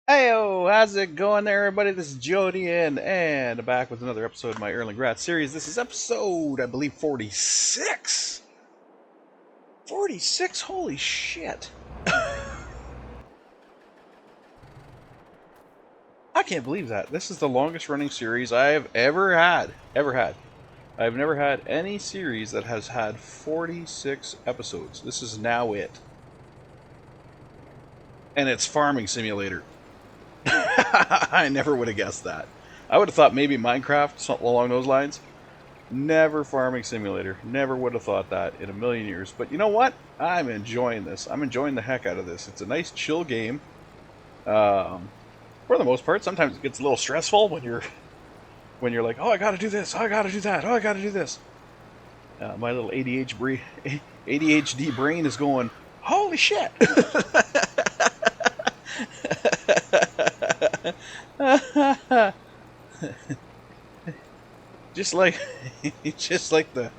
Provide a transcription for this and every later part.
Heyo, how's it going there, everybody? This is Jody, and back with another episode of my Erling series. This is episode, I believe, 46. 46? Holy shit. I can't believe that. This is the longest running series I have ever had. I've never had any series that has had 46 episodes. This is now it. And it's Farming Simulator. I never would have guessed that. I would have thought maybe Minecraft, something along those lines. Never Farming Simulator. Never would have thought that in a million years. But you know what? I'm enjoying this. I'm enjoying the heck out of this. It's a nice, chill game. For the most part, sometimes it gets a little stressful when you're like, oh, I got to do this. Oh, I got to do that. Oh, I got to do this. My little ADHD brain is going, holy shit! just like just like the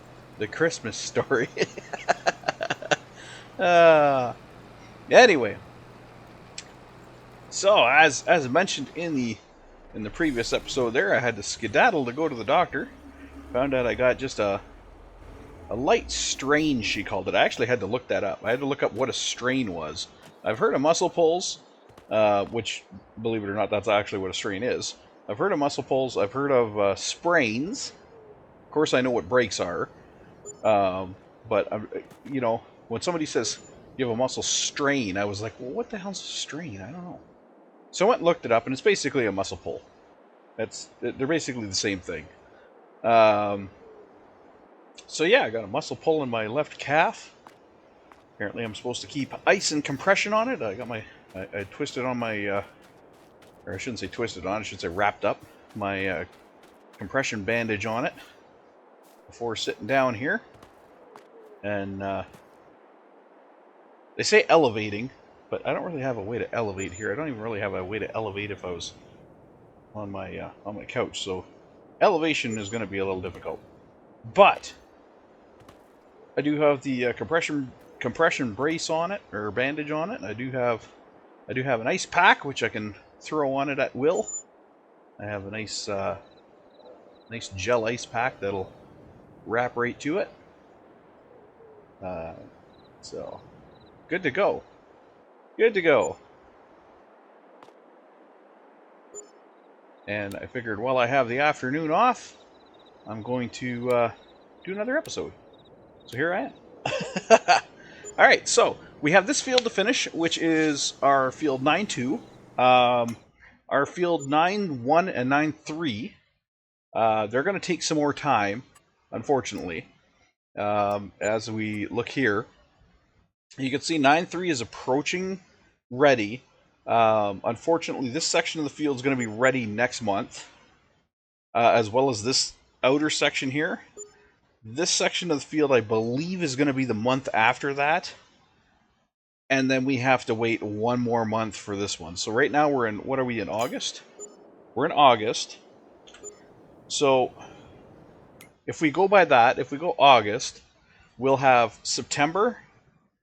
Christmas story. Anyway, so as mentioned in the previous episode there, I had to skedaddle to go to the doctor. Found out I got just a light strain, she called it. I actually had to look that up. I had to look up what a strain was. I've heard of muscle pulls, which, believe it or not, that's actually what a strain is. I've heard of muscle pulls. I've heard of sprains. Of course, I know what breaks are. But, when somebody says you have a muscle strain, I was like, well, what the hell's a strain? I don't know. So I went and looked it up, and it's basically a muscle pull. They're basically the same thing. So yeah, I got a muscle pull in my left calf. Apparently I'm supposed to keep ice and compression on it. I twisted on my, or I shouldn't say twisted on, I should say wrapped up my compression bandage on it before sitting down here. And they say elevating, but I don't really have a way to elevate here. I don't even really have a way to elevate if I was on my couch. So elevation is going to be a little difficult. But I do have the compression brace on it, or bandage on it. I do have an ice pack which I can throw on it at will. I have a nice gel ice pack that'll wrap right to it. So good to go. Good to go. And I figured while I have the afternoon off, I'm going to do another episode. So here I am. Alright, so we have this field to finish, which is our field 9-2. Our field 9-1 and 9-3. They're going to take some more time, unfortunately. As we look here, you can see 9-3 is approaching ready. Unfortunately, this section of the field is going to be ready next month, as well as this outer section here. This section of the field, I believe, is going to be the month after that. And then we have to wait one more month for this one. So right now we're in, what are we in, August? We're in August. So if we go by that, if we go August, we'll have September,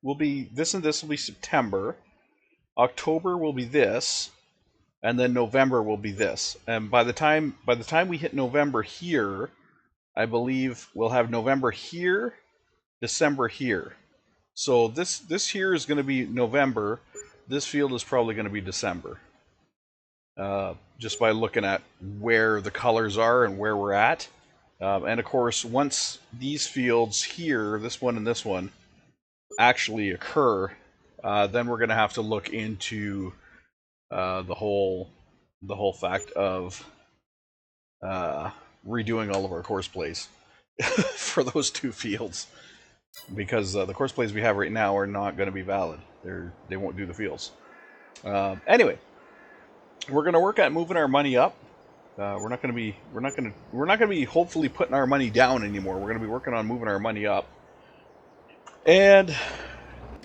this and this will be September. October will be this, and then November will be this. And by the time we hit November here, I believe we'll have November here, December here. So this here is going to be November. This field is probably going to be December. Just by looking at where the colors are and where we're at. And of course, once these fields here, this one and this one, actually occur, then we're going to have to look into the whole fact of redoing all of our course plays for those two fields, because the course plays we have right now are not going to be valid. They won't do the fields. Anyway, we're going to work at moving our money up. We're not going to be hopefully putting our money down anymore. We're going to be working on moving our money up. And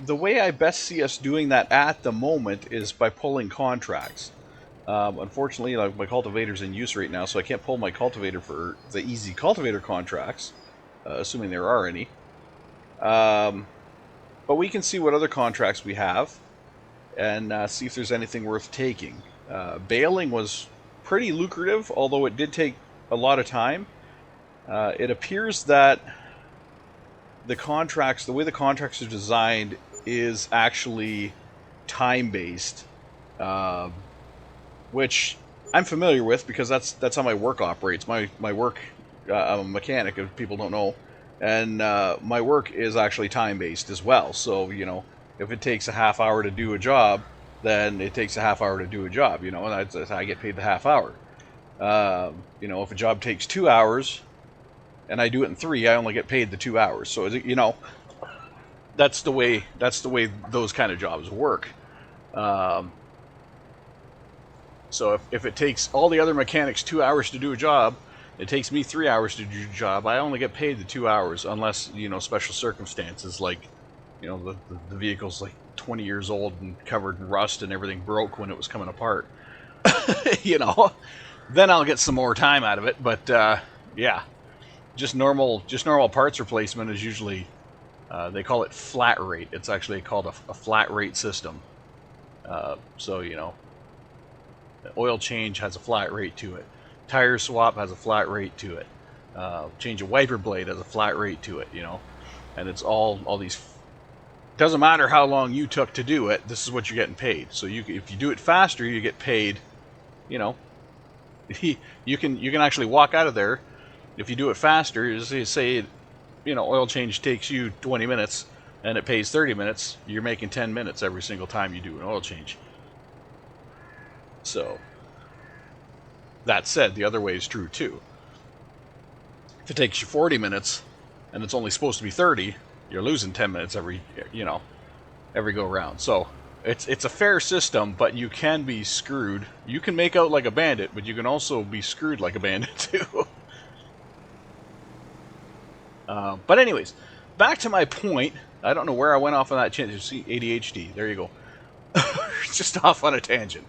the way I best see us doing that at the moment is by pulling contracts. Unfortunately, my cultivator's in use right now, so I can't pull my cultivator for the easy cultivator contracts, assuming there are any. But we can see what other contracts we have, and see if there's anything worth taking. Baling was pretty lucrative, although it did take a lot of time. It appears that the way the contracts are designed, is actually time-based, uh, which I'm familiar with because that's how my work operates. My work, I'm a mechanic, if people don't know, and my work is actually time-based as well. So if it takes a half hour to do a job, then it takes a half hour to do a job. And I get paid the half hour. If a job takes 2 hours and I do it in 3, I only get paid the 2 hours. So that's the way those kind of jobs work. Um, so if it takes all the other mechanics 2 hours to do a job, it takes me 3 hours to do a job. I only get paid the 2 hours, unless special circumstances, like the vehicle's like 20 years old and covered in rust and everything broke when it was coming apart. Then I'll get some more time out of it. But yeah, just normal parts replacement is usually, they call it flat rate. It's actually called a flat rate system. So oil change has a flat rate to it. Tire swap has a flat rate to it. Change a wiper blade has a flat rate to it. And it's all these. Doesn't matter how long you took to do it. This is what you're getting paid. So if you do it faster, you get paid. You can actually walk out of there. If you do it faster, say oil change takes you 20 minutes and it pays 30 minutes, you're making 10 minutes every single time you do an oil change. So, that said, the other way is true too. If it takes you 40 minutes and it's only supposed to be 30, you're losing 10 minutes every go round. So, it's a fair system, but you can be screwed. You can make out like a bandit, but you can also be screwed like a bandit too. But anyways, back to my point. I don't know where I went off on that tangent. See, ADHD. There you go. Just off on a tangent.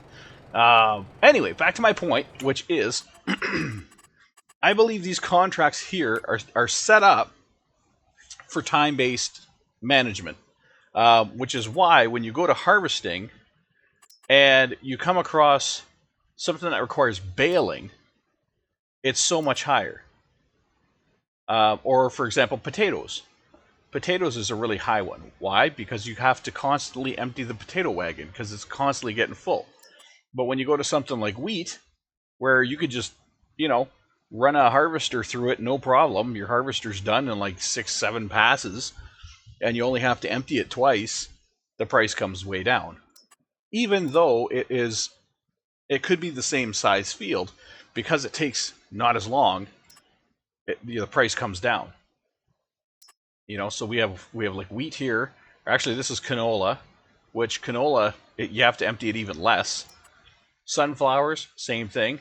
Anyway, back to my point, which is, I believe these contracts here are set up for time-based management, which is why when you go to harvesting and you come across something that requires baling, it's so much higher. Or, for example, potatoes. Potatoes is a really high one. Why? Because you have to constantly empty the potato wagon because it's constantly getting full. But when you go to something like wheat, where you could just, run a harvester through it, no problem. Your harvester's done in like 6-7 passes, and you only have to empty it twice, the price comes way down. Even though it could be the same size field, because it takes not as long, the price comes down. So we have like wheat here. Actually, this is canola, which you have to empty it even less. Sunflowers, same thing.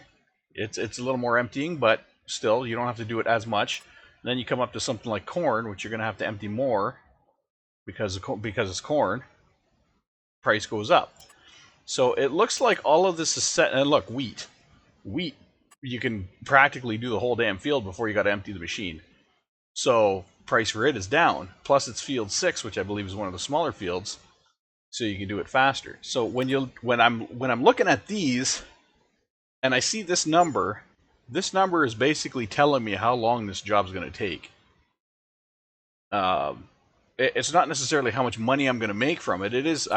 It's a little more emptying, but still, you don't have to do it as much. And then you come up to something like corn, which you're going to have to empty more because it's corn. Price goes up. So it looks like all of this is set. And look, wheat, you can practically do the whole damn field before you got to empty the machine. So price for it is down. Plus it's field 6, which I believe is one of the smaller fields, so you can do it faster. So when I'm looking at these and I see this number is basically telling me how long this job's going to take. It's not necessarily how much money I'm going to make from it. It is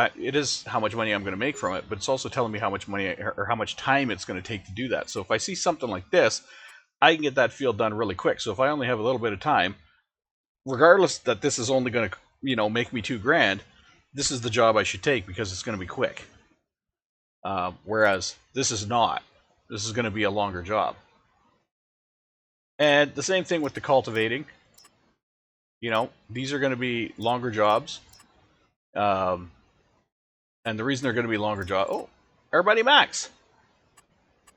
how much money I'm going to make from it, but it's also telling me how much money or how much time it's going to take to do that. So if I see something like this, I can get that field done really quick. So if I only have a little bit of time, regardless that this is only going to make me $2,000, this is the job I should take because it's going to be quick. Whereas this is not. This is going to be a longer job. And the same thing with the cultivating. These are going to be longer jobs. And the reason they're going to be longer jobs... Oh, our buddy Max.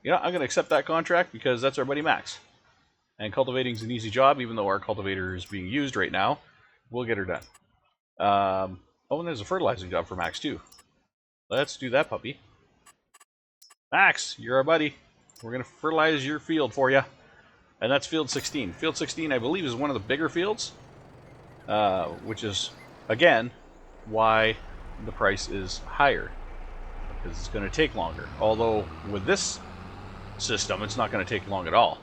I'm going to accept that contract because that's our buddy Max. And cultivating is an easy job, even though our cultivator is being used right now. We'll get her done. And there's a fertilizing job for Max, too. Let's do that, puppy. Max, you're our buddy. We're going to fertilize your field for you. And that's field 16. Field 16, I believe, is one of the bigger fields. Which is, again, why the price is higher. because it's going to take longer. Although with this system, it's not going to take long at all.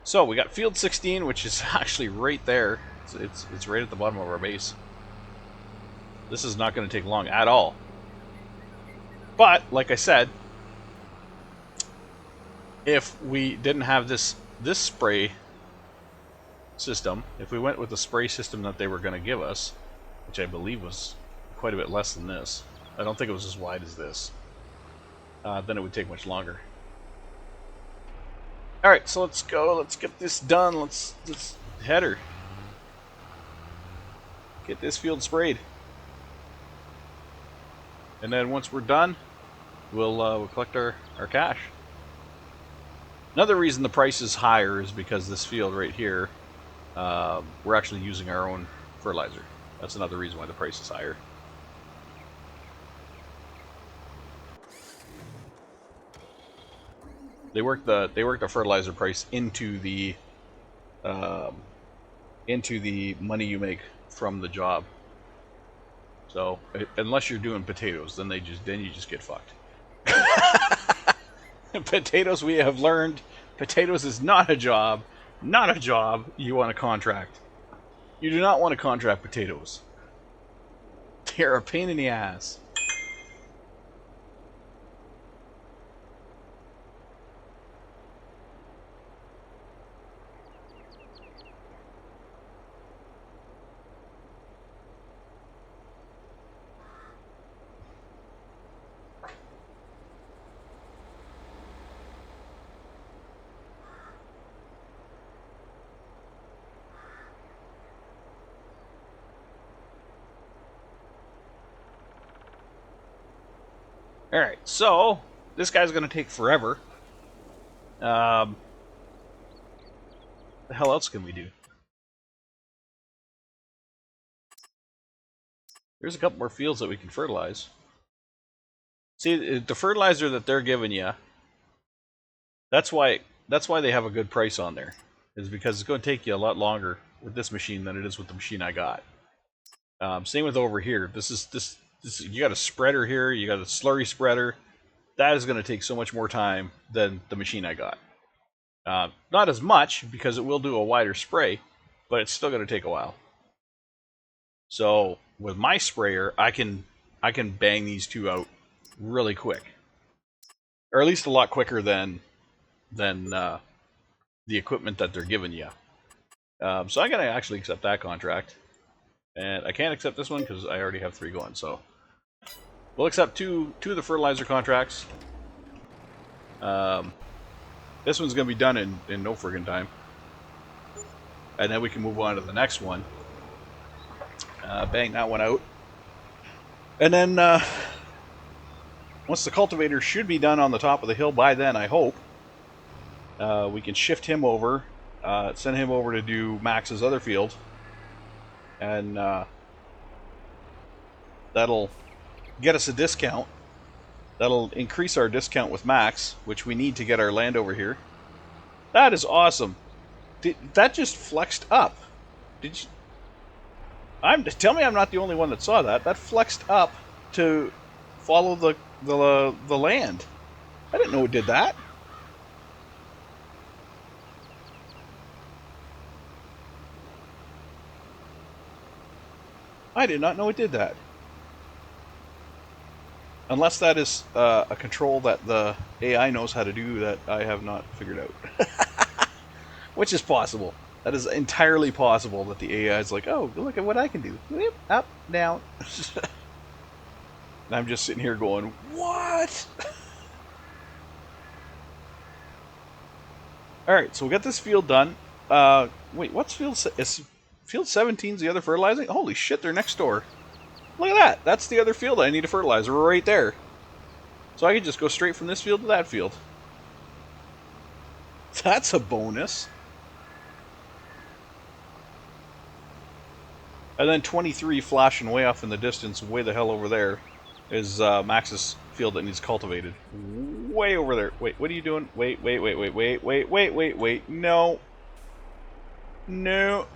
So we got field 16, which is actually right there. It's right at the bottom of our base. This is not going to take long at all. But like I said, if we didn't have this spray system, if we went with the spray system that they were going to give us, which I believe was quite a bit less than this, I don't think it was as wide as this, then it would take much longer. Alright, so let's go, let's get this done, let's head her. Get this field sprayed. And then once we're done, we'll collect our cash. Another reason the price is higher is because this field right here, we're actually using our own fertilizer. That's another reason why the price is higher. They work the fertilizer price into the money you make from the job. So unless you're doing potatoes, then you just get fucked. Potatoes, we have learned, potatoes is not a job. Not a job you want to contract. You do not want to contract potatoes. They're a pain in the ass. Alright, so this guy's going to take forever. The hell else can we do? There's a couple more fields that we can fertilize. See, the fertilizer that they're giving you, that's why they have a good price on there. Is because it's going to take you a lot longer with this machine than it is with the machine I got. Same with over here. This you got a spreader here, you got a slurry spreader. That is going to take so much more time than the machine I got. Not as much, because it will do a wider spray, but it's still going to take a while. So with my sprayer, I can bang these two out really quick, or at least a lot quicker than the equipment that they're giving you. So I'm going to actually accept that contract, and I can't accept this one because I already have 3 going. So we'll accept two of the fertilizer contracts. This one's going to be done in no friggin' time. And then we can move on to the next one. Bang that one out. And then, once the cultivator should be done on the top of the hill by then, I hope, we can shift him over, send him over to do Max's other field. And that'll get us a discount. That'll increase our discount with Max, which we need to get our land over here. That is awesome. That just flexed up. Did you? Tell me I'm not the only one that saw that. That flexed up to follow the land. I didn't know it did that. I did not know it did that. Unless that is a control that the AI knows how to do that I have not figured out. Which is possible. That is entirely possible that the AI is like, oh, look at what I can do. Whip, up, down. And I'm just sitting here going, what? Alright, so we got this field done. Wait, what's field... Is field 17's the other fertilizing? Holy shit, they're next door. Look at that. That's the other field I need to fertilize right there. So I can just go straight from this field to that field. That's a bonus. And then 23 flashing way off in the distance, way the hell over there, is Max's field that needs cultivated. Way over there. Wait, what are you doing? Wait. No. No.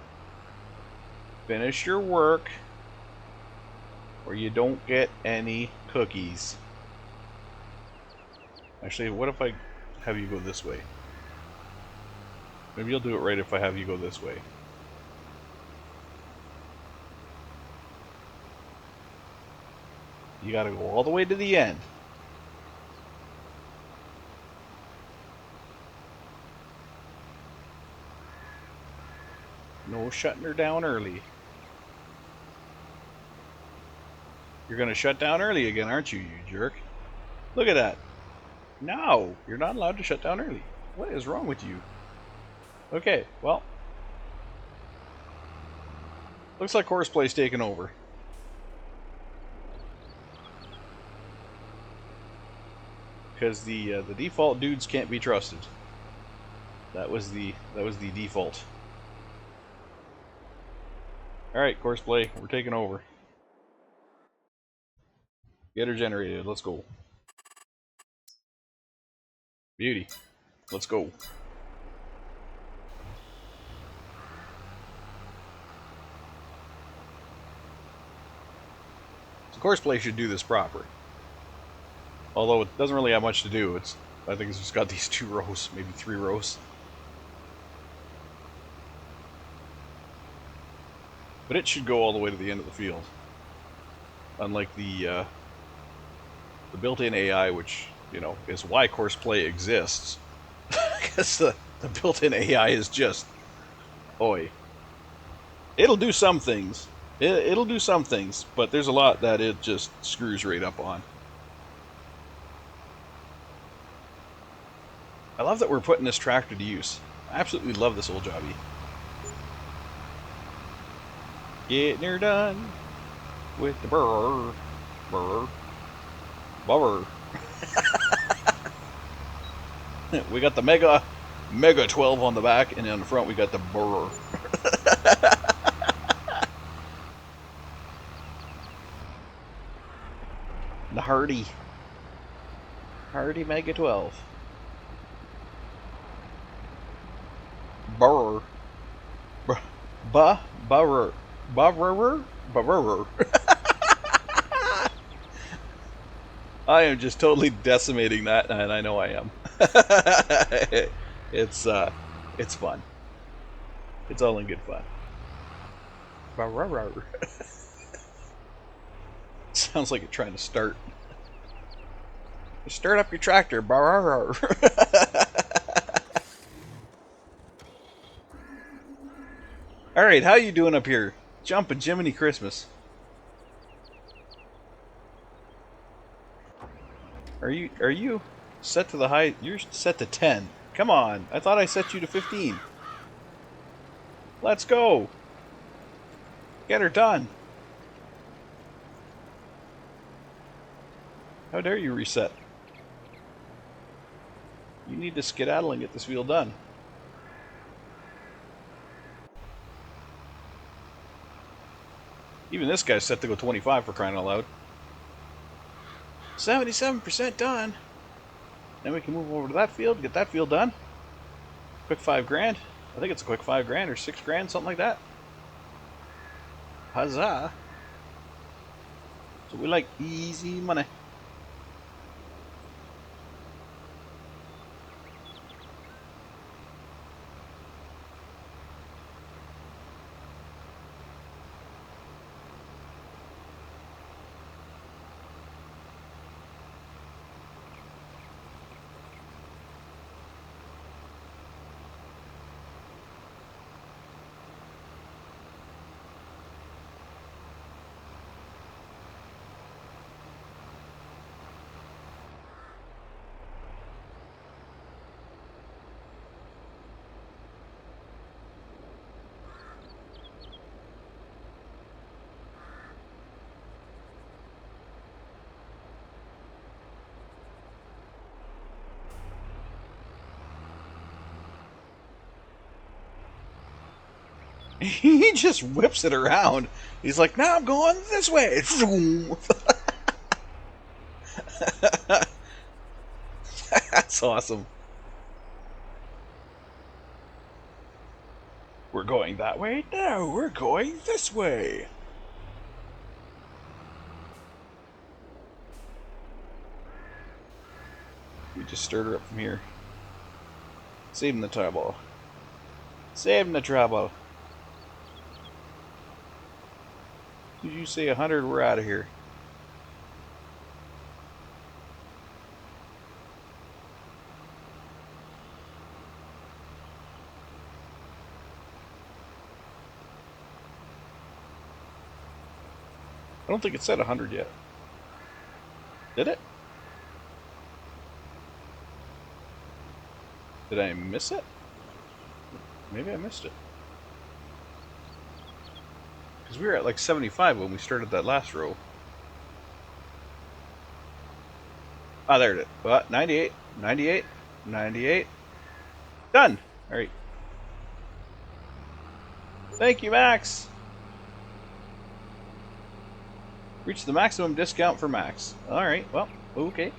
Finish your work, or you don't get any cookies. Actually, what if I have you go this way? Maybe you'll do it right if I have you go this way. You gotta go all the way to the end. No shutting her down early. You're gonna shut down early again, aren't you, you jerk? Look at that. No, you're not allowed to shut down early. What is wrong with you? Okay, well. Looks like Horseplay's taking over. Because the default dudes can't be trusted. That was the default. Alright, Horseplay, we're taking over. Get her generated, let's go. Beauty. Let's go. So Horseplay should do this proper. Although it doesn't really have much to do. I think it's just got these 2 rows, maybe 3 rows. But it should go all the way to the end of the field. Unlike the built-in AI, which, you know, is why Horseplay exists. Because the built-in AI is just, oi. It'll do some things. It'll do some things, but there's a lot that it just screws right up on. I love that we're putting this tractor to use. I absolutely love this old jobby. Getting her done with the burr. We got the Mega 12 on the back, and on the front we got the burr. The Hardy Mega 12. Burr. Burr. I am just totally decimating that, and I know I am. It's fun. It's all in good fun. Sounds like you're trying to start. Start up your tractor. Alright, how you doing up here? Jumping Jiminy Christmas. Are you set to the high? You're set to 10. Come on. I thought I set you to 15. Let's go. Get her done. How dare you reset? You need to skedaddle and get this wheel done. Even this guy's set to go 25 for crying out loud. 77% done. Then we can move over to that field, get that field done. Quick 5 grand. I think it's a quick 5 grand or 6 grand, something like that. Huzzah. So we like easy money. He just whips it around. He's like, now I'm going this way. That's awesome. We're going that way? No, we're going this way. We just stirred her up from here. Saving the trouble. Saving the trouble. Did you say 100? We're out of here. I don't think it said 100 yet. Did it? Did I miss it? Maybe I missed it. Because we were at like 75 when we started that last row. Ah, there it is. Well, 98, 98, 98. Done! Alright. Thank you, Max! Reach the maximum discount for Max. Alright, well, okay.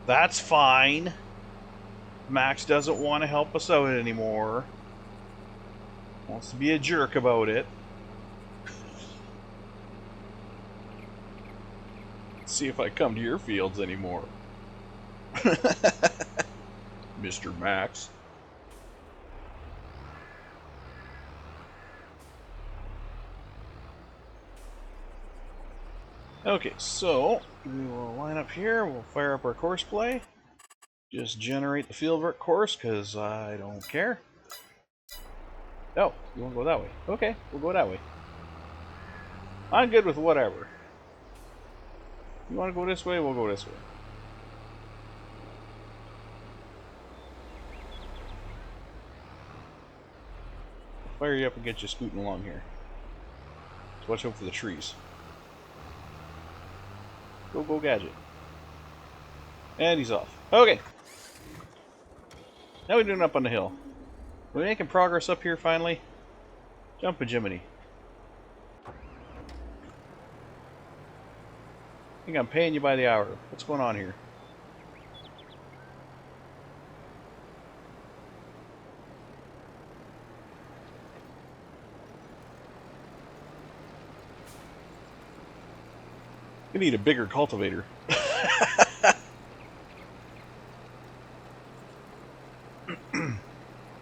That's fine. Max doesn't want to help us out anymore. Wants to be a jerk about it. See if I come to your fields anymore. Mr. Max. Okay, so we will line up here. We'll fire up our course play. Just generate the fieldwork course because I don't care. Oh, you want to go that way? Okay, we'll go that way. I'm good with whatever. You want to go this way? We'll go this way. I'll fire you up and get you scooting along here. So watch out for the trees. Go, Gadget. And he's off. Okay. Now we're doing up on the hill. We're making progress up here finally. Jump a Jiminy. I think I'm paying you by the hour. What's going on here? We need a bigger cultivator.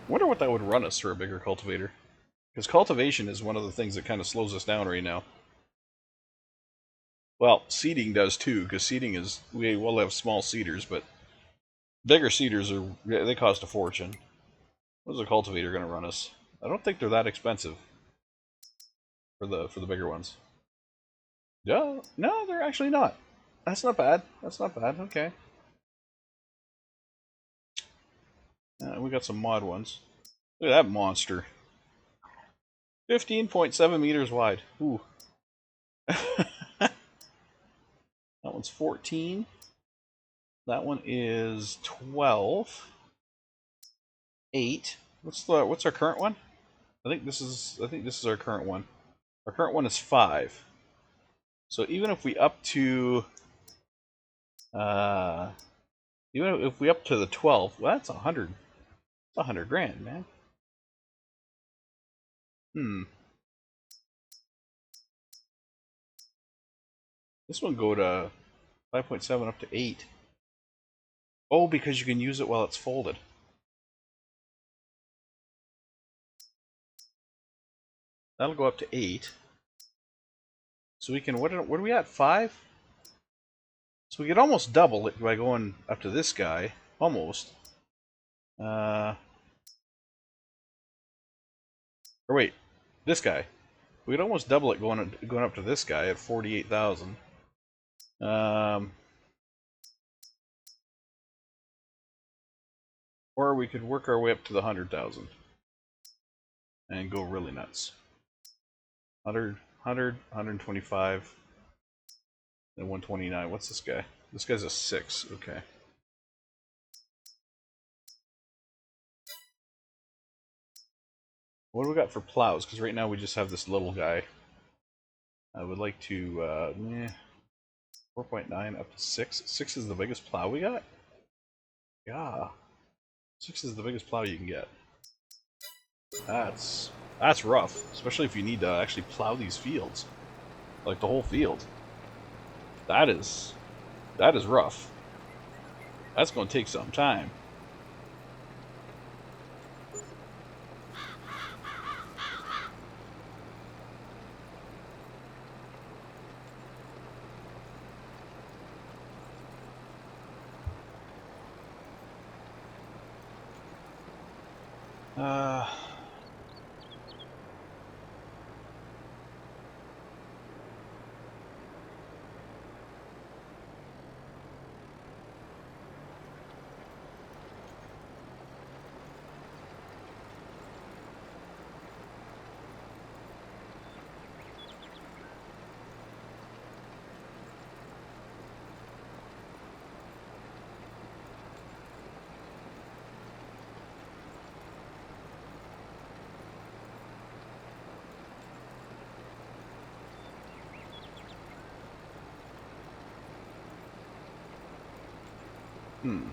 Wonder what that would run us for a bigger cultivator. Because cultivation is one of the things that kind of slows us down right now. Well, seeding does too, because seeding is... We will have small seeders, but... Bigger seeders are... They cost a fortune. What's a cultivator going to run us? I don't think they're that expensive. For the bigger ones. No, they're actually not. That's not bad. That's not bad. Okay. We got some mod ones. Look at that monster. 15.7 meters wide. Ooh. That one's 14. That one is 12. 8. What's our current one? I think this is our current one. Our current one is 5. So even if we up to even if we up to the 12, well, that's 100. It's 100 grand, man. This one go to 5.7 up to 8. Oh, because you can use it while it's folded. That'll go up to 8. So we can, what are we at, 5? So we could almost double it by going up to this guy. Almost. Or wait, this guy. We could almost double it going up to this guy at 48,000. Or we could work our way up to the 100,000 and go really nuts. 100, 125, and 129. What's this guy? This guy's a 6. Okay. What do we got for plows? Because right now we just have this little guy. I would like to, 4.9 up to 6. 6 is the biggest plow we got? Yeah. 6 is the biggest plow you can get. That's rough, especially if you need to actually plow these fields. Like the whole field. That is rough. That's going to take some time. Uh... Hmm.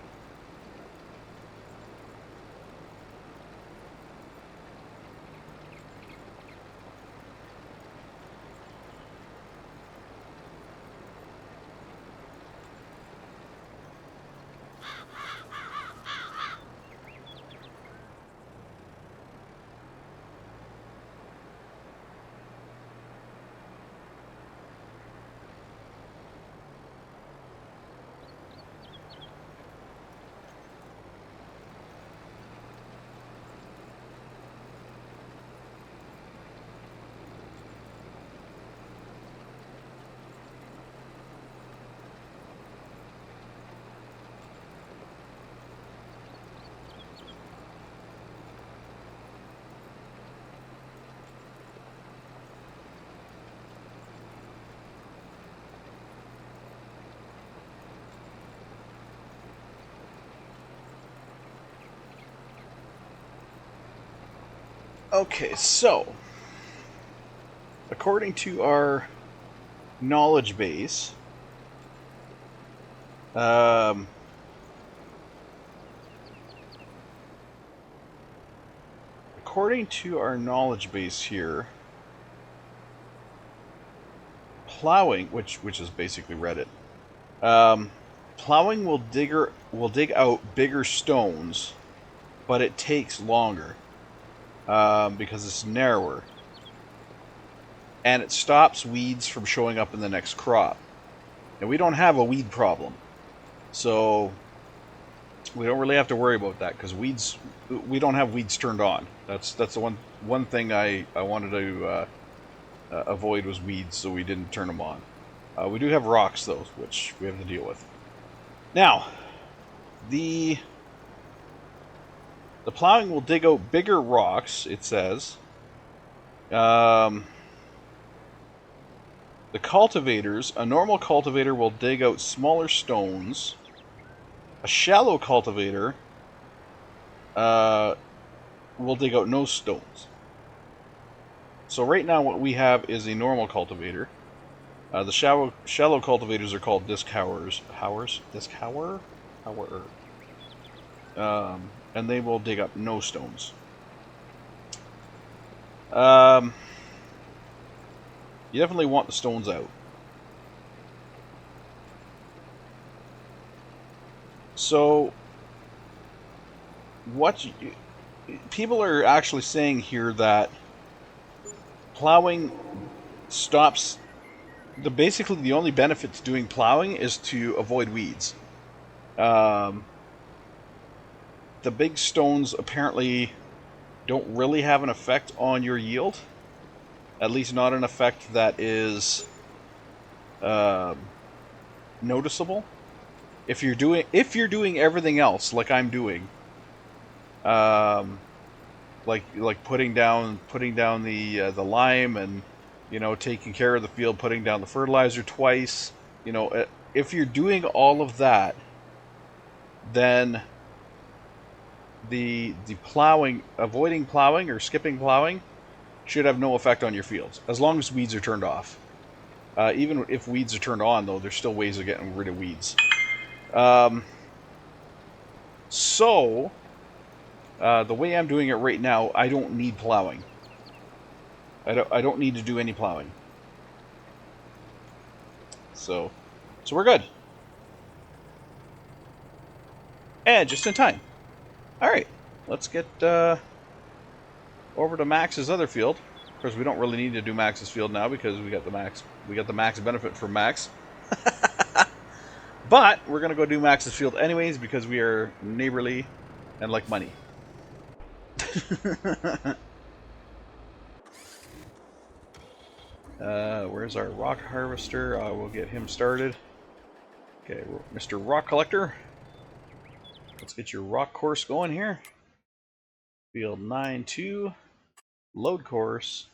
Okay, so according to our knowledge base, um, according to our knowledge base here, plowing, which is basically Reddit, plowing will dig out bigger stones, but it takes longer because it's narrower, and it stops weeds from showing up in the next crop. And we don't have a weed problem, so we don't really have to worry about that because we don't have weeds turned on. That's the one thing I wanted to avoid was weeds, so we didn't turn them on. We do have rocks though, which we have to deal with. Now, the plowing will dig out bigger rocks. It says. The cultivators, a normal cultivator will dig out smaller stones. A shallow cultivator will dig out no stones. So right now what we have is a normal cultivator. The shallow cultivators are called disc howers. Disc hower? Hower. And they will dig up no stones. You definitely want the stones out. So, people are actually saying here that plowing stops. Basically, the only benefit to doing plowing is to avoid weeds. The big stones apparently don't really have an effect on your yield. At least not an effect that is noticeable. If you're doing everything else like I'm doing, like putting down the lime and taking care of the field, putting down the fertilizer twice, if you're doing all of that, then the plowing, avoiding plowing or skipping plowing should have no effect on your fields as long as weeds are turned off. Even if weeds are turned on, though, there's still ways of getting rid of weeds. So, the way I'm doing it right now, I don't need plowing. I don't need to do any plowing. So we're good. And just in time. Alright, let's get over to Max's other field. Of course, we don't really need to do Max's field now because we got the max benefit from Max. But we're gonna go do Max's field anyways because we are neighborly and like money. Where's our rock harvester? We'll get him started. Okay, Mr. Rock Collector. Let's get your rock course going here. Field 9-2. Load course.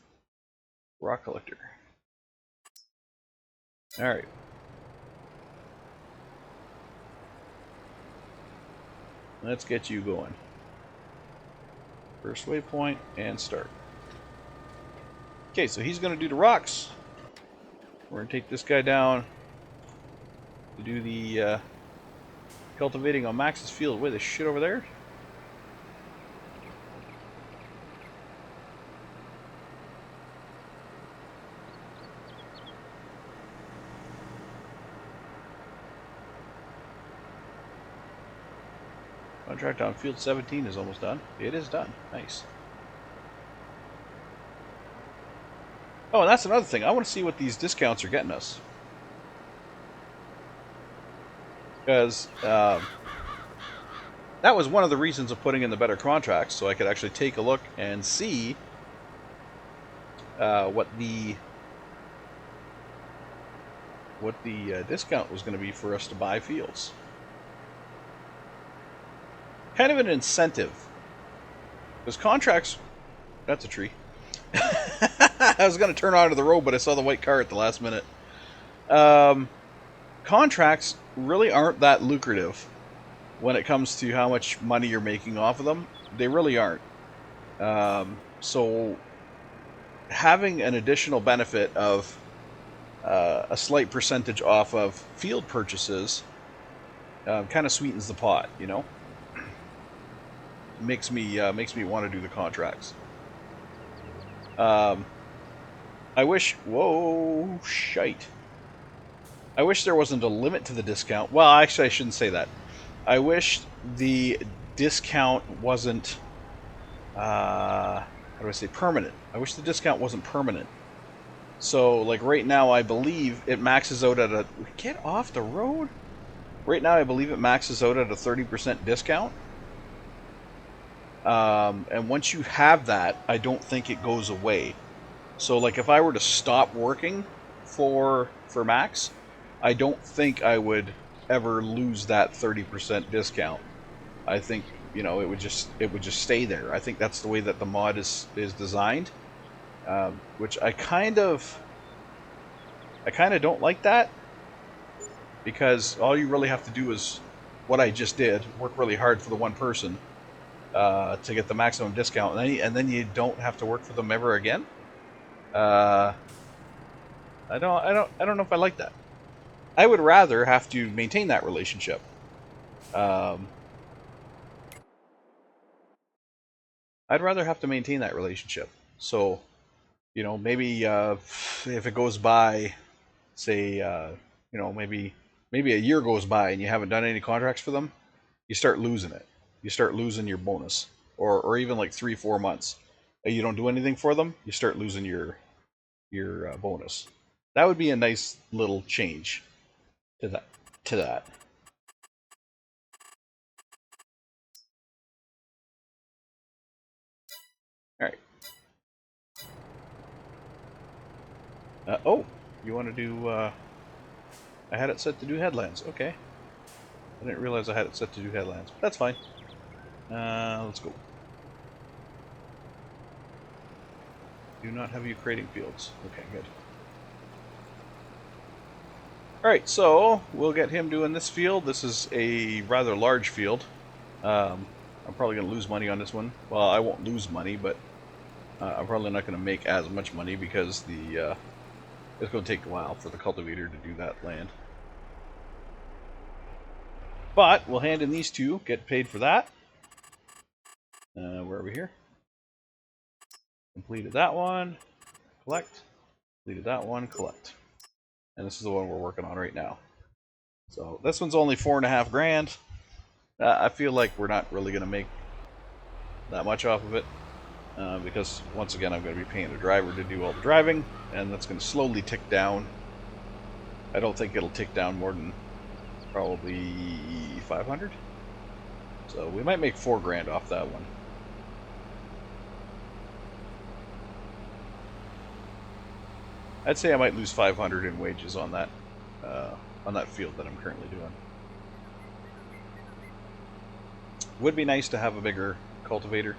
Rock Collector. Alright. Let's get you going. First waypoint and start. Okay, so he's going to do the rocks. We're going to take this guy down to do the cultivating on Max's field. Wait, the shit over there? Contract on field 17 is almost done. It is done. Nice. Oh, and that's another thing. I want to see what these discounts are getting us. Because that was one of the reasons of putting in the better contracts, so I could actually take a look and see what the discount was going to be for us to buy fields. Kind of an incentive. Because contracts... That's a tree. I was going to turn onto the road, but I saw the white car at the last minute. Contracts really aren't that lucrative when it comes to how much money you're making off of them. They really aren't. So having an additional benefit of a slight percentage off of field purchases kind of sweetens the pot, you know? Makes me want to do the contracts. I wish... Whoa, shite. I wish there wasn't a limit to the discount. Well, actually, I shouldn't say that. I wish the discount wasn't... how do I say? Permanent. I wish the discount wasn't permanent. So, like, right now, I believe it maxes out at a... Get off the road? Right now, I believe it maxes out at a 30% discount. And once you have that, I don't think it goes away. So, like, if I were to stop working for Max, I don't think I would ever lose that 30% discount. I think, you know, it would just stay there. I think that's the way that the mod is designed, which I kind of don't like that, because all you really have to do is what I just did: work really hard for the one person to get the maximum discount, and then you don't have to work for them ever again. I don't know if I like that. I would rather have to maintain that relationship. I'd rather have to maintain that relationship. So, you know, maybe if it goes by, say, you know, maybe a year goes by and you haven't done any contracts for them, you start losing it. You start losing your bonus, or even like 3-4 months. You don't do anything for them, you start losing your bonus. That would be a nice little change to that. All right. Oh, you want to do... I had it set to do headlands. Okay. I didn't realize I had it set to do headlands. That's fine. Let's go. Do not have you creating fields. Okay, good. Alright, so we'll get him doing this field. This is a rather large field. I'm probably going to lose money on this one. Well, I won't lose money, but I'm probably not going to make as much money because it's going to take a while for the cultivator to do that land. But we'll hand in these two, get paid for that. Where are we here? Completed that one, collect. Completed that one, collect. And this is the one we're working on right now. So this one's only 4.5 grand. I feel like we're not really going to make that much off of it because, once again, I'm going to be paying a driver to do all the driving, and that's going to slowly tick down. I don't think it'll tick down more than probably 500. So we might make $4,000 off that one. I'd say I might lose 500 in wages on that field that I'm currently doing. Would be nice to have a bigger cultivator.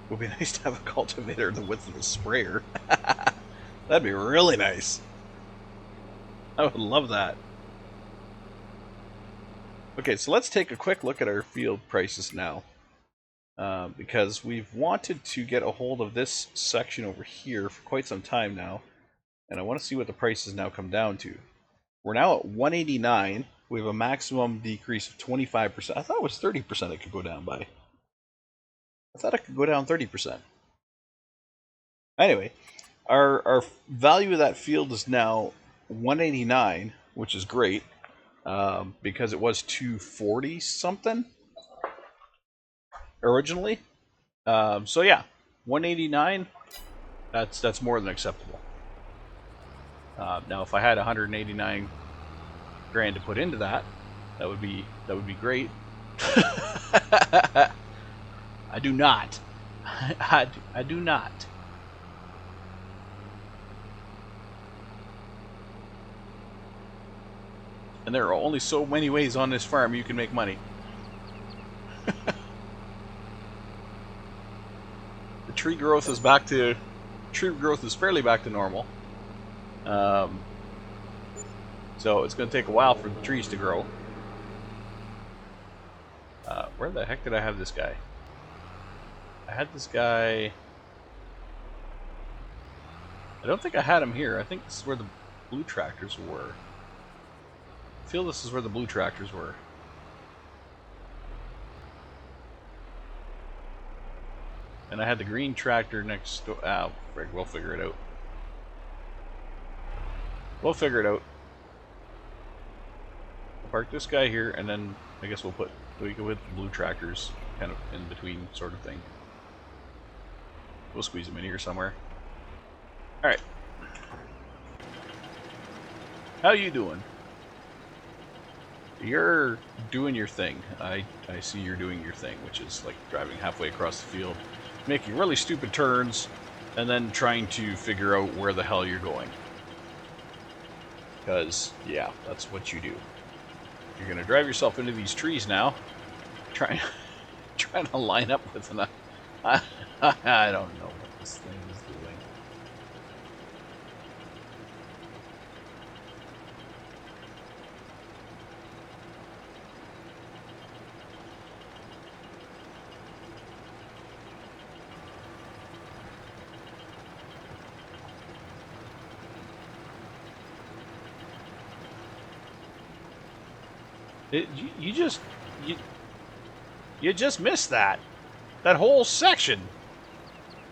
Would be nice to have a cultivator the width of a sprayer. That'd be really nice. I would love that. Okay, so let's take a quick look at our field prices now. Because we've wanted to get a hold of this section over here for quite some time now. And I want to see what the prices now come down to. We're now at 189. We have a maximum decrease of 25%. I thought it was 30% it could go down by. I thought it could go down 30%. Anyway, our value of that field is now 189, which is great, because it was 240 something originally. So yeah, 189. That's more than acceptable. Now, if I had 189 grand to put into that, that would be great. I do not. I do not. And there are only so many ways on this farm you can make money. The tree growth is fairly back to normal. So it's going to take a while for the trees to grow. Where the heck did I have this guy? I had this guy... I don't think I had him here. I think this is where the blue tractors were. I feel this is where the blue tractors were. And I had the green tractor next door. Ah, frig, we'll figure it out. We'll figure it out. We'll park this guy here, and then I guess we can put the blue tractors kind of in between, sort of thing. We'll squeeze them in here somewhere. Alright. How you doing? You're doing your thing. I see you're doing your thing, which is like driving halfway across the field, making really stupid turns, and then trying to figure out where the hell you're going. Because, yeah, that's what you do. You're going to drive yourself into these trees now, trying to line up with an... I don't know what this thing is doing. You just missed that whole section,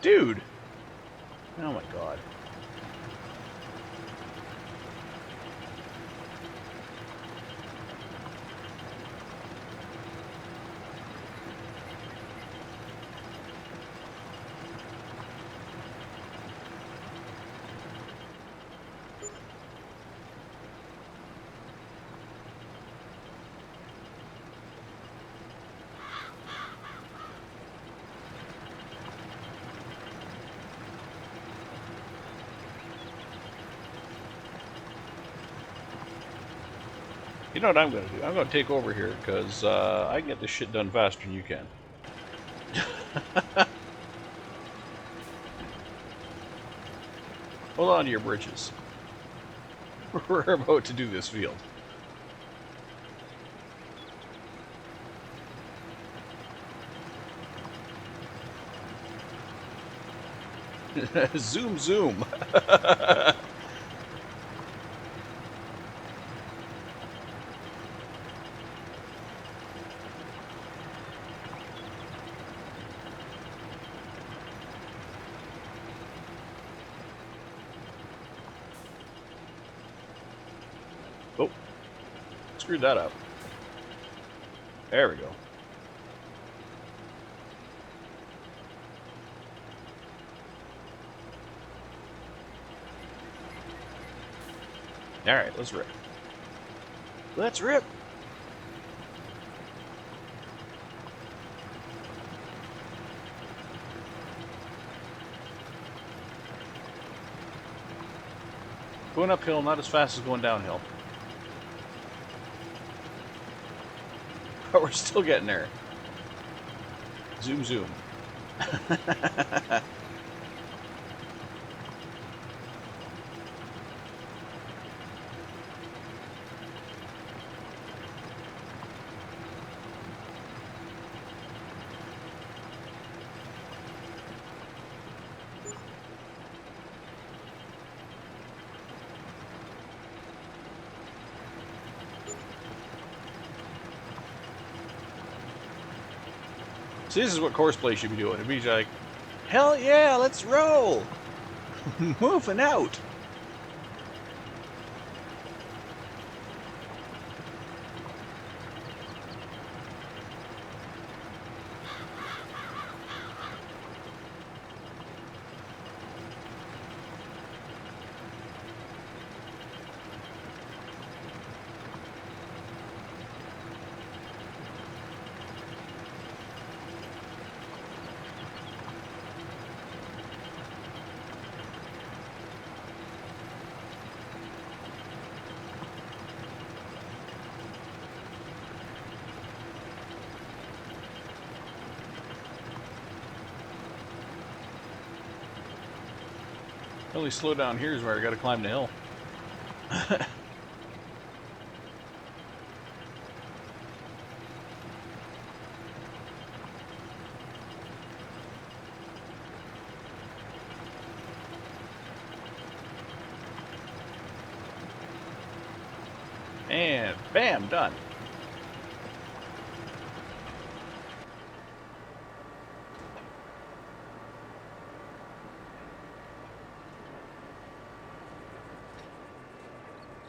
dude. Oh my god. You know what I'm going to do? I'm going to take over here, because I can get this shit done faster than you can. Hold on to your britches. We're about to do this field. Zoom, zoom. screwed that up. There we go. Alright, let's rip. Let's rip! Going uphill, not as fast as going downhill. But we're still getting there. Zoom, zoom. See, this is what course play should be doing. It'd be like, hell yeah, let's roll! Moving out! Only slow down here is where I gotta climb the hill. And bam, done.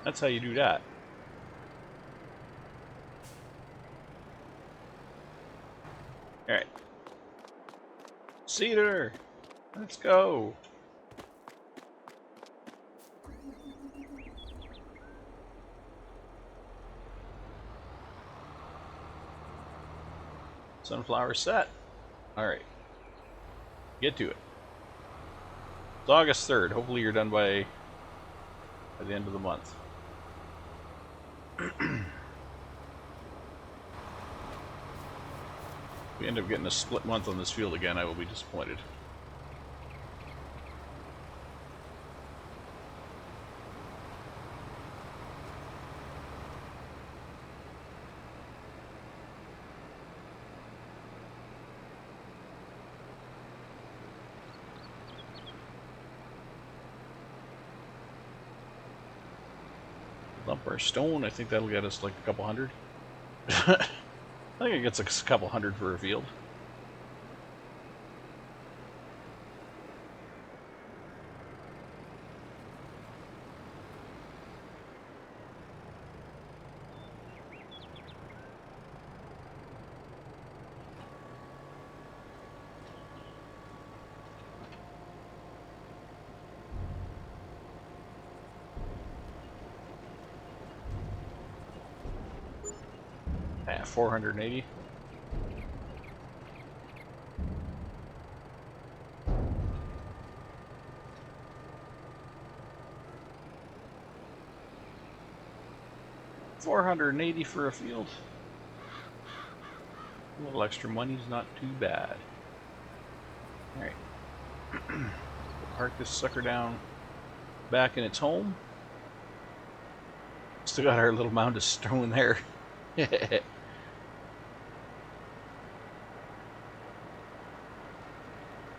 That's how you do that. Alright. Cedar! Let's go! Sunflower set. Alright. Get to it. It's August 3rd. Hopefully you're done by the end of the month. If we end up getting a split month on this field again, I will be disappointed. Lump our stone, I think that'll get us like a couple hundred. I think it gets us a couple hundred for a field. Yeah, 480. $480 for a field. A little extra money's not too bad. Alright. We'll park this sucker down back in its home. Still got our little mound of stone there.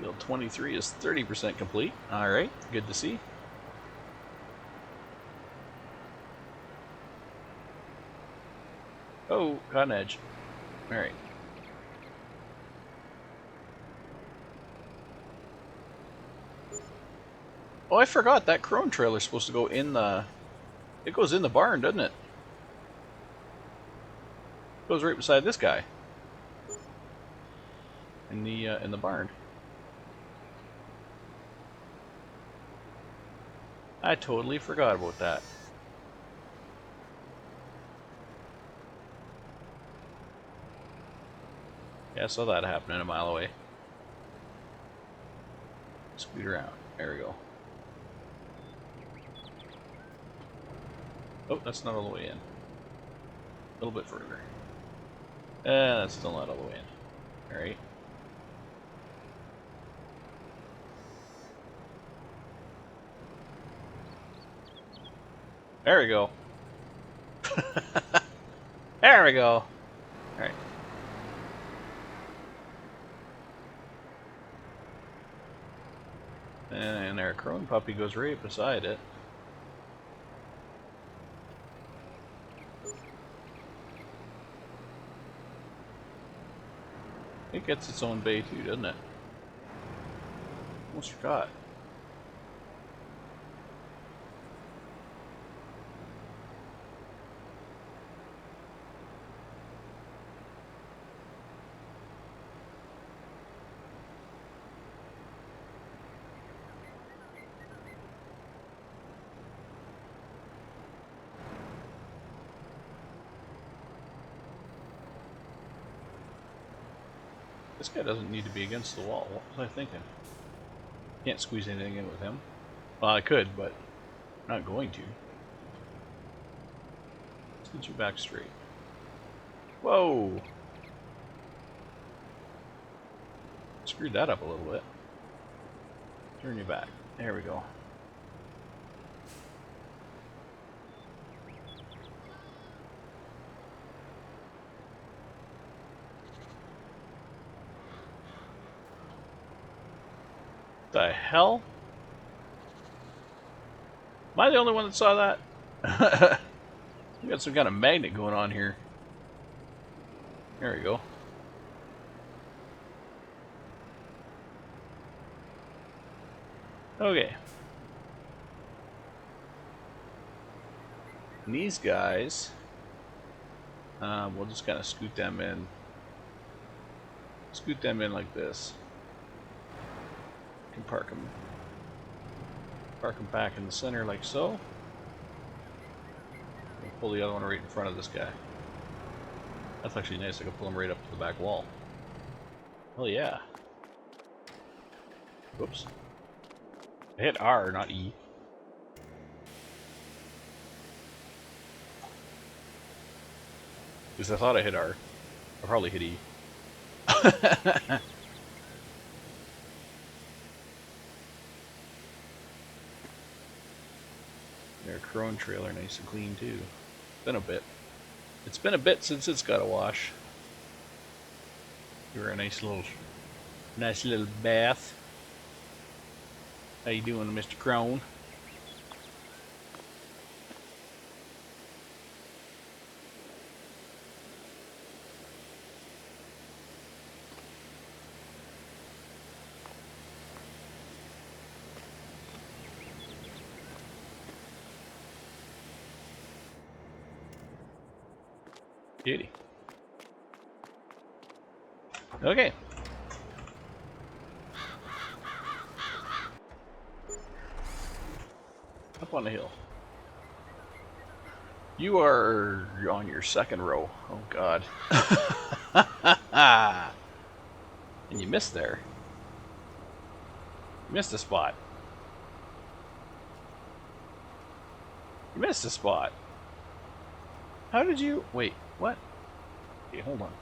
Field 23 is 30% complete. Alright, good to see. Oh, cotton edge. Alright. Oh, I forgot that crone trailer's supposed to go in the... It goes in the barn, doesn't it? Goes right beside this guy. In the barn. I totally forgot about that. Yeah, I saw that happening a mile away. Scoot around. There we go. Oh, that's not all the way in. A little bit further. That's still not all the way in. Alright. There we go. There we go. Alright. And our crone puppy goes right beside it. It gets its own bay too, doesn't it? Almost forgot. This guy doesn't need to be against the wall. What was I thinking? Can't squeeze anything in with him. Well, I could, but I'm not going to. Let's get you back straight. Whoa! Screwed that up a little bit. Turn you back. There we go. The hell? Am I the only one that saw that? We got some kind of magnet going on here. There we go. Okay. And these guys, we'll just kind of scoot them in. Scoot them in like this. Can park them back in the center like so. We'll pull the other one right in front of this guy. That's actually nice. I can pull him right up to the back wall. Hell yeah. Whoops. I hit R, not E. Because I thought I hit R. I probably hit E. Their crone trailer nice and clean too. Been a bit. It's been a bit since it's got a wash. Give her a nice little bath. How you doing, Mr. Crone? Beauty. Okay. Up on the hill. You are on your second row. Oh God. And you missed there. You missed a spot. You missed a spot. How did you... Wait, what? Okay, hold on.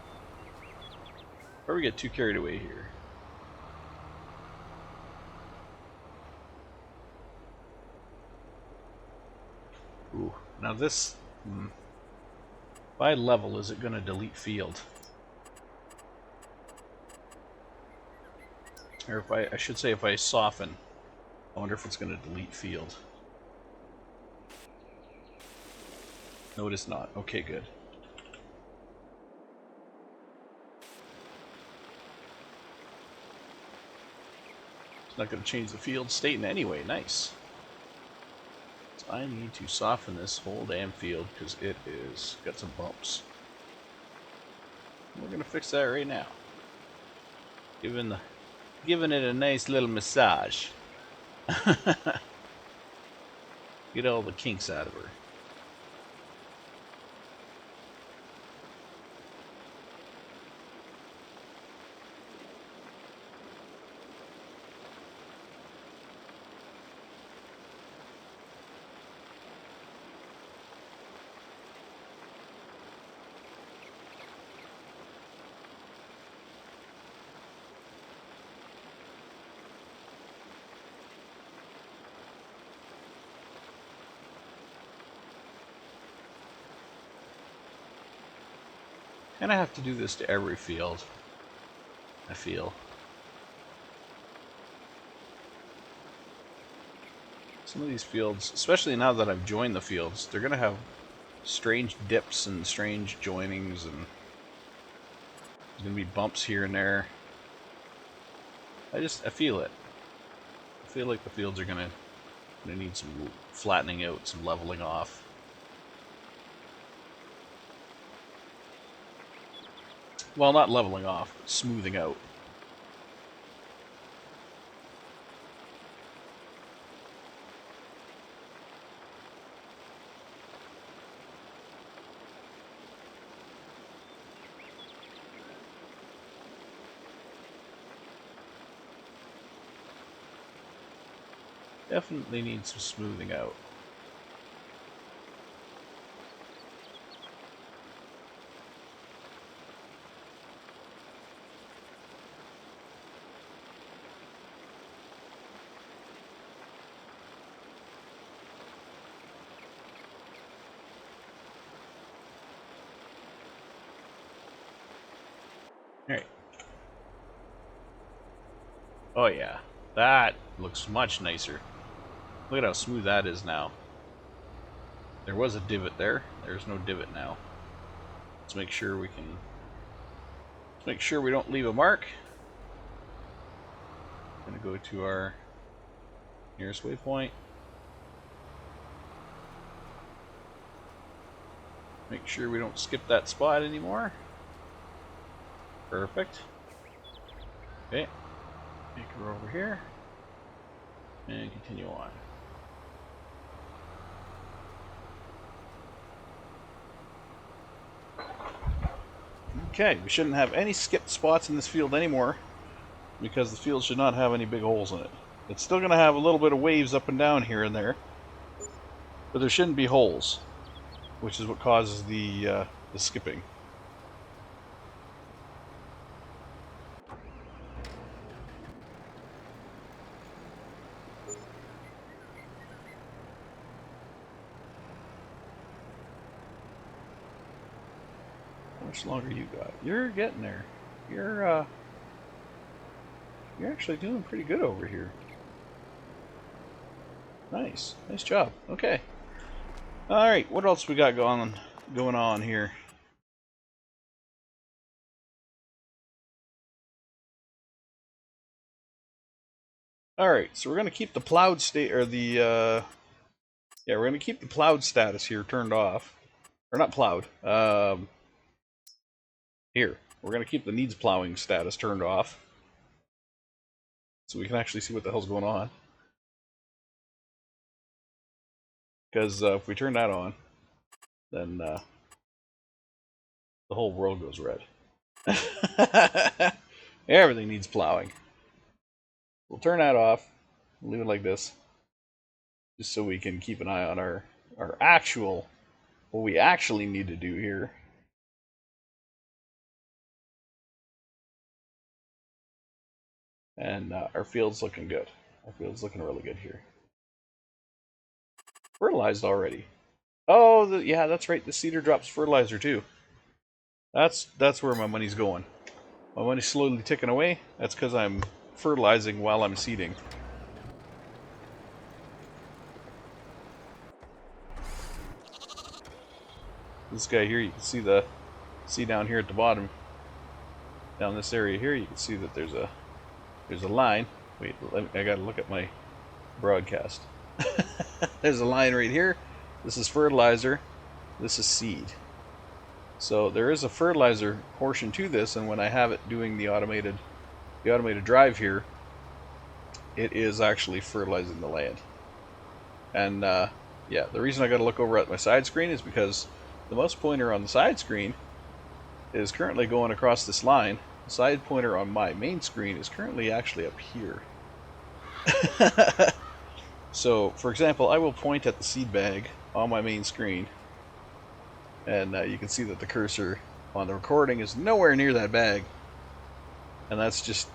Before we get too carried away here. Ooh, now this... by level, is it going to delete field? Or if I should say if I soften, I wonder if it's going to delete field. No, it is not. Okay, good. It's not going to change the field state in any way. Nice. So I need to soften this whole damn field because it is got some bumps. We're gonna fix that right now. Giving it a nice little massage. Get all the kinks out of her. And I have to do this to every field, I feel. Some of these fields, especially now that I've joined the fields, they're going to have strange dips and strange joinings, and there's going to be bumps here and there. I feel it. I feel like the fields are going to need some flattening out, some leveling off. Well, not leveling off, but smoothing out. Definitely needs some smoothing out. Alright. Oh yeah, that looks much nicer. Look at how smooth that is now. There was a divot there. There's no divot now. Let's make sure we can... Let's make sure we don't leave a mark. I'm going to go to our nearest waypoint. Make sure we don't skip that spot anymore. Perfect. Okay. Take her over here. And continue on. Okay, we shouldn't have any skipped spots in this field anymore, because the field should not have any big holes in it. It's still going to have a little bit of waves up and down here and there, but there shouldn't be holes, which is what causes the skipping. How much longer you got? You're getting there. You're actually doing pretty good over here. Nice job. Okay. All right. What else we got going on here? All right. So we're gonna keep the plowed state, or the yeah, we're gonna keep the plowed status here turned off, or not plowed. Here, we're going to keep the needs plowing status turned off, so we can actually see what the hell's going on. Because if we turn that on, then the whole world goes red. Everything needs plowing. We'll turn that off, leave it like this, just so we can keep an eye on our actual, what we actually need to do here. And our field's looking good. Our field's looking really good here. Fertilized already. Oh, yeah, that's right. The seeder drops fertilizer too. That's where my money's going. My money's slowly ticking away. That's because I'm fertilizing while I'm seeding. This guy here, you can see down here at the bottom, down this area here, you can see that there's a line. Wait, I gotta look at my broadcast. There's a line right here. This is fertilizer. This is seed. So there is a fertilizer portion to this, and when I have it doing the automated drive here, it is actually fertilizing the land. And yeah, the reason I got to look over at my side screen is because the mouse pointer on the side screen is currently going across this line. The side pointer on my main screen is currently actually up here. So, for example, I will point at the seed bag on my main screen, and you can see that the cursor on the recording is nowhere near that bag. And that's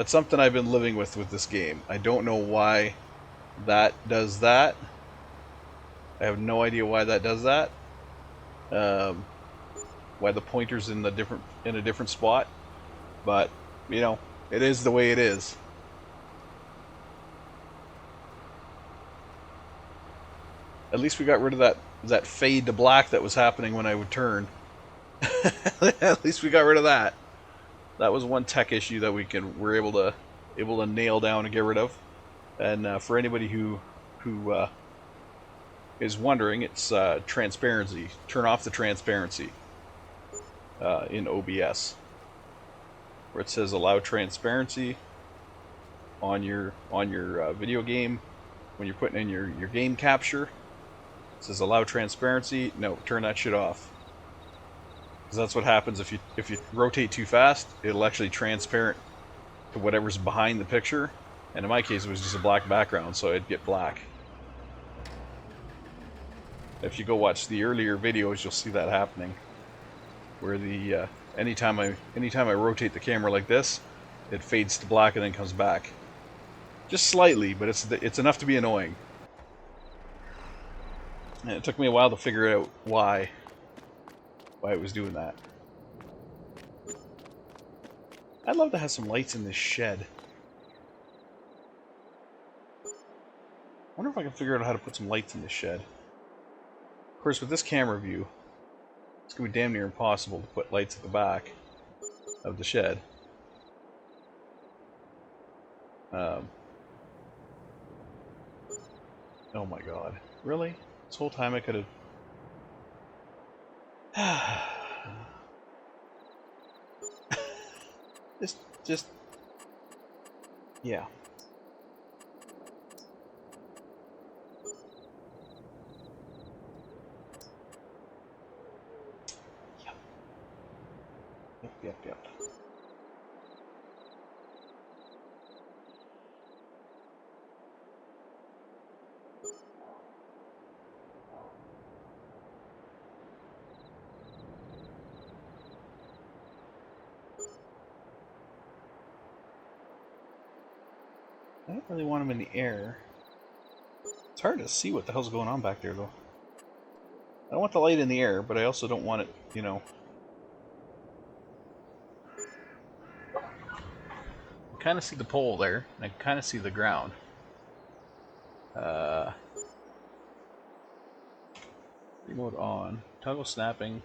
something I've been living with this game. I don't know why that does that. I have no idea why that does that. Why the pointer's in a different spot, but you know, it is the way it is. At least we got rid of that fade to black that was happening when I would turn. At least we got rid of that. That was one tech issue that we're able to nail down and get rid of. And for anybody who is wondering, it's transparency. Turn off the transparency in OBS, where it says allow transparency on your video game when you're putting in your game capture. It says allow transparency. No, turn that shit off. Because that's what happens if you rotate too fast. It'll actually transparent to whatever's behind the picture. And in my case, it was just a black background, so it'd get black. If you go watch the earlier videos, you'll see that happening. Where the anytime I rotate the camera like this, it fades to black and then comes back. Just slightly, but it's enough to be annoying. And it took me a while to figure out why it was doing that. I'd love to have some lights in this shed. I wonder if I can figure out how to put some lights in this shed. Of course, with this camera view, it's going to be damn near impossible to put lights at the back of the shed. Oh my god. Really? This whole time I could have... Just... Yeah. Yep. I don't really want them in the air. It's hard to see what the hell's going on back there, though. I don't want the light in the air, but I also don't want it, you know... I kind of see the pole there, and I kind of see the ground. Remote on. Toggle snapping.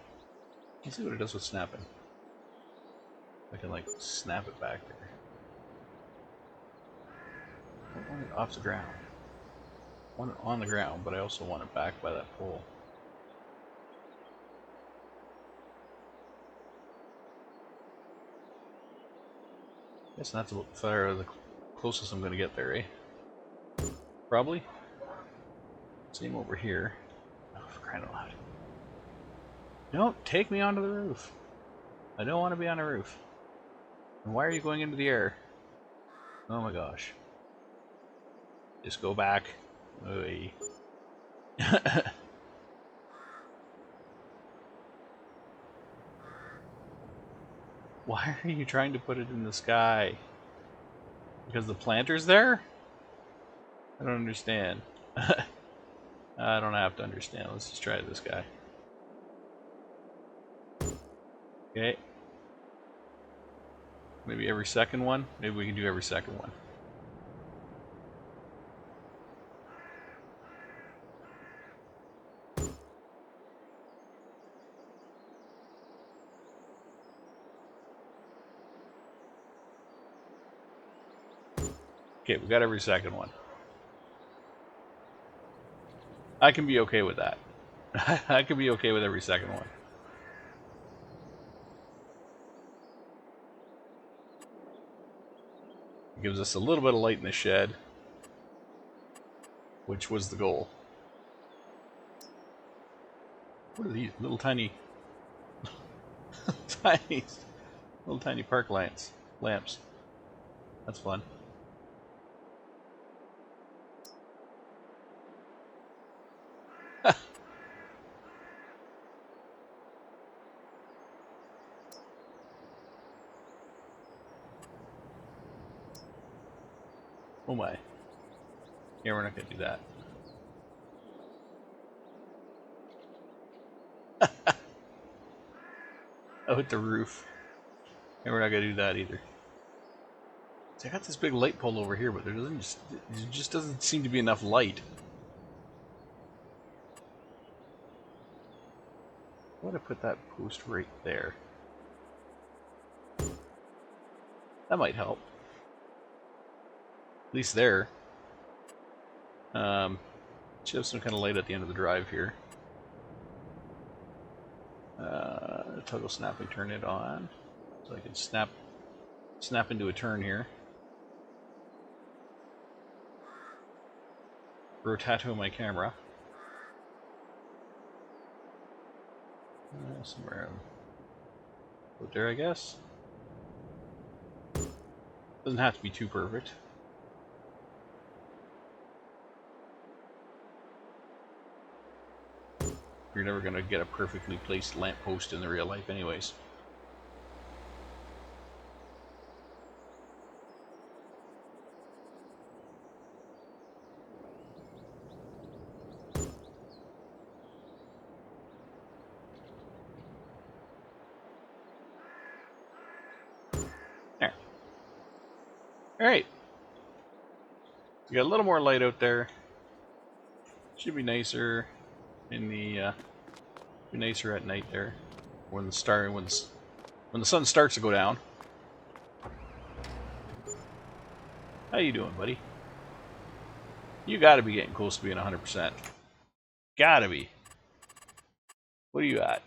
Let's see what it does with snapping. I can, like, snap it back there. I want it off the ground. I want it on the ground, but I also want it back by that pole. Guess that's the closest I'm going to get there, eh? Probably. Same over here. Oh, for crying out loud. Don't take me onto the roof. I don't want to be on a roof. And why are you going into the air? Oh my gosh. Just go back. Oy. Why are you trying to put it in the sky? Because the planter's there? I don't understand. I don't have to understand. Let's just try this guy. Okay. Maybe every second one? Maybe we can do every second one. Okay, we got every second one. I can be okay with that. I can be okay with every second one. It gives us a little bit of light in the shed, which was the goal. What are these little tiny, tiny, little tiny park lights? Lamps. That's fun. Oh my. Yeah, we're not going to do that. Oh, hit the roof. And we're not going to do that either. So I got this big light pole over here, but there just doesn't seem to be enough light. Why would I put that post right there? That might help. At least there. Should have some kind of light at the end of the drive here. Toggle snap and turn it on, so I can snap into a turn here. Rotato my camera. Somewhere out there, I guess. Doesn't have to be too perfect. You're never going to get a perfectly placed lamppost in the real life anyways. There. Alright. We got a little more light out there. Should be nicer in the be nicer at night there. When the sun starts to go down. How you doing, buddy? You gotta be getting close to being 100%. Gotta be. What are you at?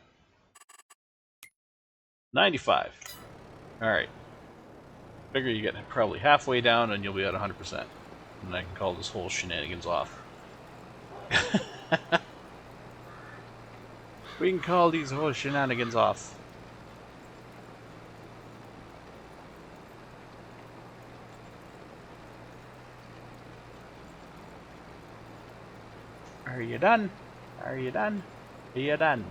95. Alright. Figure you get probably halfway down and you'll be at 100%. And I can call this whole shenanigans off. We can call these whole shenanigans off. Are you done? Are you done? Are you done?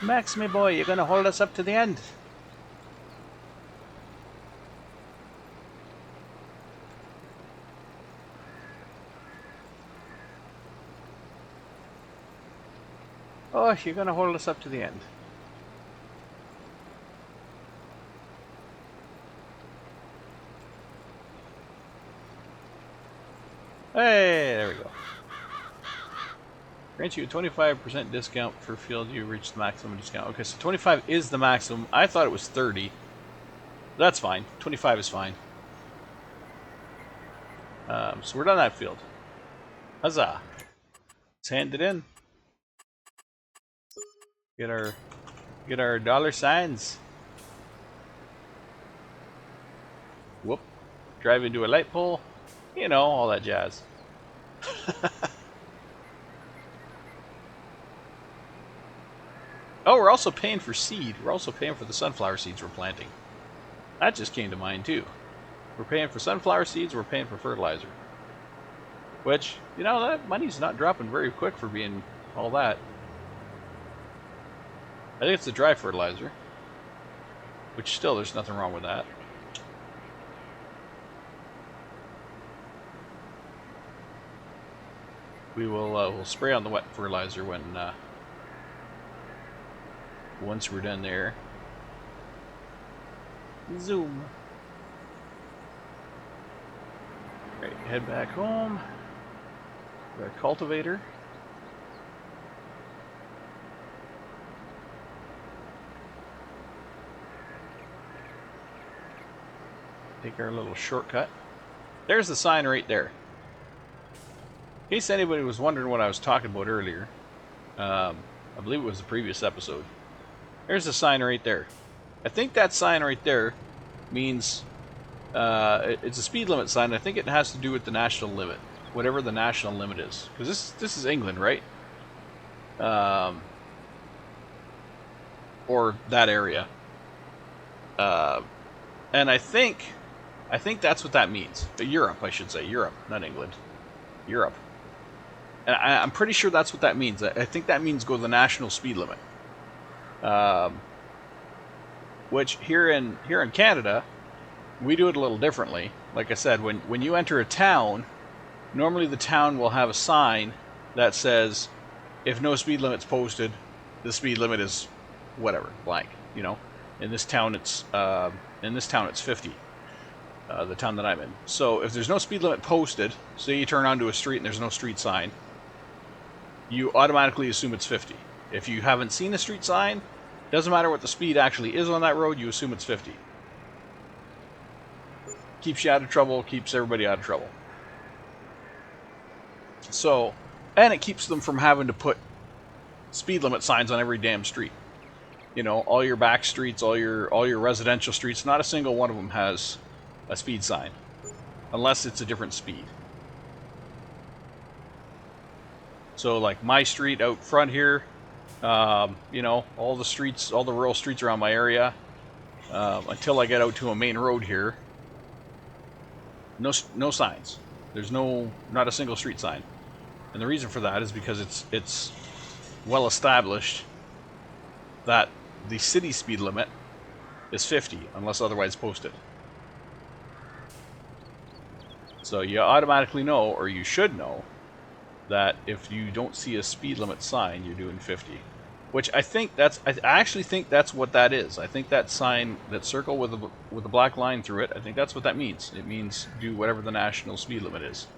Max, my boy, you're gonna hold us up to the end. Oh, you're gonna hold us up to the end. Hey, there we go. Grants you a 25% discount for field you reach the maximum discount. Okay, so 25 is the maximum. I thought it was 30. That's fine. 25 is fine. So we're done that field. Huzzah! Let's hand it in. Get our dollar signs. Whoop! Drive into a light pole. You know, all that jazz. Oh, we're also paying for seed. We're also paying for the sunflower seeds we're planting. That just came to mind too. We're paying for sunflower seeds, we're paying for fertilizer. Which, you know, that money's not dropping very quick for being all that. I think it's the dry fertilizer. Which still, there's nothing wrong with that. We will we'll spray on the wet fertilizer when once we're done there. Zoom. Right, head back home. Our cultivator. Take our little shortcut. There's the sign right there. In case anybody was wondering what I was talking about earlier, I believe it was the previous episode. There's a sign right there. I think that sign right there means it's a speed limit sign. I think it has to do with the national limit, whatever the national limit is. Because this is England, right? Or that area. And I think that's what that means. Europe, I should say. Europe, not England. Europe. And I'm pretty sure that's what that means. I think that means go the national speed limit. Which here in Canada, we do it a little differently. Like I said, when you enter a town, normally the town will have a sign that says, if no speed limit's posted, the speed limit is whatever, blank. You know, in this town it's 50. The town that I'm in. So if there's no speed limit posted, say you turn onto a street and there's no street sign, you automatically assume it's 50. If you haven't seen a street sign, doesn't matter what the speed actually is on that road, you assume it's 50. Keeps you out of trouble, keeps everybody out of trouble. So, and it keeps them from having to put speed limit signs on every damn street. You know, all your back streets, all your residential streets, not a single one of them has a speed sign, unless it's a different speed. So like my street out front here, you know, all the streets, all the rural streets around my area, until I get out to a main road here, no signs. There's not a single street sign. And the reason for that is because it's well established that the city speed limit is 50 unless otherwise posted. So you automatically know, or you should know, that if you don't see a speed limit sign, you're doing 50. Which I actually think that's what that is. I think that sign, that circle with a black line through it, I think that's what that means. It means do whatever the national speed limit is.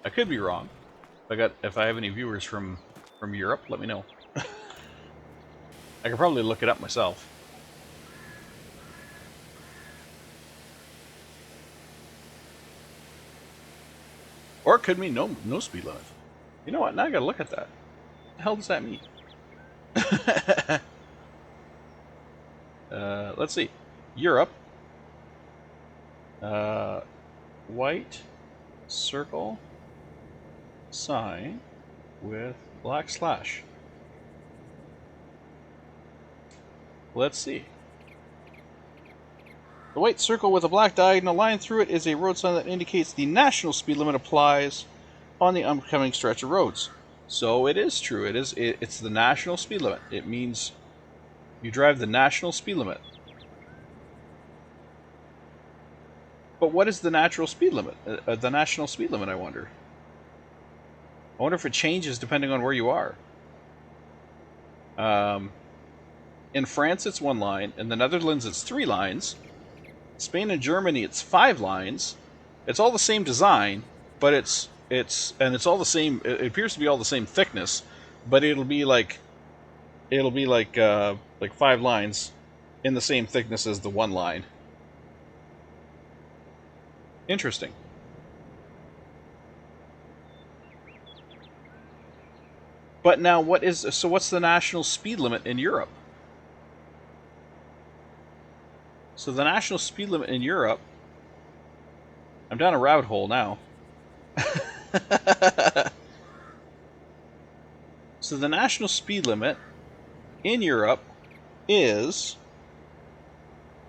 I could be wrong. If I have any viewers from Europe, let me know. I could probably look it up myself. Or it could mean no speed limit. You know what? Now I gotta look at that. What the hell does that mean? Let's see. Europe. White circle sign with black slash. Let's see. The white circle with a black diagonal line through it is a road sign that indicates the national speed limit applies on the upcoming stretch of roads. So it is true. It's the national speed limit. It means you drive the national speed limit. But what is the natural speed limit? The national speed limit, I wonder. I wonder if it changes depending on where you are. In France, it's 1 line. In the Netherlands, it's 3 lines. Spain and Germany, it's 5 lines. It's all the same design, but it's all the same. It appears to be all the same thickness, but it'll be like 5 lines in the same thickness as the 1 line. Interesting. But now, what's the national speed limit in Europe? So the national speed limit in Europe, I'm down a rabbit hole now. So the national speed limit in Europe is,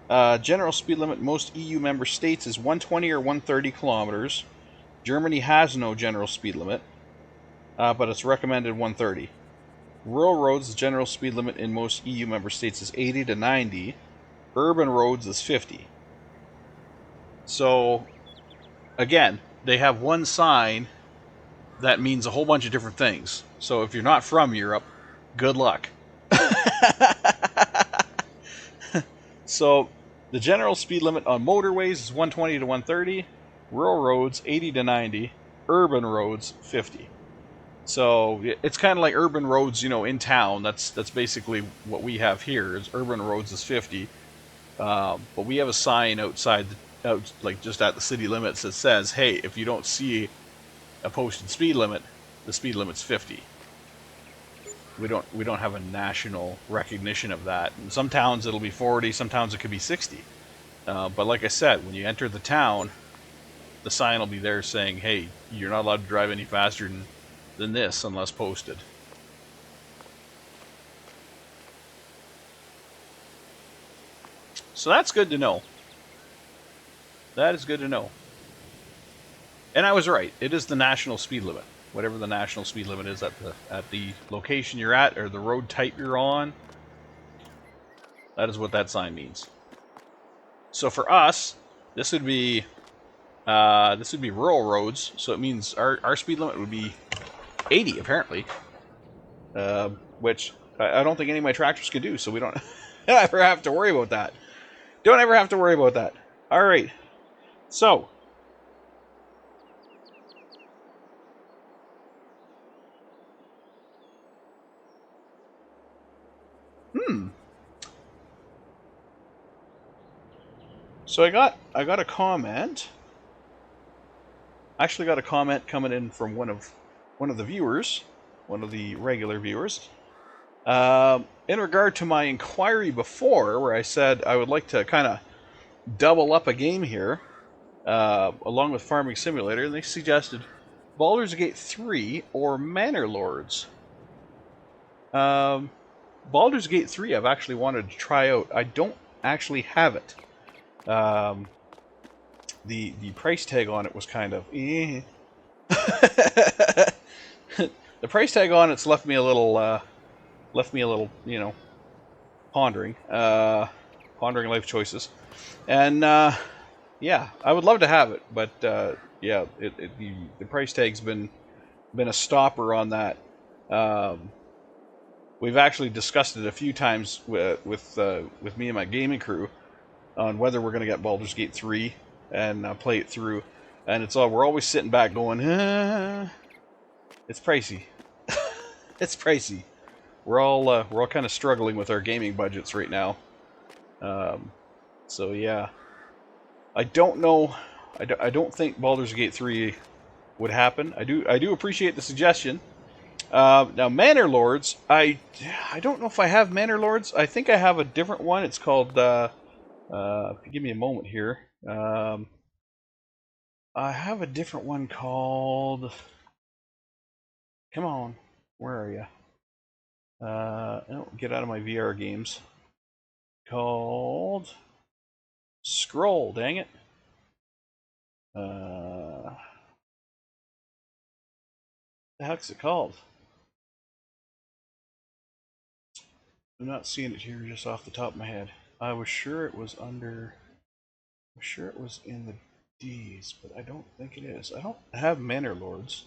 general speed limit in most EU member states is 120 or 130 kilometers. Germany has no general speed limit, but it's recommended 130. Rural roads, the general speed limit in most EU member states is 80 to 90. Urban roads is 50. So, again, they have one sign that means a whole bunch of different things. So if you're not from Europe, good luck. So, the general speed limit on motorways is 120 to 130. Rural roads, 80 to 90. Urban roads, 50. So it's kind of like urban roads, in town. That's basically what we have here. Is urban roads is 50, but we have a sign outside, out like just at the city limits that says, "Hey, if you don't see a posted speed limit, the speed limit's 50." We don't have a national recognition of that. In some towns it'll be 40, some towns it could be 60. But like I said, when you enter the town, the sign will be there saying, "Hey, you're not allowed to drive any faster than this unless posted." So that's good to know. That is good to know. And I was right. It is the national speed limit. Whatever the national speed limit is at the location you're at or the road type you're on, that is what that sign means. So for us, this would be rural roads. So it means our speed limit would be 80 apparently, which I don't think any of my tractors could do. So we don't ever have to worry about that. Don't ever have to worry about that. All right. So hmm. So I got a comment. I actually got a comment coming in from one of the viewers, one of the regular viewers. In regard to my inquiry before, where I said I would like to kind of double up a game here, along with Farming Simulator, and they suggested Baldur's Gate 3 or Manor Lords. Um, Baldur's Gate 3 I've actually wanted to try out. I don't actually have it. The price tag on it was kind of eh. The price tag on it's left me a little pondering pondering life choices, and yeah, I would love to have it, but yeah, the price tag's been a stopper on that. um, we've actually discussed it a few times with me and my gaming crew on whether we're going to get Baldur's Gate 3 and play it through, and we're always sitting back going, it's pricey. It's pricey. We're all kind of struggling with our gaming budgets right now. Um, so yeah, I don't know. I don't think Baldur's Gate 3 would happen. I do appreciate the suggestion. Now Manor Lords, I don't know if I have Manor Lords. I think I have a different one. It's called. If you give me a moment here, I have a different one called. Come on, where are you? Oh, get out of my VR games. Called Scroll. Dang it. The heck's it called? I'm not seeing it here just off the top of my head. I was sure it was under. I'm sure it was in the D's, but I don't think it is. I don't have Manor Lords.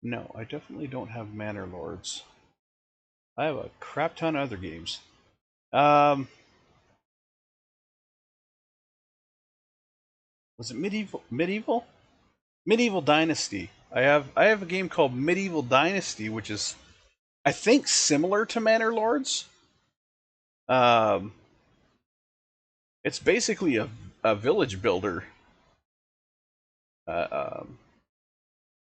No, I definitely don't have Manor Lords. I have a crap ton of other games. Um, was it Medieval Dynasty? I have a game called Medieval Dynasty, which is I think similar to Manor Lords. Um, it's basically a village builder. Uh, um,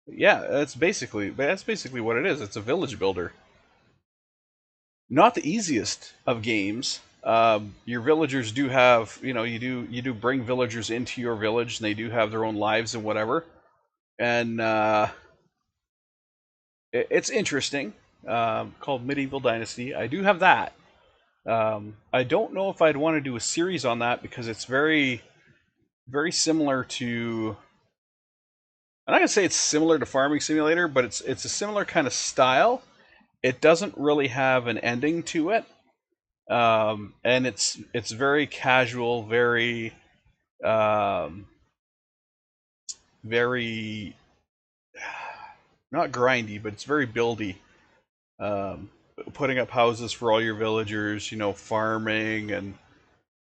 yeah, that's basically what it is. It's a village builder. Not the easiest of games. Your villagers do have, you do bring villagers into your village, and they do have their own lives and whatever. And it's interesting. Called Medieval Dynasty. I do have that. I don't know if I'd want to do a series on that because it's very, very similar to. I'm not gonna say it's similar to Farming Simulator, but it's a similar kind of style. It doesn't really have an ending to it, and it's very casual, um, very not grindy, but it's very buildy. Um, Putting up houses for all your villagers, farming and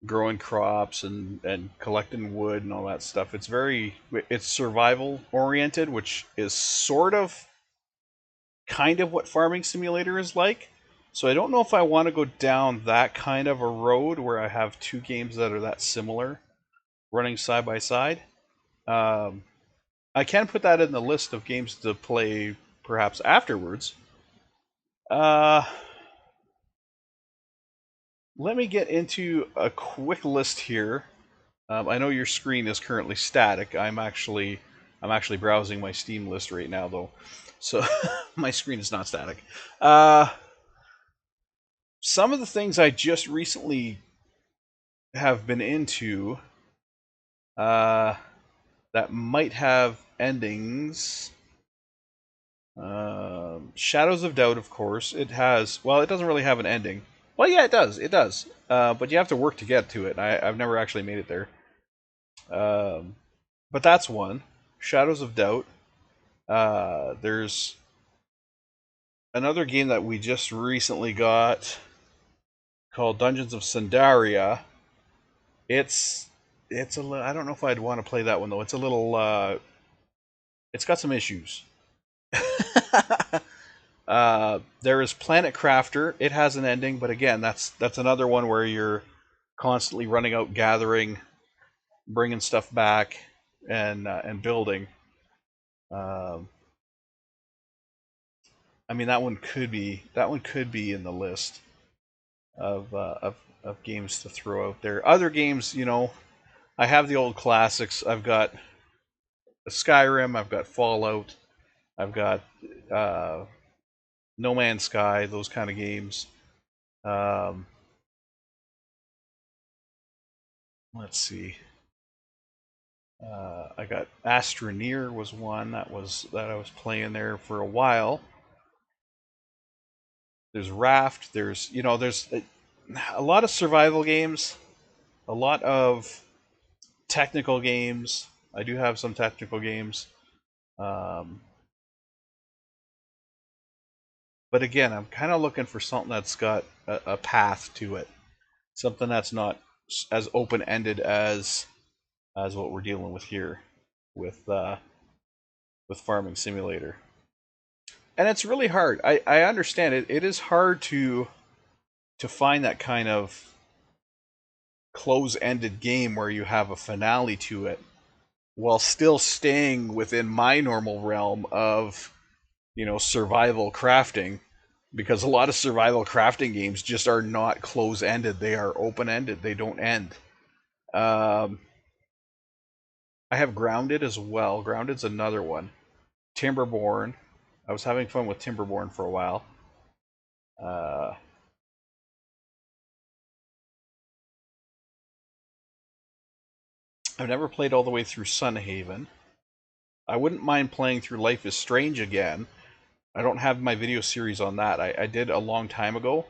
growing crops and collecting wood and all that stuff. It's survival oriented, which is sort of kind of what Farming Simulator is like. So I don't know if I want to go down that kind of a road where I have two games that are that similar running side by side. Um, I can put that in the list of games to play perhaps afterwards. Uh, Let me get into a quick list here. I know your screen is currently static. I'm actually browsing my Steam list right now though, so my screen is not static. Uh, some of the things I just recently have been into uh, that might have endings. Shadows of Doubt, of course. It has. Well, it doesn't really have an ending. Well, yeah, it does. It does. But you have to work to get to it. I've never actually made it there. Um, but that's one. Shadows of Doubt. There's another game that we just recently got called Dungeons of Sandaria. It's it's a I don't know if I'd want to play that one though. It's a little it's got some issues. There is Planet Crafter. It has an ending, but again, that's another one where you're constantly running out, gathering, bringing stuff back, and building. Um, I mean, that one could be in the list of of games to throw out there. Other games, I have the old classics. I've got Skyrim. I've got Fallout. I've got uh, No Man's Sky. Those kind of games. Um, let's see. I got Astroneer was one that I was playing there for a while. There's Raft. There's a lot of survival games, a lot of technical games. I do have some technical games, um, but again, I'm kind of looking for something that's got a path to it, something that's not as open ended as what we're dealing with here with with Farming Simulator. And it's really hard. I understand it. It is hard to find that kind of close-ended game where you have a finale to it while still staying within my normal realm of survival crafting, because a lot of survival crafting games just are not close-ended. They are open-ended. They don't end. um, I have Grounded as well. Grounded's another one. Timberborn. I was having fun with Timberborn for a while. uh, I've never played all the way through Sunhaven. I wouldn't mind playing through Life is Strange again. I don't have my video series on that. I did a long time ago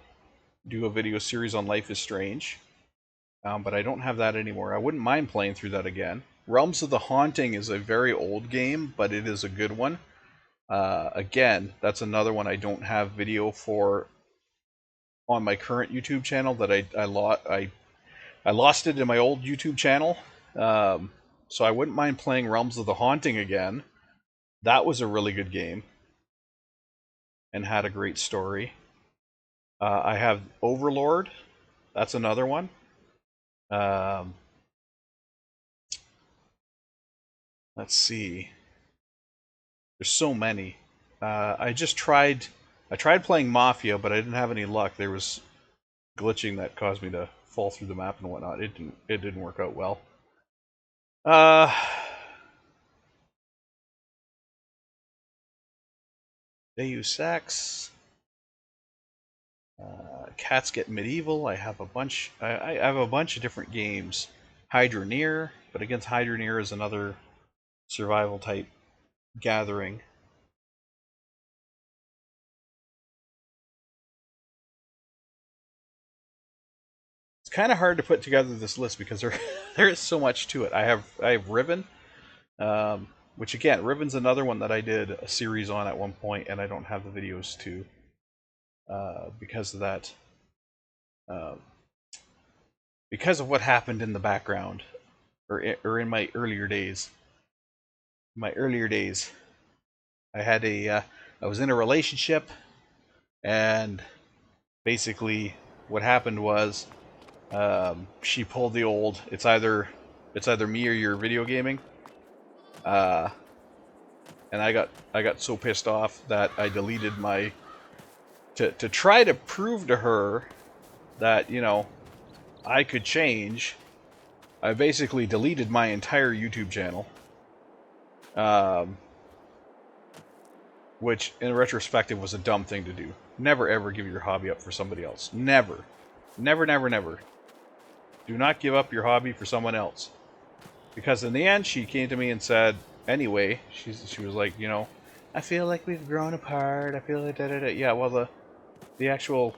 do a video series on Life is Strange, but I don't have that anymore. I wouldn't mind playing through that again. Realms of the Haunting is a very old game, but it is a good one. Again, that's another one I don't have video for on my current YouTube channel. That I lost it in my old YouTube channel. So I wouldn't mind playing Realms of the Haunting again. That was a really good game and had a great story. I have Overlord. That's another one. Um, let's see. There's so many. I tried playing Mafia, but I didn't have any luck. There was glitching that caused me to fall through the map and whatnot. It didn't work out well. Uh, Deus Ex. Cats Get Medieval. I have a bunch. I have a bunch of different games. Hydroneer, but against Hydroneer is another survival type gathering. It's kind of hard to put together this list because there is so much to it. I have Ribbon, which again, Ribbon's another one that I did a series on at one point, and I don't have the videos to because of that. Uh, because of what happened in the background, or in my earlier days. My earlier days, I had I was in a relationship, and basically what happened was, she pulled the old, it's either me or you're video gaming. Uh, and I got so pissed off that I deleted my, to try to prove to her that, you know, I could change. I basically deleted my entire YouTube channel. Um, which in retrospective was a dumb thing to do. Never ever give your hobby up for somebody else. Never. Never, never, never. Do not give up your hobby for someone else. Because in the end, she came to me and said, anyway, she was like, you know, I feel like we've grown apart. I feel like da da da. Yeah, well, the actual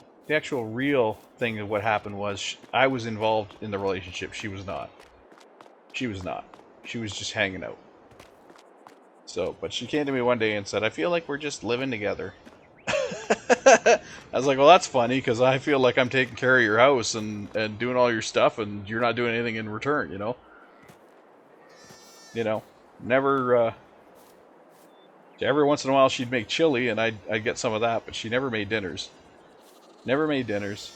real thing of what happened was, I was involved in the relationship. She was not. She was not. She was just hanging out. So, but she came to me one day and said, I feel like we're just living together. I was like, well, that's funny, because I feel like I'm taking care of your house and doing all your stuff, and you're not doing anything in return, you know? You know, never, every once in a while she'd make chili, and I'd get some of that, but she never made dinners. Never made dinners.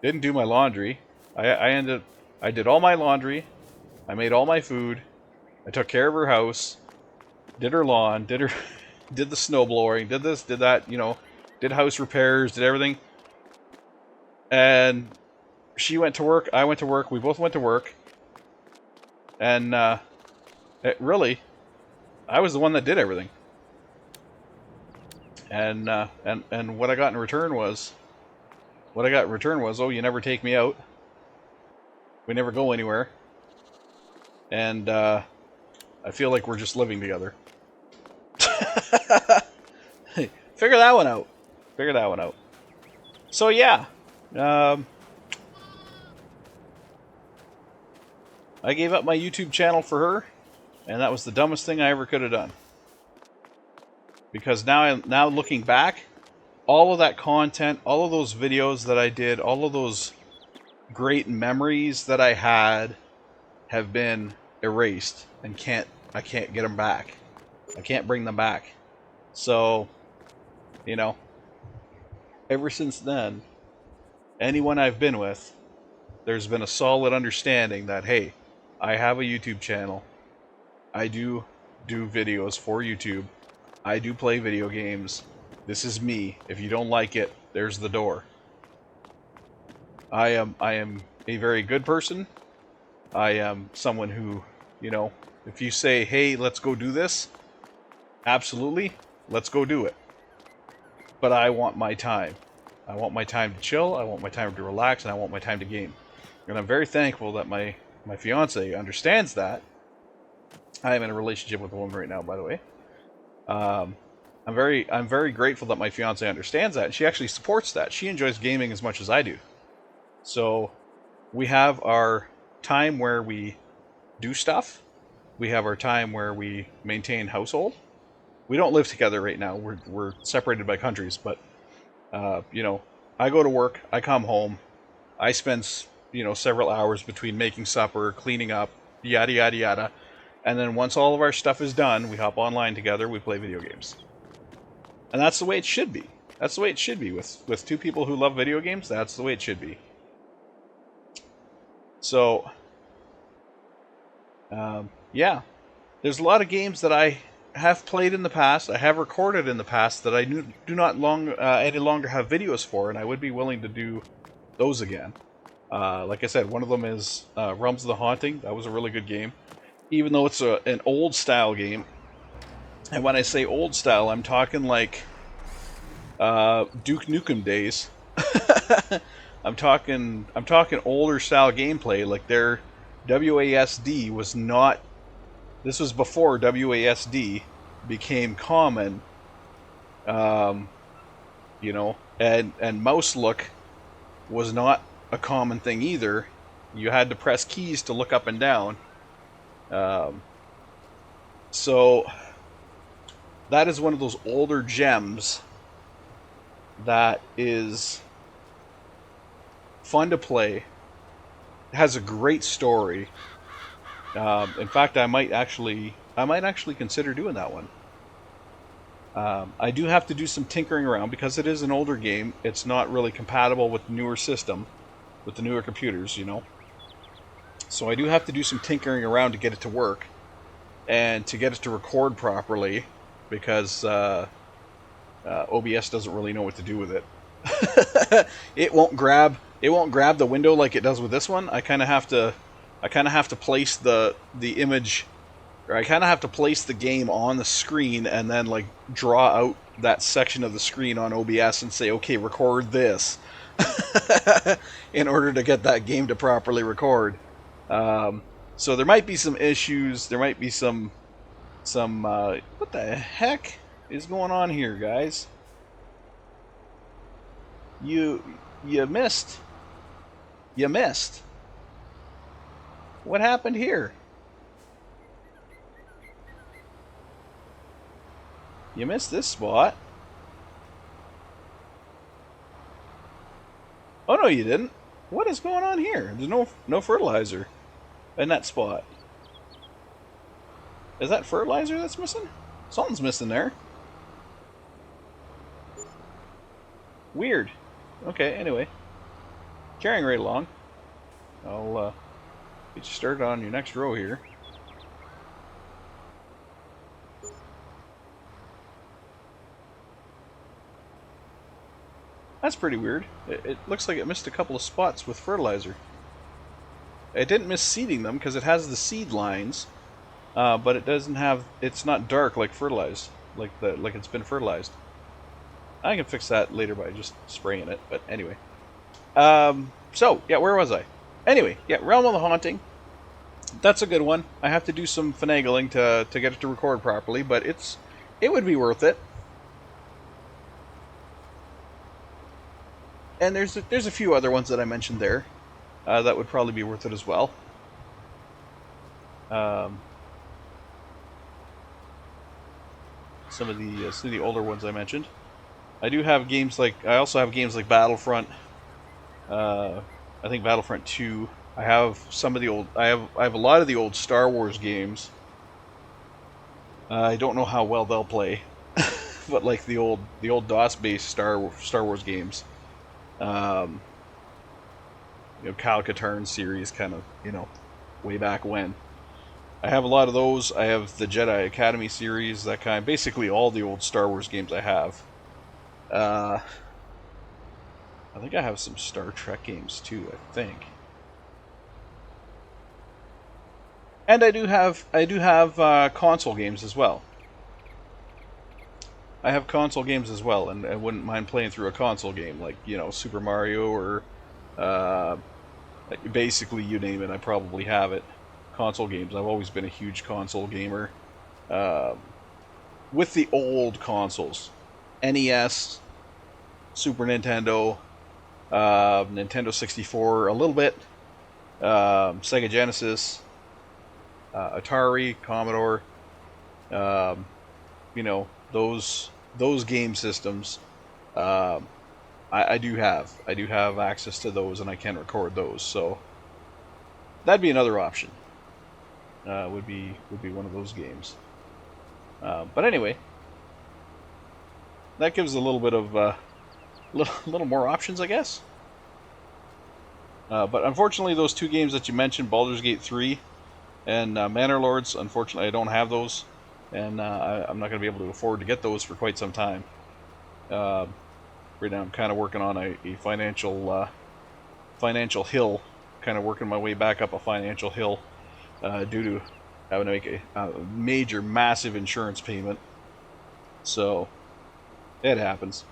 Didn't do my laundry. I did all my laundry. I made all my food. I took care of her house. Did her lawn. Did her, did the snow blowing. Did this, did that, you know. Did house repairs. Did everything. And she went to work. I went to work. We both went to work. And, really, I was the one that did everything. And what I got in return was, oh, you never take me out. We never go anywhere. And, I feel like we're just living together. Figure that one out. Figure that one out. So, yeah. I gave up my YouTube channel for her, and that was the dumbest thing I ever could have done. Because now looking back, all of that content, all of those videos that I did, all of those great memories that I had have been erased, and I can't get them back. I can't bring them back. So, you know, ever since then, anyone I've been with, there's been a solid understanding that, hey, I have a YouTube channel. I do videos for YouTube. I do play video games. This is me. If you don't like it, there's the door. I am a very good person. I am someone who, you know, if you say, hey, let's go do this, absolutely, let's go do it. But I want my time. I want my time to chill, I want my time to relax, and I want my time to game. And I'm very thankful that my fiance understands that. I am in a relationship with a woman right now, by the way. I'm very grateful that my fiance understands that, and she actually supports that. She enjoys gaming as much as I do. So we have our time where we do stuff. We have our time where we maintain household. We don't live together right now. We're separated by countries, but you know, I go to work, I come home, I spend, you know, several hours between making supper, cleaning up, yada yada yada, and then once all of our stuff is done, we hop online together, we play video games. And that's the way it should be. That's the way it should be with two people who love video games. That's the way it should be. So, yeah, there's a lot of games that I have played in the past, I have recorded in the past, that I do not any longer have videos for, and I would be willing to do those again. Like I said, one of them is Realms of the Haunting. That was a really good game, even though it's an old style game. And when I say old style, I'm talking like Duke Nukem days. I'm talking older style gameplay. Like their WASD was not. This was before WASD became common. You know, and mouse look was not a common thing either. You had to press keys to look up and down. So that is one of those older gems that is fun to play, has a great story. In fact, I might actually consider doing that one. I do have to do some tinkering around because it is an older game. It's not really compatible with the newer system, with the newer computers, you know. So I do have to do some tinkering around to get it to work and to get it to record properly because OBS doesn't really know what to do with it. It won't grab the window like it does with this one. I kind of have to place the image, or I kind of have to place the game on the screen and then like draw out that section of the screen on OBS and say, okay, record this, in order to get that game to properly record. So there might be some issues. There might be some what the heck is going on here, guys? You missed. You missed. What happened here? You missed this spot. Oh no, you didn't. What is going on here? There's no fertilizer in that spot. Is that fertilizer that's missing? Something's missing there. Weird. Okay, anyway. Carrying right along. I'll get you started on your next row here. That's pretty weird. It looks like it missed a couple of spots with fertilizer. It didn't miss seeding them because it has the seed lines, but it doesn't have. It's not dark like fertilized, like it's been fertilized. I can fix that later by just spraying it. But anyway, so yeah, where was I? Anyway, yeah, Realm of the Haunting. That's a good one. I have to do some finagling to get it to record properly, but it would be worth it. And there's a few other ones that I mentioned there that would probably be worth it as well. Some of the older ones I mentioned. I also have games like Battlefront. I think Battlefront 2. I have some of the old. I have a lot of the old Star Wars games. I don't know how well they'll play, but like the old DOS-based Star Wars games. Kyle Katarn series, kind of, way back when. I have a lot of those. I have the Jedi Academy series, that kind. Basically, all the old Star Wars games I have. I think I have some Star Trek games too. I think, and I do have console games as well. I have console games as well, and I wouldn't mind playing through a console game like Super Mario or basically you name it. I probably have it. Console games. I've always been a huge console gamer. With the old consoles, NES, Super Nintendo, Nintendo 64 a little bit, Sega Genesis, Atari, Commodore, those game systems. I do have access to those, and I can record those. So that'd be another option. Would be one of those games. But anyway, that gives a little bit of little more options, I guess. But unfortunately, those two games that you mentioned, Baldur's Gate 3 and Manor Lords, unfortunately, I don't have those, and I'm not going to be able to afford to get those for quite some time. Right now, I'm kind of working on a financial hill, kind of working my way back up a financial hill due to having to make a major, massive insurance payment. So, it happens.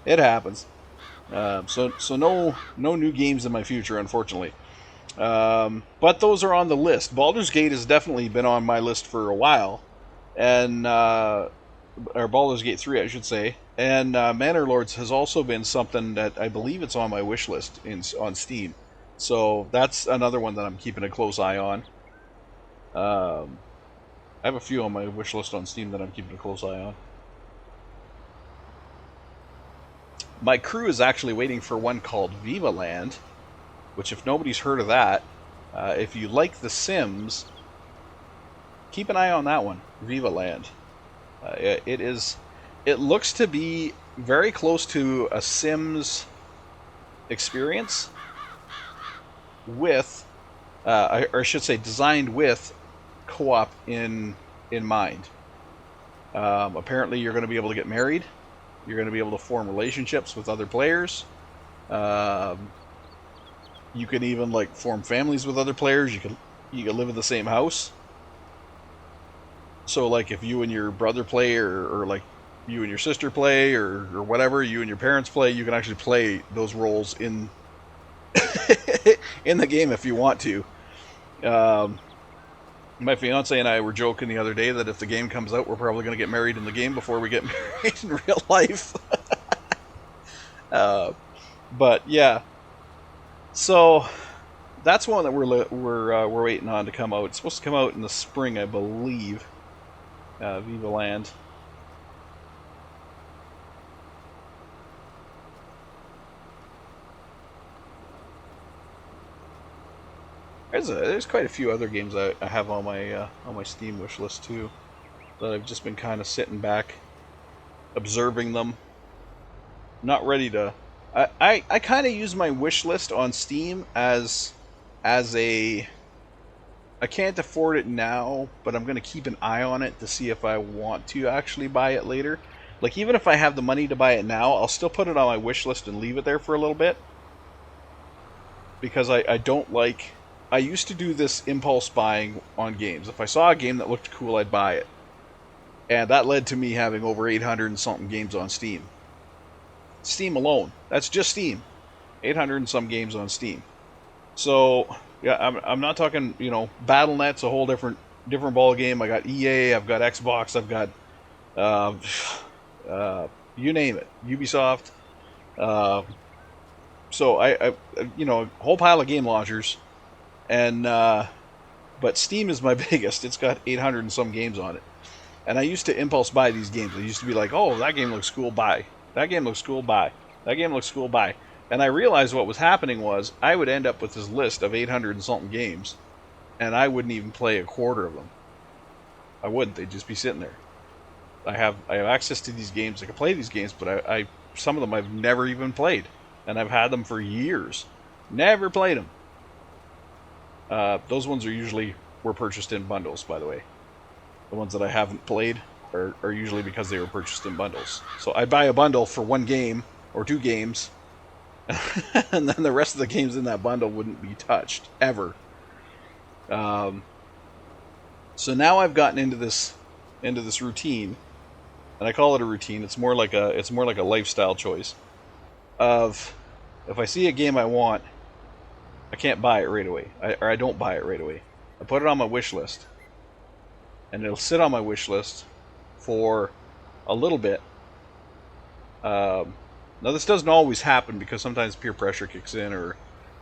It happens. So no new games in my future, unfortunately. But those are on the list. Baldur's Gate has definitely been on my list for a while, and or Baldur's Gate 3, I should say. And Manor Lords has also been something that I believe it's on my wish list on Steam. So that's another one that I'm keeping a close eye on. I have a few on my wish list on Steam that I'm keeping a close eye on. My crew is actually waiting for one called Viva Land, which if nobody's heard of that, if you like The Sims, keep an eye on that one, Viva Land. It looks to be very close to a Sims experience with, or I should say, designed with co-op in mind. Apparently, you're going to be able to get married. You're going to be able to form relationships with other players. You can even like form families with other players. You can live in the same house. So like if you and your brother play, or like you and your sister play, or whatever, you and your parents play, you can actually play those roles in in the game if you want to. My fiance and I were joking the other day that if the game comes out, we're probably going to get married in the game before we get married in real life. But yeah, so that's one that we're waiting on to come out. It's supposed to come out in the spring, I believe. Viva Land. There's quite a few other games I have on my Steam wish list too, that I've just been kind of sitting back, observing them. Not ready to. I kind of use my wish list on Steam as a. I can't afford it now, but I'm going to keep an eye on it to see if I want to actually buy it later. Like, even if I have the money to buy it now, I'll still put it on my wish list and leave it there for a little bit. Because I don't like... I used to do this impulse buying on games. If I saw a game that looked cool, I'd buy it. And that led to me having over 800 and something games on Steam. Steam alone. That's just Steam. 800 and some games on Steam. So, yeah, I'm not talking, BattleNet's a whole different ball game. I got EA, I've got Xbox, I've got, you name it, Ubisoft. So I a whole pile of game launchers, and but Steam is my biggest. It's got 800 and some games on it, and I used to impulse buy these games. I used to be like, oh, that game looks cool, buy. That game looks cool, buy. That game looks cool, buy. And I realized what was happening was I would end up with this list of 800 and something games, and I wouldn't even play a quarter of them. I wouldn't. They'd just be sitting there. I have access to these games. I can play these games, but I some of them I've never even played, and I've had them for years. Never played them. Those ones were purchased in bundles, by the way. The ones that I haven't played are usually because they were purchased in bundles. So I buy a bundle for one game or two games, and then the rest of the games in that bundle wouldn't be touched ever. So now I've gotten into this routine, and I call it a routine. It's more like a lifestyle choice. Of if I see a game I want, I can't buy it right away, or I don't buy it right away. I put it on my wish list, and it'll sit on my wish list for a little bit. Now, this doesn't always happen because sometimes peer pressure kicks in, or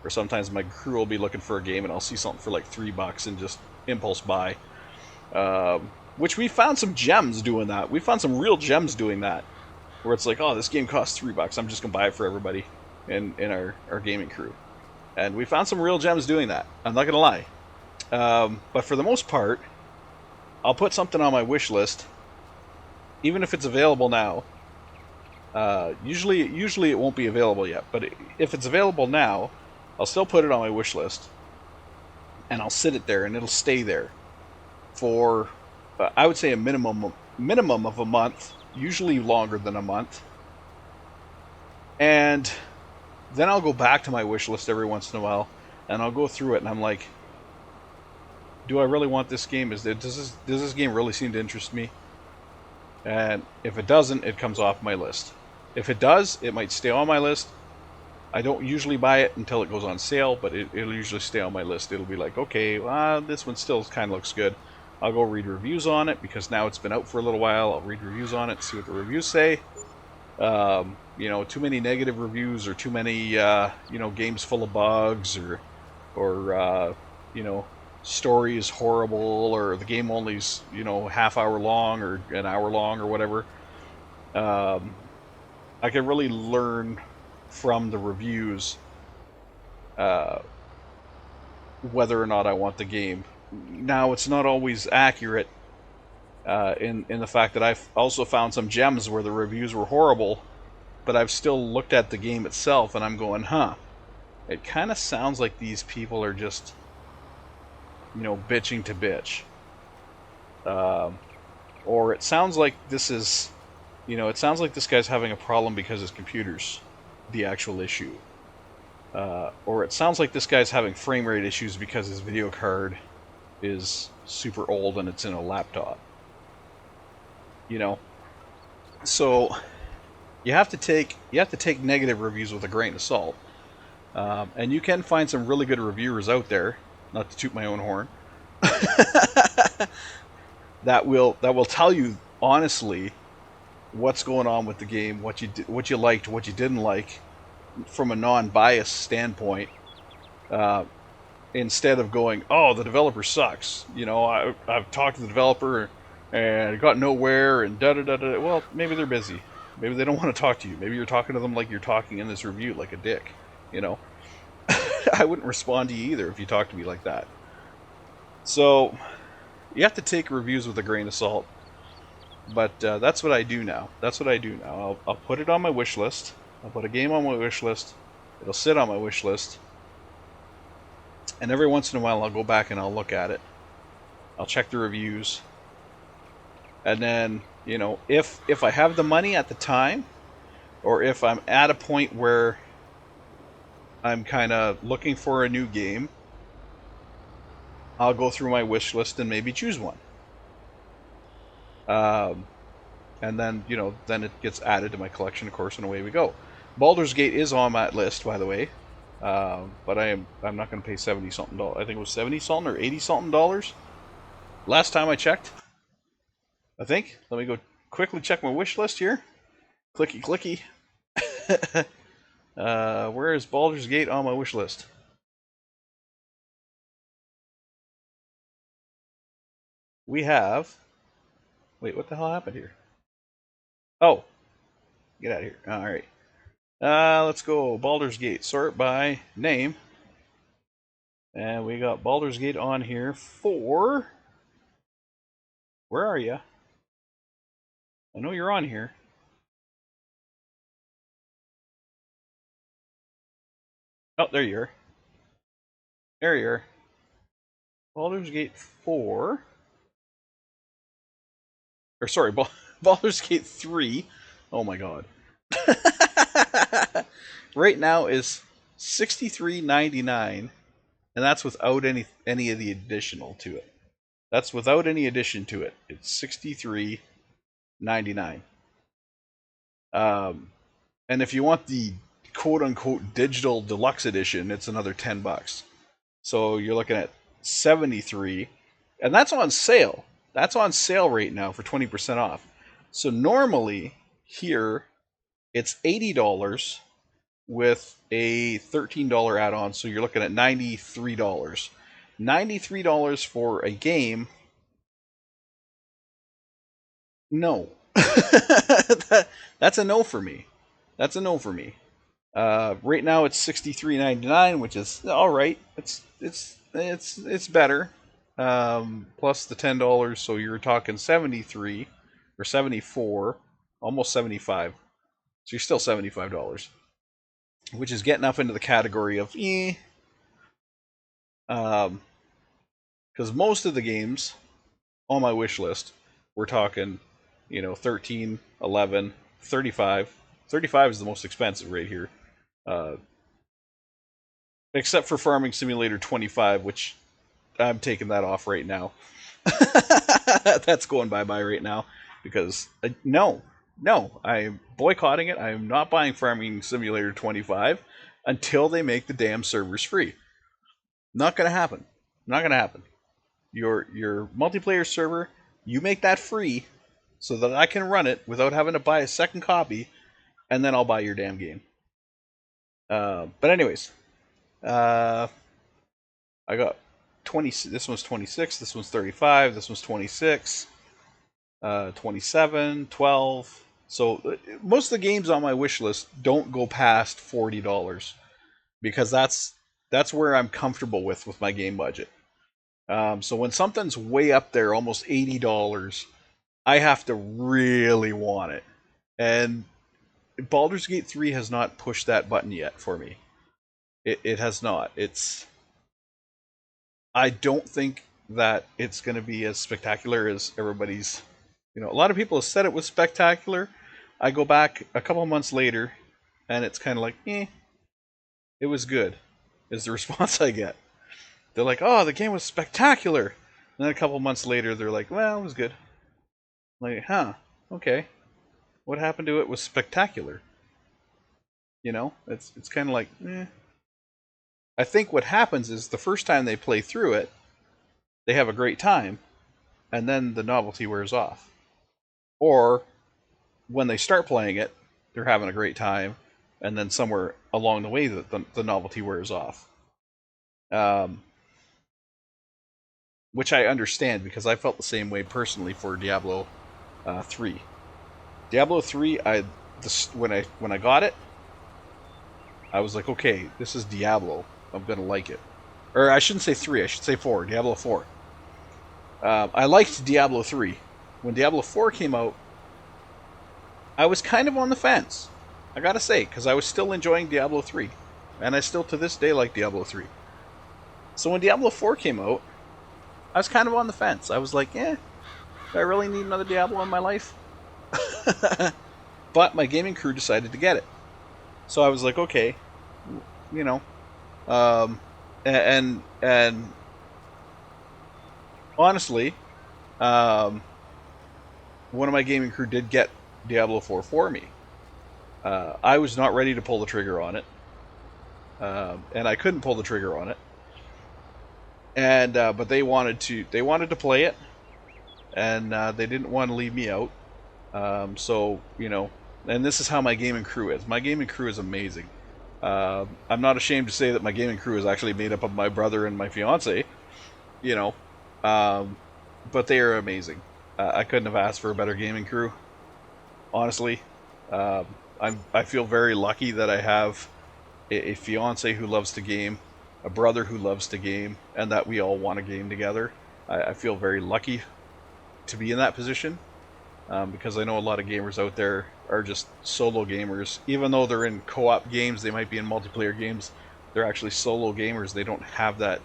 sometimes my crew will be looking for a game and I'll see something for like $3 and just impulse buy. Which we found some gems doing that. We found some real gems doing that, where it's like, oh, this game costs $3. I'm just gonna buy it for everybody in our gaming crew. And we found some real gems doing that. I'm not gonna lie. But for the most part, I'll put something on my wish list, even if it's available now. Usually it won't be available yet, but if it's available now, I'll still put it on my wish list, and I'll sit it there, and it'll stay there for, I would say, a minimum of a month, usually longer than a month, and then I'll go back to my wish list every once in a while, and I'll go through it, and I'm like, do I really want this game? Does this game really seem to interest me? And if it doesn't, it comes off my list. If it does, it might stay on my list. I don't usually buy it until it goes on sale, but it'll usually stay on my list. It'll be like, okay, this one still kind of looks good. I'll go read reviews on it, because now it's been out for a little while. I'll read reviews on it, see what the reviews say. Too many negative reviews, or too many, games full of bugs, or story is horrible, or the game only's half hour long or an hour long or whatever. I can really learn from the reviews uh, whether or not I want the game. Now, it's not always accurate in the fact that I've also found some gems where the reviews were horrible, but I've still looked at the game itself and I'm going, huh, it kind of sounds like these people are just, bitching to bitch. Um, or it sounds like this is, it sounds like this guy's having a problem because his computer's the actual issue. Or it sounds like this guy's having frame rate issues because his video card is super old and it's in a laptop. So you have to take negative reviews with a grain of salt. And you can find some really good reviewers out there, not to toot my own horn, that will tell you honestly what's going on with the game, what you liked, what you didn't like, from a non-biased standpoint. Uh, Instead of going, "Oh, the developer sucks," I've talked to the developer and got nowhere, and da da da da. Well, maybe they're busy. Maybe they don't want to talk to you. Maybe you're talking to them like you're talking in this review, like a dick. You know, I wouldn't respond to you either if you talked to me like that. So you have to take reviews with a grain of salt. But that's what I do now. That's what I do now. I'll put it on my wish list. I'll put a game on my wish list. It'll sit on my wish list. And every once in a while, I'll go back and I'll look at it. I'll check the reviews. And then, if I have the money at the time, or if I'm at a point where I'm kind of looking for a new game, I'll go through my wish list and maybe choose one. And then, then it gets added to my collection, of course, and away we go. Baldur's Gate is on that list, by the way. But I'm not going to pay $70 something. I think it was $70 something or $80 something dollars. Last time I checked, I think. Let me go quickly check my wish list here. Clicky clicky. Where is Baldur's Gate on my wish list? We have. Wait, what the hell happened here? Oh, get out of here. All right. Let's go. Baldur's Gate. Sort by name. And we got Baldur's Gate on here for. Where are you? I know you're on here. Oh, there you are. There you are. Baldur's Gate 4. Or sorry, Baldur's Gate 3. Oh my god. Right now is $63.99, and that's without any of the additional to it. That's without any addition to it. It's $63.99. And if you want the quote unquote digital deluxe edition, it's another $10. So you're looking at 73, and that's on sale. That's on sale right now for 20% off. So normally here it's $80 with a $13 add-on, so you're looking at $93. $93 for a game? No. That's a no for me. That's a no for me. Right now it's $63.99, which is all right. It's better. Plus the $10, so you're talking 73 or 74, almost 75. So you're still $75, which is getting up into the category of because most of the games on my wish list, we're talking, 13, 11, 35. 35 is the most expensive right here. Except for Farming Simulator 25, which I'm taking that off right now. That's going bye-bye right now because no, I'm boycotting it. I'm not buying Farming Simulator 25 until they make the damn servers free. Not gonna happen. Not gonna happen. Your multiplayer server, you make that free so that I can run it without having to buy a second copy, and then I'll buy your damn game. But anyways, I got 20. This one's 26. This one's 35. This one's 26. 27, 12. So most of the games on my wish list don't go past $40 because that's That's where I'm comfortable with my game budget. So when something's way up there, almost $80, I have to really want it. And Baldur's Gate 3 has not pushed that button yet for me. It has not. I don't think that it's going to be as spectacular as everybody's. A lot of people have said it was spectacular. I go back a couple months later, and it's kind of like, it was good, is the response I get. They're like, oh, the game was spectacular. And then a couple months later, they're like, well, it was good. I'm like, okay. What happened to it was spectacular? It's kind of like, I think what happens is the first time they play through it, they have a great time, and then the novelty wears off. Or when they start playing it, they're having a great time, and then somewhere along the way the novelty wears off. Which I understand, because I felt the same way personally for Diablo 3. Diablo 3, when I got it, I was like, okay, this is Diablo. I'm gonna like it. Or I shouldn't say 3, I should say 4. Diablo 4. I liked Diablo 3. When Diablo 4 came out, I was kind of on the fence. I gotta say, because I was still enjoying Diablo 3. And I still, to this day, like Diablo 3. So when Diablo 4 came out, I was kind of on the fence. I was like, do I really need another Diablo in my life? But my gaming crew decided to get it. So I was like, okay, and honestly, one of my gaming crew did get Diablo 4 for me. I was not ready to pull the trigger on it, and I couldn't pull the trigger on it. And but they wanted to play it, and they didn't want to leave me out. So and this is how my gaming crew is. My gaming crew is amazing. I'm not ashamed to say that my gaming crew is actually made up of my brother and my fiance. But they are amazing. I couldn't have asked for a better gaming crew, honestly. I feel very lucky that I have a fiance who loves to game, a brother who loves to game, and that we all want to game together. I feel very lucky to be in that position, because I know a lot of gamers out there are just solo gamers. Even though they're in co-op games, they might be in multiplayer games, they're actually solo gamers. They don't have that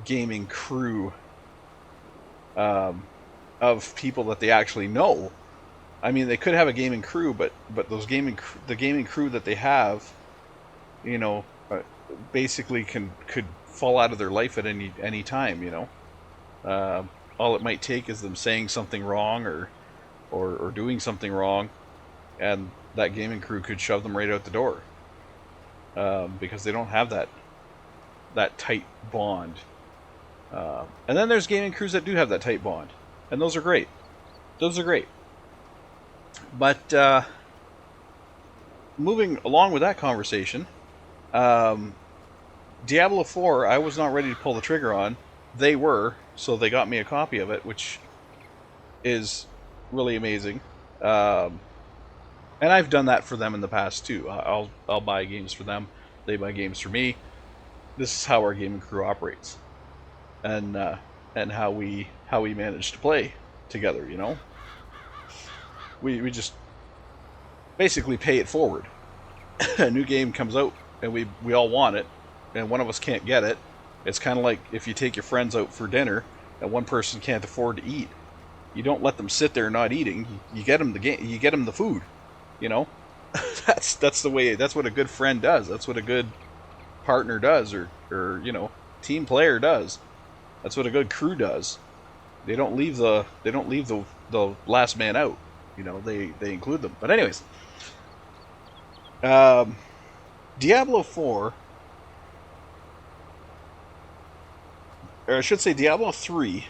gaming crew of people that they actually know. I mean, they could have a gaming crew, but the gaming crew that they have, basically could fall out of their life at any time. All it might take is them saying something wrong or doing something wrong, and that gaming crew could shove them right out the door, because they don't have that tight bond. And then there's gaming crews that do have that tight bond, and those are great. But moving along with that conversation, Diablo 4, I was not ready to pull the trigger on. They were, so they got me a copy of it, which is really amazing. And I've done that for them in the past too. I'll buy games for them, they buy games for me. This is how our gaming crew operates, and how we manage to play together. We just basically pay it forward. A new game comes out, and we all want it, and one of us can't get it. It's kind of like if you take your friends out for dinner, and one person can't afford to eat. You don't let them sit there not eating. You get them You get them the food. That's the way. That's what a good friend does. That's what a good partner does, or team player does. That's what a good crew does. They don't leave the last man out. They include them. But anyways, Diablo 4, or I should say Diablo 3.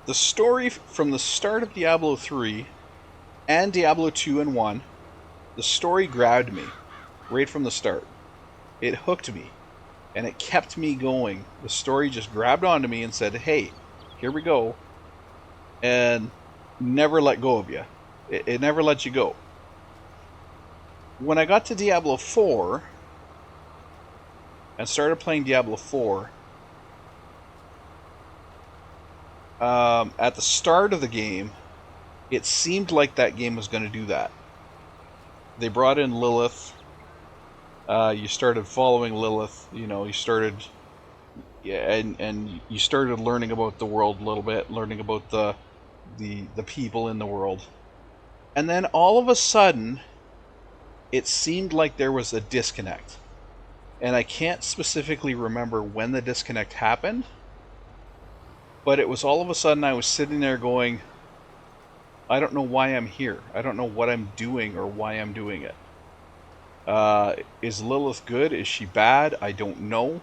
The story from the start of Diablo 3 and Diablo 2 and 1, the story grabbed me right from the start. It hooked me, and it kept me going. The story just grabbed onto me and said, hey, here we go, and never let go of you. It never lets you go. When I got to Diablo 4, and started playing Diablo 4, at the start of the game, it seemed like that game was going to do that. They brought in Lilith. You started following Lilith. You started, yeah, and you started learning about the world a little bit, learning about the people in the world, and then all of a sudden, it seemed like there was a disconnect. And I can't specifically remember when the disconnect happened, but it was all of a sudden I was sitting there going, I don't know why I'm here. I don't know what I'm doing or why I'm doing it. Is Lilith good? Is she bad? I don't know.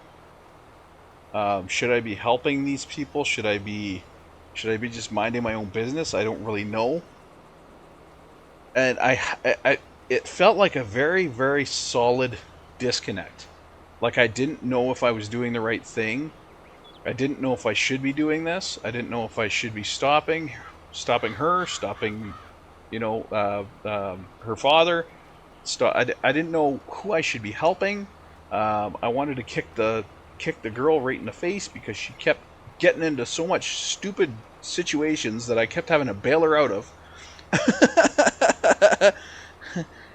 Should I be helping these people? Should I be just minding my own business? I don't really know. And it felt like a very, very solid disconnect. Like I didn't know if I was doing the right thing. I didn't know if I should be doing this. I didn't know if I should be stopping her, stopping, her father. I didn't know who I should be helping. I wanted to kick the girl right in the face because she kept getting into so much stupid situations that I kept having to bail her out of.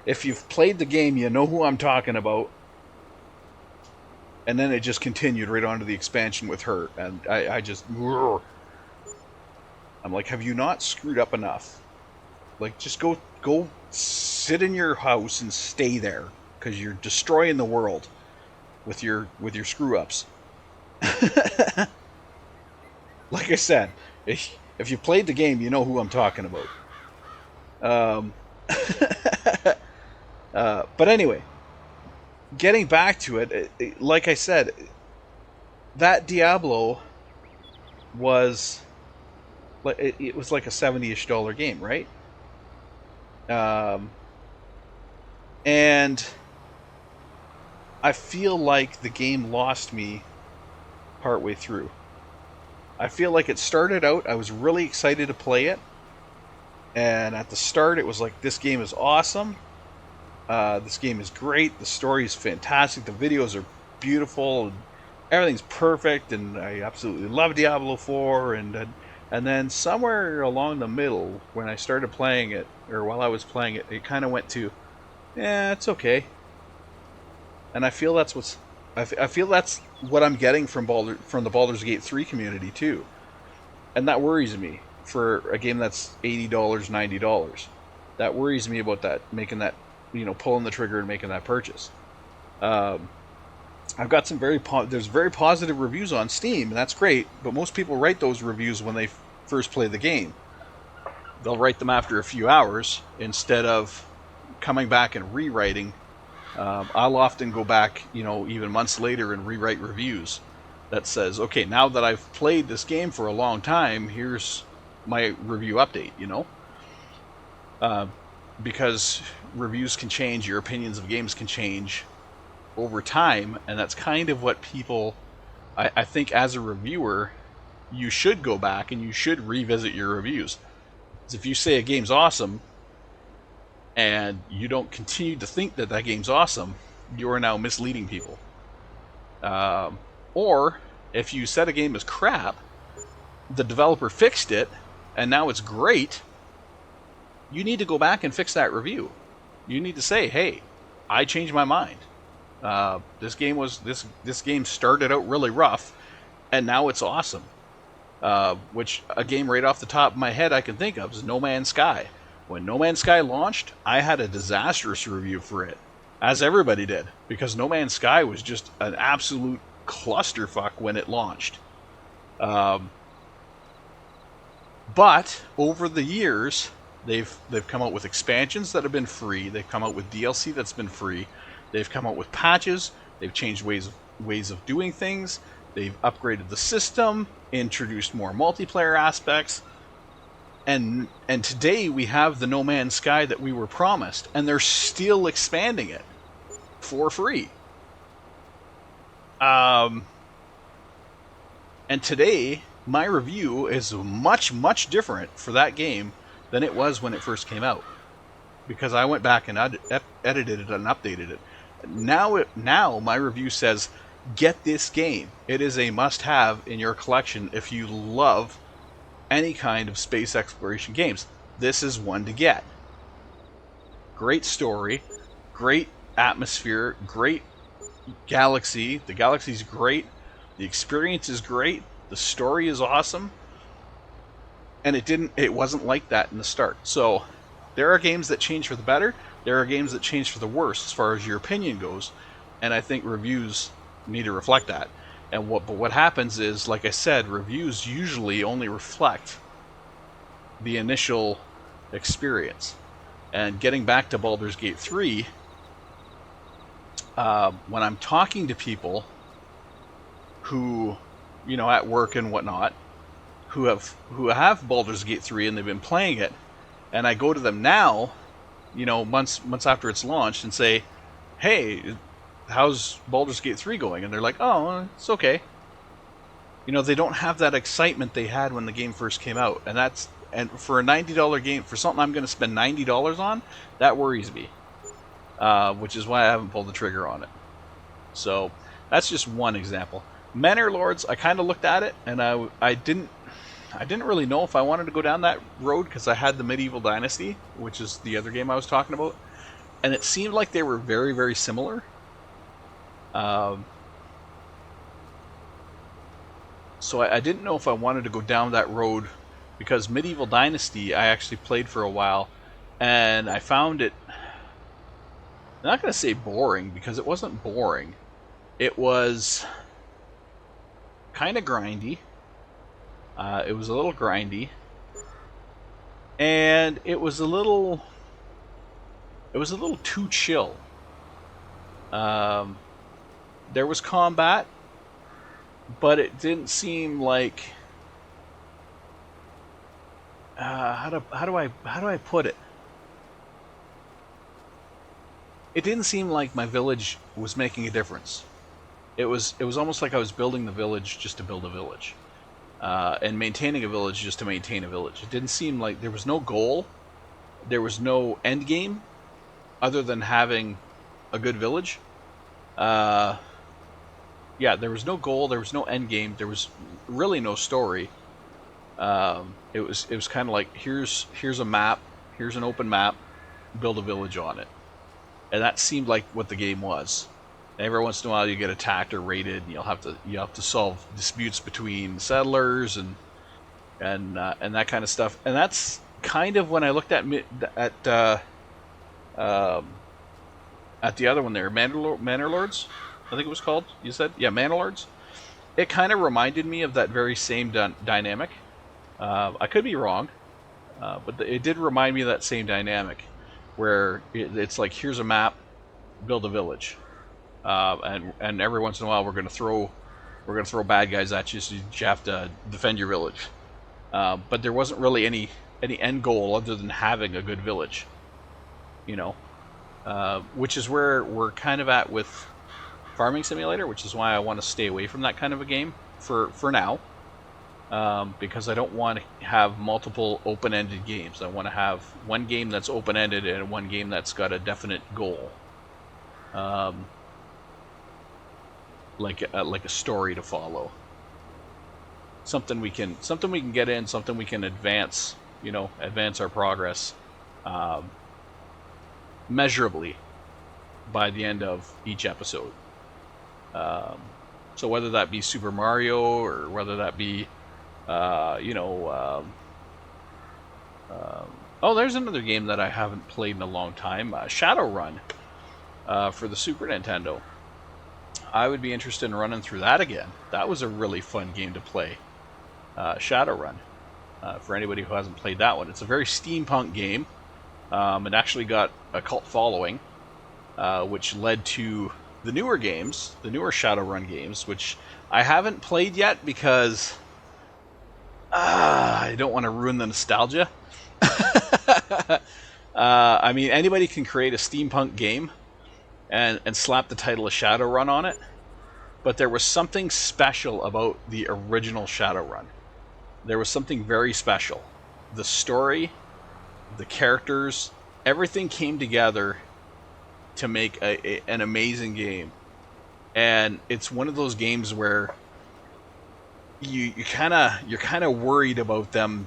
If you've played the game, you know who I'm talking about. And then it just continued right on to the expansion with her. And I'm like, have you not screwed up enough? Like, just go sit in your house and stay there. Because you're destroying the world with your screw-ups. Like I said, if you played the game, you know who I'm talking about. But anyway, getting back to it, like I said, that Diablo was it was like a $70-ish game, right? And I feel like the game lost me partway through. I feel like it started out, I was really excited to play it, and at the start it was like, this game is awesome. This game is great. The story is fantastic. The videos are beautiful. And everything's perfect, and I absolutely love Diablo 4. And then somewhere along the middle, when I started playing it, or while I was playing it, it kind of went to, yeah, it's okay. And I feel that's what I'm getting from the Baldur's Gate 3 community too, and that worries me for a game that's $80, $90. That worries me about that, making that, pulling the trigger and making that purchase. I've got some there's very positive reviews on Steam, and that's great, but most people write those reviews when they first play the game. They'll write them after a few hours instead of coming back and rewriting. I'll often go back, even months later and rewrite reviews that says, okay, now that I've played this game for a long time, here's my review update, because reviews can change, your opinions of games can change over time, and that's kind of what people, I think as a reviewer, you should go back and you should revisit your reviews. Because if you say a game's awesome, and you don't continue to think that that game's awesome, you are now misleading people. Or, if you said a game is crap, the developer fixed it, and now it's great, you need to go back and fix that review. You need to say, hey, I changed my mind. This game started out really rough, and now it's awesome. Which, a game right off the top of my head I can think of is No Man's Sky. When No Man's Sky launched, I had a disastrous review for it, as everybody did, because No Man's Sky was just an absolute clusterfuck when it launched. But over the years, they've come out with expansions that have been free. They've come out with DLC that's been free. They've come out with patches. They've changed ways of doing things. They've upgraded the system, introduced more multiplayer aspects. And today we have the No Man's Sky that we were promised, and they're still expanding it for free. And today, my review is much, much different for that game than it was when it first came out. Because I went back and edited it and updated it. Now my review says, get this game. It is a must-have in your collection if you love any kind of space exploration games. This is one to get. Great story, great atmosphere, great galaxy. The galaxy's great. The experience is great. The story is awesome. And it wasn't like that in the start. So there are games that change for the better. There are games that change for the worse as far as your opinion goes. And I think reviews need to reflect that. And what happens is, like I said, reviews usually only reflect the initial experience. And getting back to Baldur's Gate 3, when I'm talking to people who, at work and whatnot, who have Baldur's Gate 3 and they've been playing it, and I go to them now, months after it's launched, and say, "Hey, how's Baldur's Gate 3 going?" And they're like, "Oh, it's okay." They don't have that excitement they had when the game first came out, and for a $90 game, for something I'm going to spend $90 on, that worries me. Which is why I haven't pulled the trigger on it. So that's just one example. Manor Lords, I kind of looked at it, and I didn't really know if I wanted to go down that road because I had the Medieval Dynasty, which is the other game I was talking about, and it seemed like they were very, very similar. So I didn't know if I wanted to go down that road, because Medieval Dynasty I actually played for a while, and I found it, I'm not going to say boring, because it wasn't boring. It was kind of grindy. It was a little grindy. And it was a little too chill. There was combat, but it didn't seem like, how do I put it? It didn't seem like my village was making a difference. It was almost like I was building the village just to build a village, and maintaining a village just to maintain a village. It didn't seem like there was no goal, there was no end game, other than having a good village. There was no goal, there was no end game, there was really no story. It was kind of like, here's a map, here's an open map, build a village on it. And that seemed like what the game was. And every once in a while you get attacked or raided, and you have to solve disputes between settlers and that kind of stuff. And that's kind of when I looked at the other one there, Manor Lords, I think it was called. You said, yeah, Manor Lords. It kind of reminded me of that very same dynamic. I could be wrong, but it did remind me of that same dynamic, where it's like, here's a map, build a village, and every once in a while we're gonna throw bad guys at you, so you have to defend your village. But there wasn't really any end goal other than having a good village, which is where we're kind of at with Farming Simulator, which is why I want to stay away from that kind of a game for now. Because I don't want to have multiple open-ended games. I want to have one game that's open-ended and one game that's got a definite goal, like a story to follow. Something we can get in, something we can advance our progress measurably by the end of each episode. So whether that be Super Mario, or whether that be there's another game that I haven't played in a long time, Shadowrun, for the Super Nintendo. I would be interested in running through that again. That was a really fun game to play, Shadowrun. For anybody who hasn't played that one, it's a very steampunk game. It actually got a cult following, which led to the newer games, the newer Shadowrun games, which I haven't played yet because I don't want to ruin the nostalgia. I mean, anybody can create a steampunk game and slap the title of Shadowrun on it, but there was something special about the original Shadowrun. There was something very special. The story, the characters, everything came together to make an amazing game. and it's one of those games where you're kind of worried about them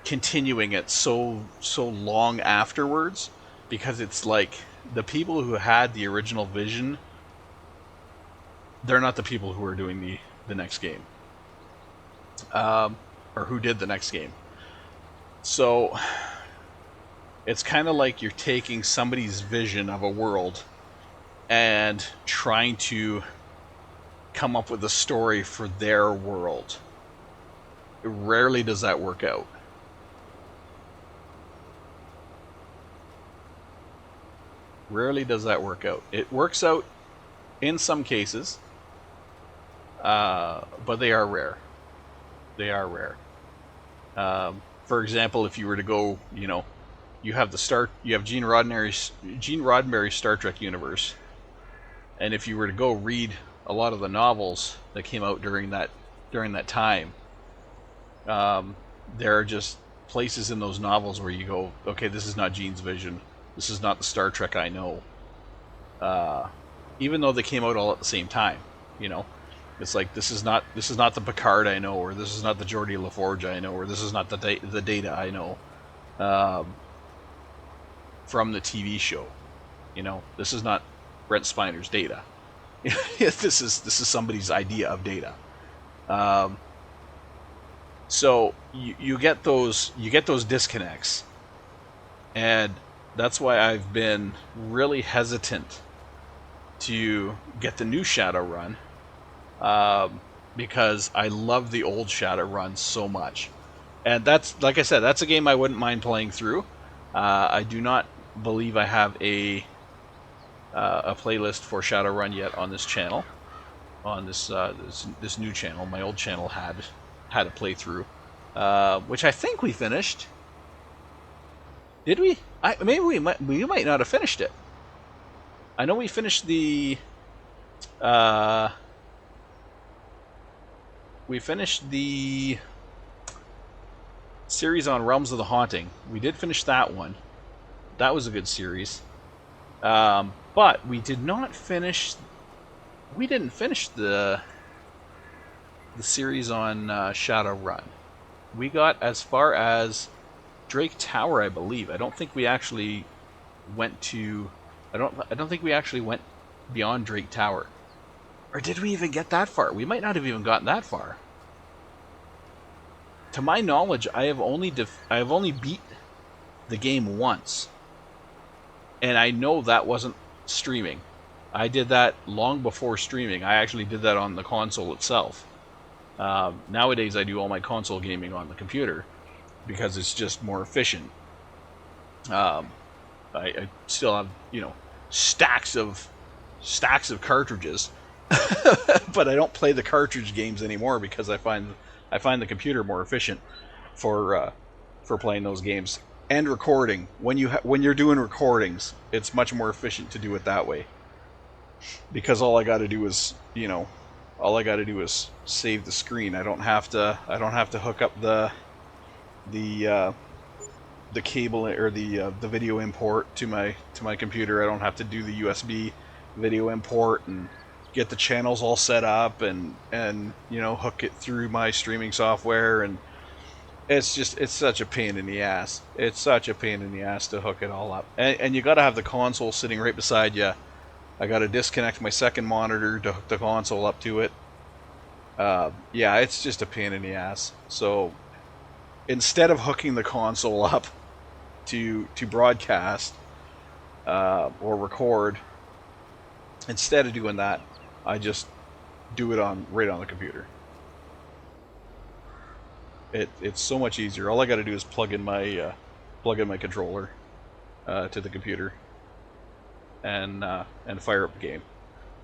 continuing it so long afterwards, because it's like the people who had the original vision, they're not the people who are doing the next game, or who did the next game. So it's kind of like you're taking somebody's vision of a world and trying to come up with a story for their world. Rarely does that work out. Rarely does that work out. It works out in some cases, but they are rare. They are rare. For example, if you were to go, you have Gene Roddenberry's Star Trek universe, and if you were to go read a lot of the novels that came out during that time, there are just places in those novels where you go, okay, this is not Gene's vision. This is not the Star Trek I know. Even though they came out all at the same time, it's like this is not the Picard I know, or this is not the Geordi LaForge I know, or this is not the Data I know from the TV show. This is not Brent Spiner's Data. This is somebody's idea of Data. So you get those disconnects, and that's why I've been really hesitant to get the new Shadowrun, because I love the old Shadowrun so much. And that's, like I said, that's a game I wouldn't mind playing through. I do not believe I have a playlist for Shadowrun yet on this channel, on this new channel. My old channel had a playthrough, which I think we finished. Did we? Maybe we might not have finished it. I know we finished the series on Realms of the Haunting. We did finish that one. That was a good series. But we did not finish. We didn't finish the series on Shadowrun. We got as far as Drake Tower, I believe. I don't think we actually went to. I don't think we actually went beyond Drake Tower. Or did we even get that far? We might not have even gotten that far. To my knowledge, I have only beat the game once, and I know that wasn't streaming. I did that long before streaming. I actually did that on the console itself. Nowadays, I do all my console gaming on the computer because it's just more efficient. I still have stacks of cartridges, but I don't play the cartridge games anymore because I find the computer more efficient for playing those games and recording. When you're doing recordings, it's much more efficient to do it that way, because all I got to do is save the screen. I don't have to hook up the cable or the video import to my computer. I don't have to do the USB video import and get the channels all set up and hook it through my streaming software, and it's such a pain in the ass. It's such a pain in the ass to hook it all up, and you got to have the console sitting right beside you. I got to disconnect my second monitor to hook the console up to it. Yeah, it's just a pain in the ass. So instead of hooking the console up to broadcast or record, instead of doing that, I just do it right on the computer. It's so much easier. All I got to do is plug in my controller to the computer and fire up the game,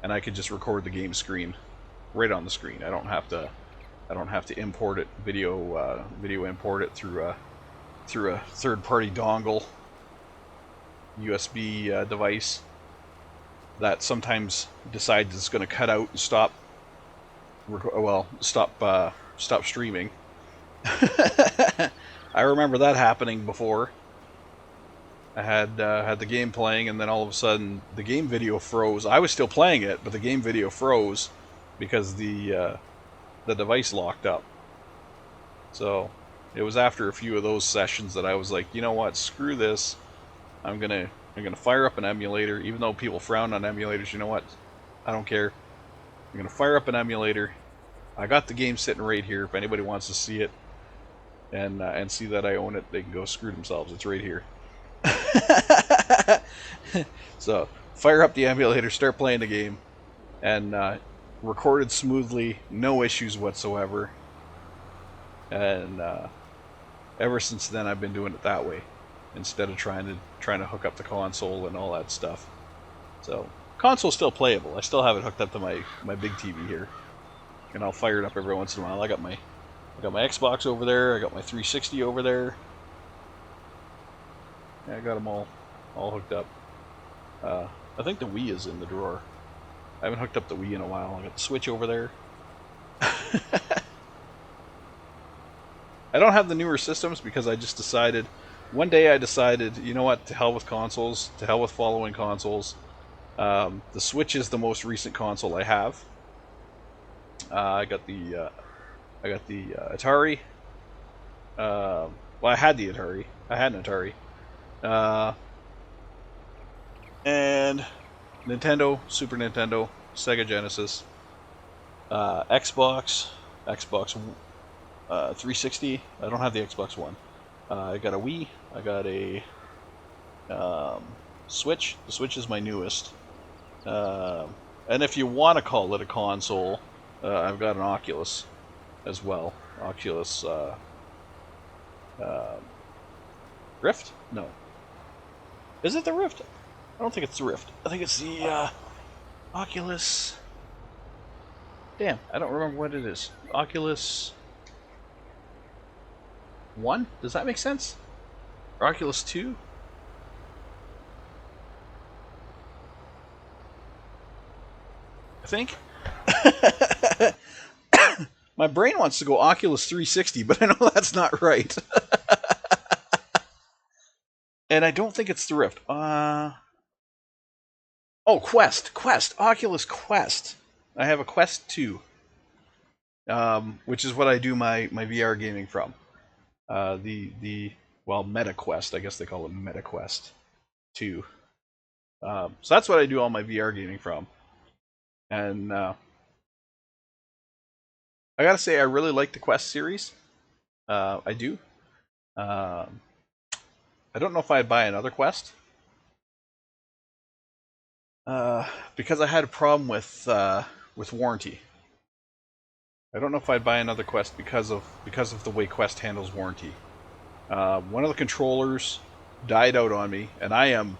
and I could just record the game screen right on the screen. I don't have to import it, video import it through a third-party dongle USB device that sometimes decides it's going to cut out and stop streaming. I remember that happening before. had the game playing, and then all of a sudden the game video froze. I was still playing it, but the game video froze because the device locked up. So it was after a few of those sessions that I was like, you know what, screw this. I'm gonna fire up an emulator, even though people frown on emulators. You know what? I don't care. I'm gonna fire up an emulator. I got the game sitting right here. If anybody wants to see it and see that I own it, they can go screw themselves. It's right here. So fire up the emulator, start playing the game, and recorded smoothly, no issues whatsoever. And ever since then, I've been doing it that way instead of trying to hook up the console and all that stuff. So console's still playable. I still have it hooked up to my big TV here, and I'll fire it up every once in a while. I got my Xbox over there. I got my 360 over there. Yeah, I got them all hooked up. I think the Wii is in the drawer. I haven't hooked up the Wii in a while. I got the Switch over there. I don't have the newer systems because I just decided, one day I decided, you know what, to hell with consoles, to hell with following consoles. The Switch is the most recent console I have. I got the Atari. Well, I had the Atari. I had an Atari. And Nintendo, Super Nintendo, Sega Genesis, Xbox 360. I don't have the Xbox One. I got a Wii. I got a Switch. The Switch is my newest. And if you want to call it a console, I've got an Oculus as well. Oculus Rift? No. Is it the Rift? I don't think it's the Rift. I think it's the Oculus. Damn, I don't remember what it is. Oculus 1? Does that make sense? Or Oculus 2? I think. My brain wants to go Oculus 360, but I know that's not right. And I don't think it's the Rift. Oh, Quest, Oculus Quest. I have a Quest 2, which is what I do my VR gaming from. Well, Meta Quest, I guess they call it Meta Quest 2. So that's what I do all my VR gaming from. And I gotta say, I really like the Quest series. I do. I don't know if I'd buy another Quest. Because I had a problem with warranty. I don't know if I'd buy another Quest because of the way Quest handles warranty. One of the controllers died out on me, and I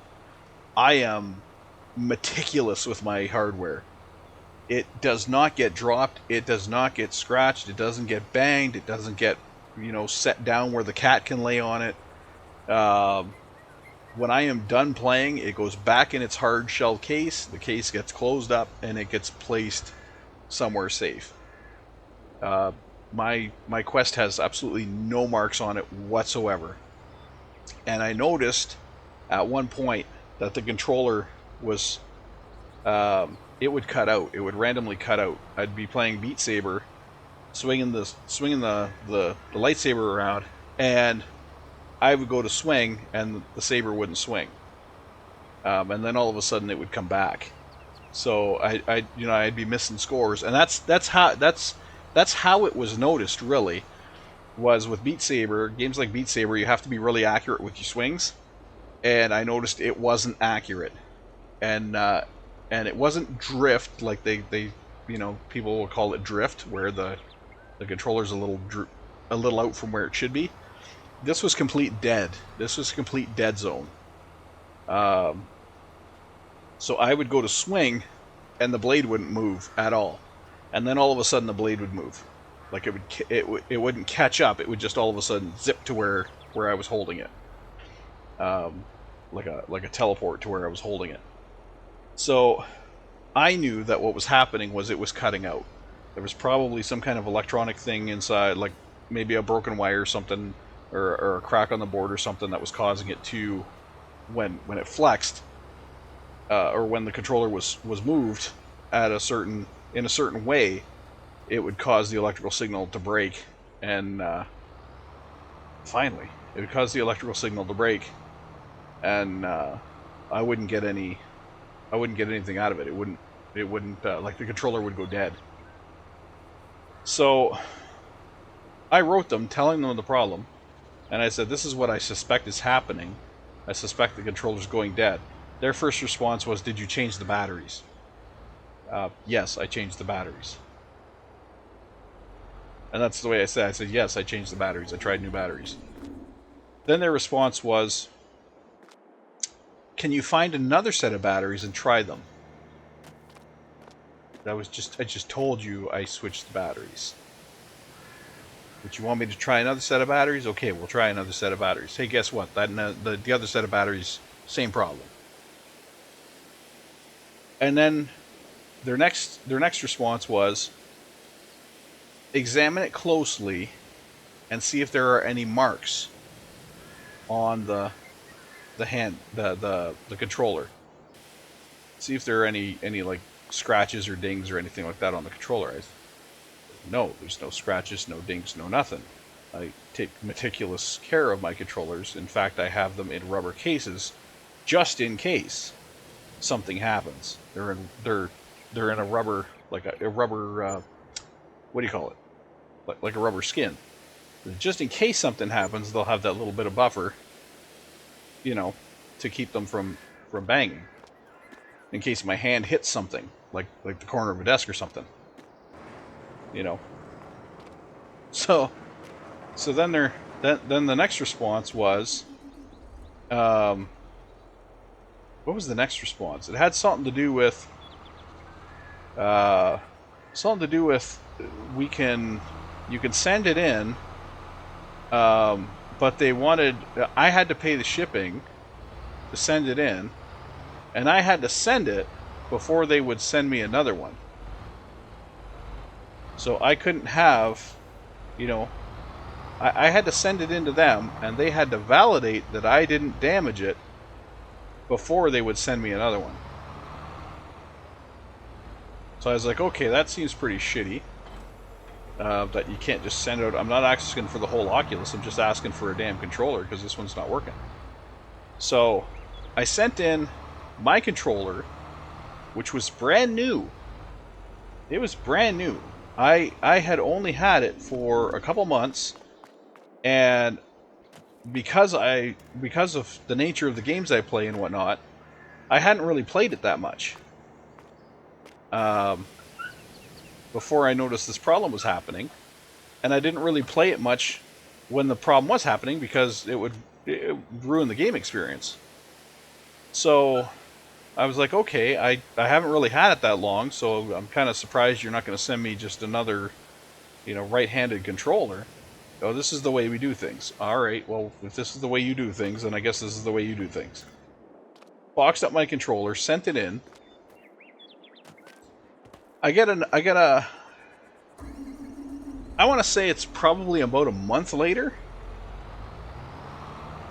am meticulous with my hardware. It does not get dropped. It does not get scratched. It doesn't get banged. It doesn't get set down where the cat can lay on it. When I am done playing, it goes back in its hard shell case. The case gets closed up, and it gets placed somewhere safe. My Quest has absolutely no marks on it whatsoever. And I noticed at one point that the controller was, it would cut out. It would randomly cut out. I'd be playing Beat Saber, swinging the lightsaber around, and I would go to swing, and the saber wouldn't swing. And then all of a sudden, it would come back. So I'd be missing scores, and that's how it was noticed. Really, was with Beat Saber, games like Beat Saber, you have to be really accurate with your swings, and I noticed it wasn't accurate, and it wasn't drift like they people will call it drift, where the controller's a little out from where it should be. This was complete dead. This was complete dead zone. So I would go to swing, and the blade wouldn't move at all, and then all of a sudden the blade would move, like it wouldn't catch up. It would just all of a sudden zip to where I was holding it, like a teleport to where I was holding it. So I knew that what was happening was it was cutting out. There was probably some kind of electronic thing inside, like maybe a broken wire or something, or a crack on the board or something that was causing it to when it flexed, or when the controller was moved at in a certain way, it would cause the electrical signal to break, and finally, it would cause the electrical signal to break, and I wouldn't get anything out of it. It wouldn't like the controller would go dead. So I wrote them telling them the problem, and I said, this is what I suspect is happening. I suspect the controller's going dead. Their first response was, did you change the batteries? Yes, I changed the batteries. And that's the way I said. I said, yes, I changed the batteries. I tried new batteries. Then their response was, can you find another set of batteries and try them? I just told you I switched the batteries. But you want me to try another set of batteries? Okay, we'll try another set of batteries. Hey, guess what? The other set of batteries, same problem. And then their next response was, examine it closely and see if there are any marks on the controller. See if there are any like scratches or dings or anything like that on the controller. No, there's no scratches, no dings, no nothing. I take meticulous care of my controllers. In fact, I have them in rubber cases just in case something happens. They're in a rubber, like a rubber, what do you call it? Like a rubber skin. Just in case something happens, they'll have that little bit of buffer, to keep them from banging. In case my hand hits something, like the corner of a desk or something. So then then the next response was, what was the next response? It had something to do with you can send it in, but I had to pay the shipping to send it in, and I had to send it before they would send me another one. So I couldn't have, I had to send it in to them, and they had to validate that I didn't damage it before they would send me another one. So I was like, okay, that seems pretty shitty. That you can't just send out. I'm not asking for the whole Oculus. I'm just asking for a damn controller because this one's not working. So I sent in my controller, which was brand new. It was brand new. I had only had it for a couple months, and because of the nature of the games I play and whatnot, I hadn't really played it that much. Before I noticed this problem was happening, and I didn't really play it much when the problem was happening because it would ruin the game experience. So I was like, okay, I haven't really had it that long, so I'm kind of surprised you're not going to send me just another, right-handed controller. Oh, this is the way we do things. All right, well, if this is the way you do things, then I guess this is the way you do things. Boxed up my controller, sent it in. I want to say it's probably about a month later.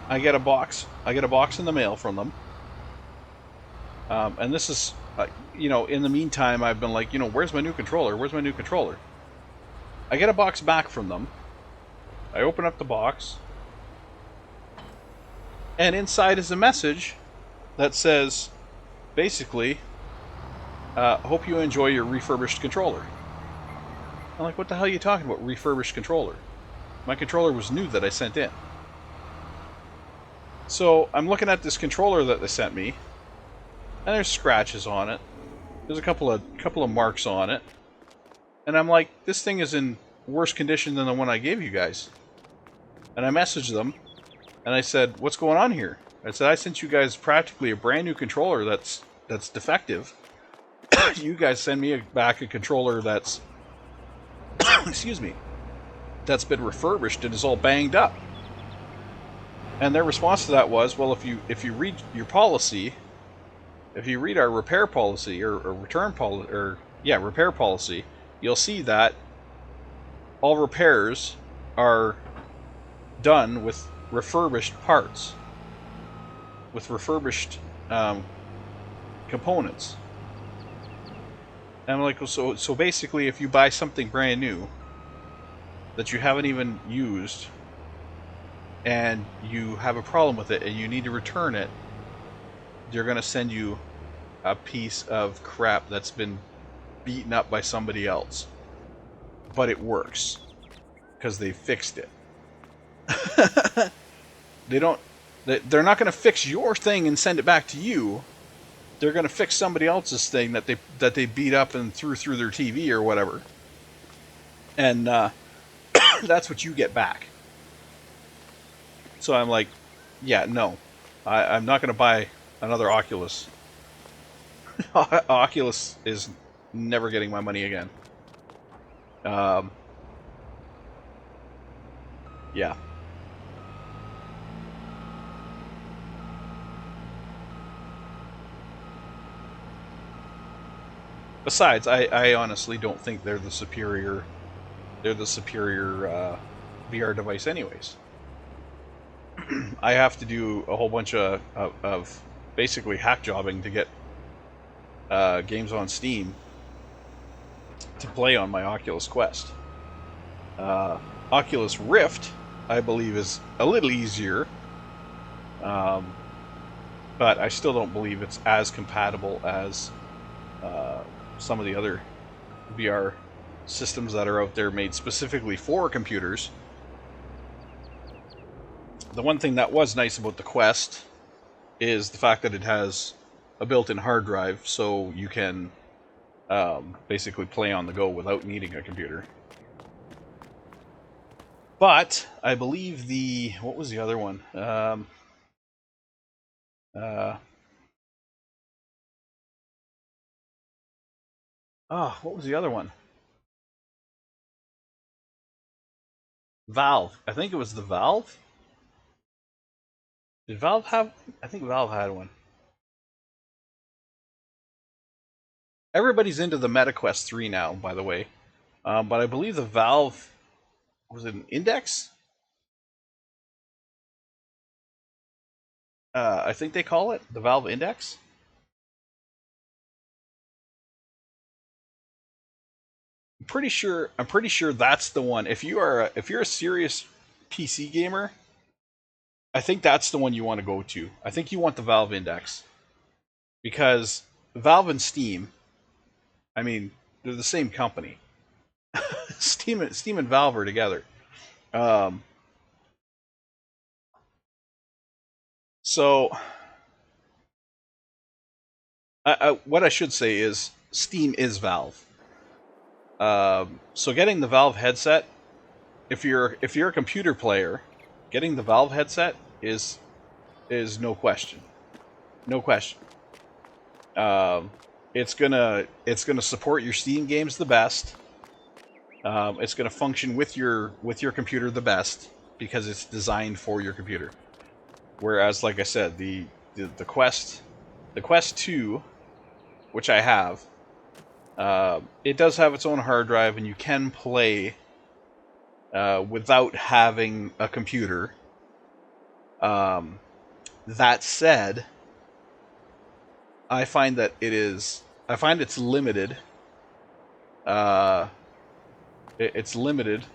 I get a box in the mail from them. And this is, in the meantime, I've been like, where's my new controller? Where's my new controller? I get a box back from them. I open up the box. And inside is a message that says, basically, hope you enjoy your refurbished controller. I'm like, what the hell are you talking about, refurbished controller? My controller was new that I sent in. So I'm looking at this controller that they sent me, and there's scratches on it. There's a couple of marks on it. And I'm like, this thing is in worse condition than the one I gave you guys. And I messaged them, and I said, what's going on here? I said, I sent you guys practically a brand new controller that's defective. You guys send me back a controller that's excuse me, that's been refurbished and is all banged up. And their response to that was, well, if you read your policy, if you read our repair policy or return policy, repair policy, you'll see that all repairs are done with refurbished parts. with refurbished components. And I'm like, so basically, if you buy something brand new that you haven't even used, and you have a problem with it, and you need to return it, they're gonna send you a piece of crap that's been beaten up by somebody else, but it works because they fixed it. They don't. They're not going to fix your thing and send it back to you. They're going to fix somebody else's thing that they beat up and threw through their TV or whatever, and that's what you get back. So I'm like, yeah, no, I'm not going to buy another Oculus. Oculus is never getting my money again. Yeah. Besides, I honestly don't think they're the superior VR device anyways. I have to do a whole bunch of basically hack jobbing to get games on Steam to play on my Oculus Quest. Oculus Rift, I believe, is a little easier, but I still don't believe it's as compatible as some of the other VR systems that are out there made specifically for computers. The one thing that was nice about the Quest is the fact that it has a built-in hard drive, so you can basically play on the go without needing a computer. But I believe what was the other one? What was the other one? Valve. I think it was the Valve. Did Valve have? I think Valve had one. Everybody's into the MetaQuest 3 now, by the way. But I believe the Valve, was it an Index? I think they call it the Valve Index. I'm pretty sure that's the one. If you're a serious PC gamer, I think that's the one you want to go to. I think you want the Valve Index, because Valve and Steam, I mean, they're the same company. Steam and Valve are together. So, what I should say is Steam is Valve. So getting the Valve headset, if you're a computer player, getting the Valve headset is no question, no question. It's gonna support your Steam games the best. It's gonna function with your computer the best because it's designed for your computer. Whereas, like I said, the Quest 2, which I have, it does have its own hard drive, and you can play without having a computer. That said, I find it's limited. It's limited,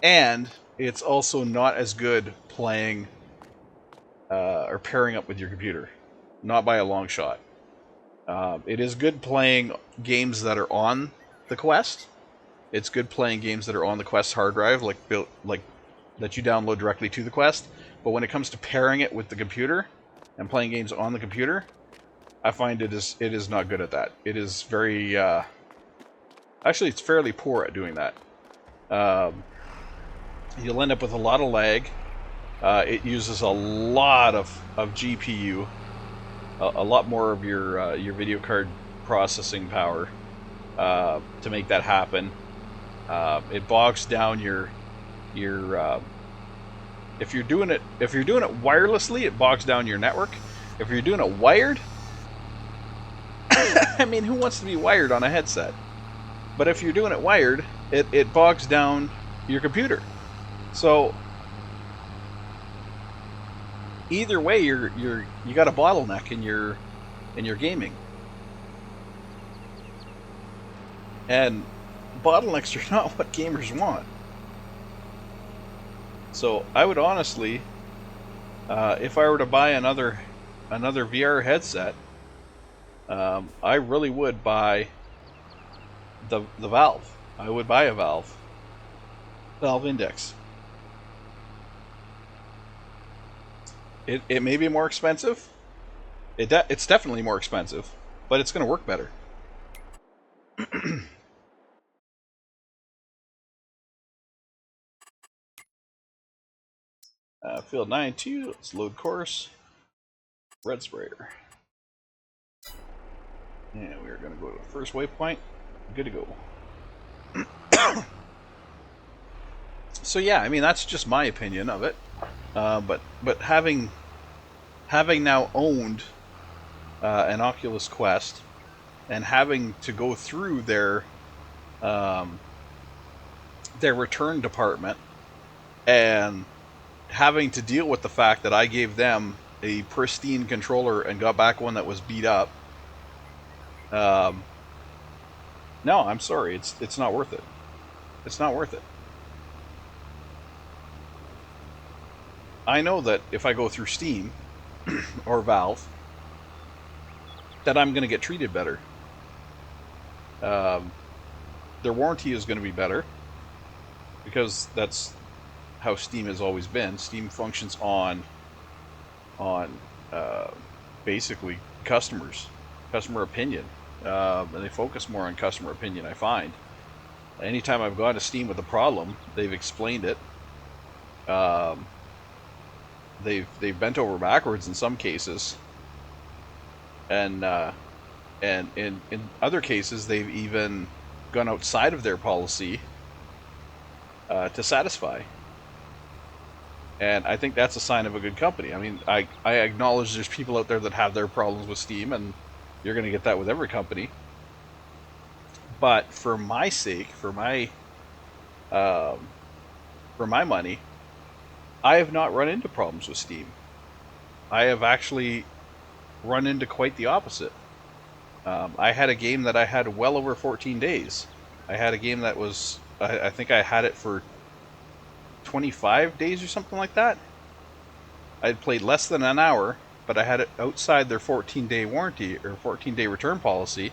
and it's also not as good playing or pairing up with your computer. Not by a long shot. It is good playing games that are on the Quest. It's good playing games that are on the Quest hard drive, like that you download directly to the Quest. But when it comes to pairing it with the computer and playing games on the computer, I find it is not good at that. It is very actually, it's fairly poor at doing that. You'll end up with a lot of lag. It uses a lot of GPU, a lot more of your video card processing power to make that happen. It bogs down your if you're doing it wirelessly, it bogs down your network. If you're doing it wired, I mean, who wants to be wired on a headset? But if you're doing it wired, it bogs down your computer. So either way, you got a bottleneck in your gaming, and bottlenecks are not what gamers want. So I would honestly, if I were to buy another VR headset, I really would buy the Valve. I would buy a Valve Index. It may be more expensive. It's definitely more expensive, but it's going to work better. Field 9-2, let's load course. Red sprayer. And we're going to go to the first waypoint. Good to go. So yeah, I mean that's just my opinion of it. But having now owned an Oculus Quest and having to go through their return department and having to deal with the fact that I gave them a pristine controller and got back one that was beat up. No, I'm sorry, it's not worth it. It's not worth it. I know that if I go through Steam or Valve, that I'm going to get treated better. Their warranty is going to be better because that's how Steam has always been. Steam functions on basically customer opinion, and they focus more on customer opinion. I find anytime I've gone to Steam with a problem, they've explained it. They've bent over backwards in some cases, and in other cases they've even gone outside of their policy to satisfy. And I think that's a sign of a good company. I mean, I acknowledge there's people out there that have their problems with Steam, and you're going to get that with every company. But for my sake, for my money, I have not run into problems with Steam. I have actually run into quite the opposite. I had a game that I had well over 14 days. I had a game that was, I think I had it for 25 days or something like that. I had played less than an hour, but I had it outside their 14-day warranty or 14-day return policy.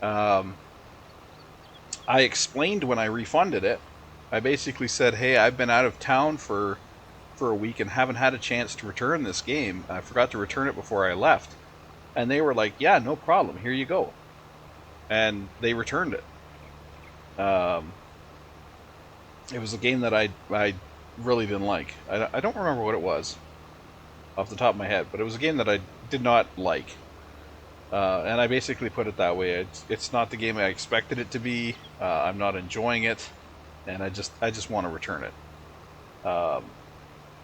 I explained when I refunded it. I basically said, hey, I've been out of town for a week and haven't had a chance to return this game. I forgot to return it before I left. And they were like, yeah, no problem, here you go. And they returned it. It was a game that I really didn't like. I don't remember what it was off the top of my head, but it was a game that I did not like. And I basically put it that way. It's not the game I expected it to be. I'm not enjoying it, and I just want to return it.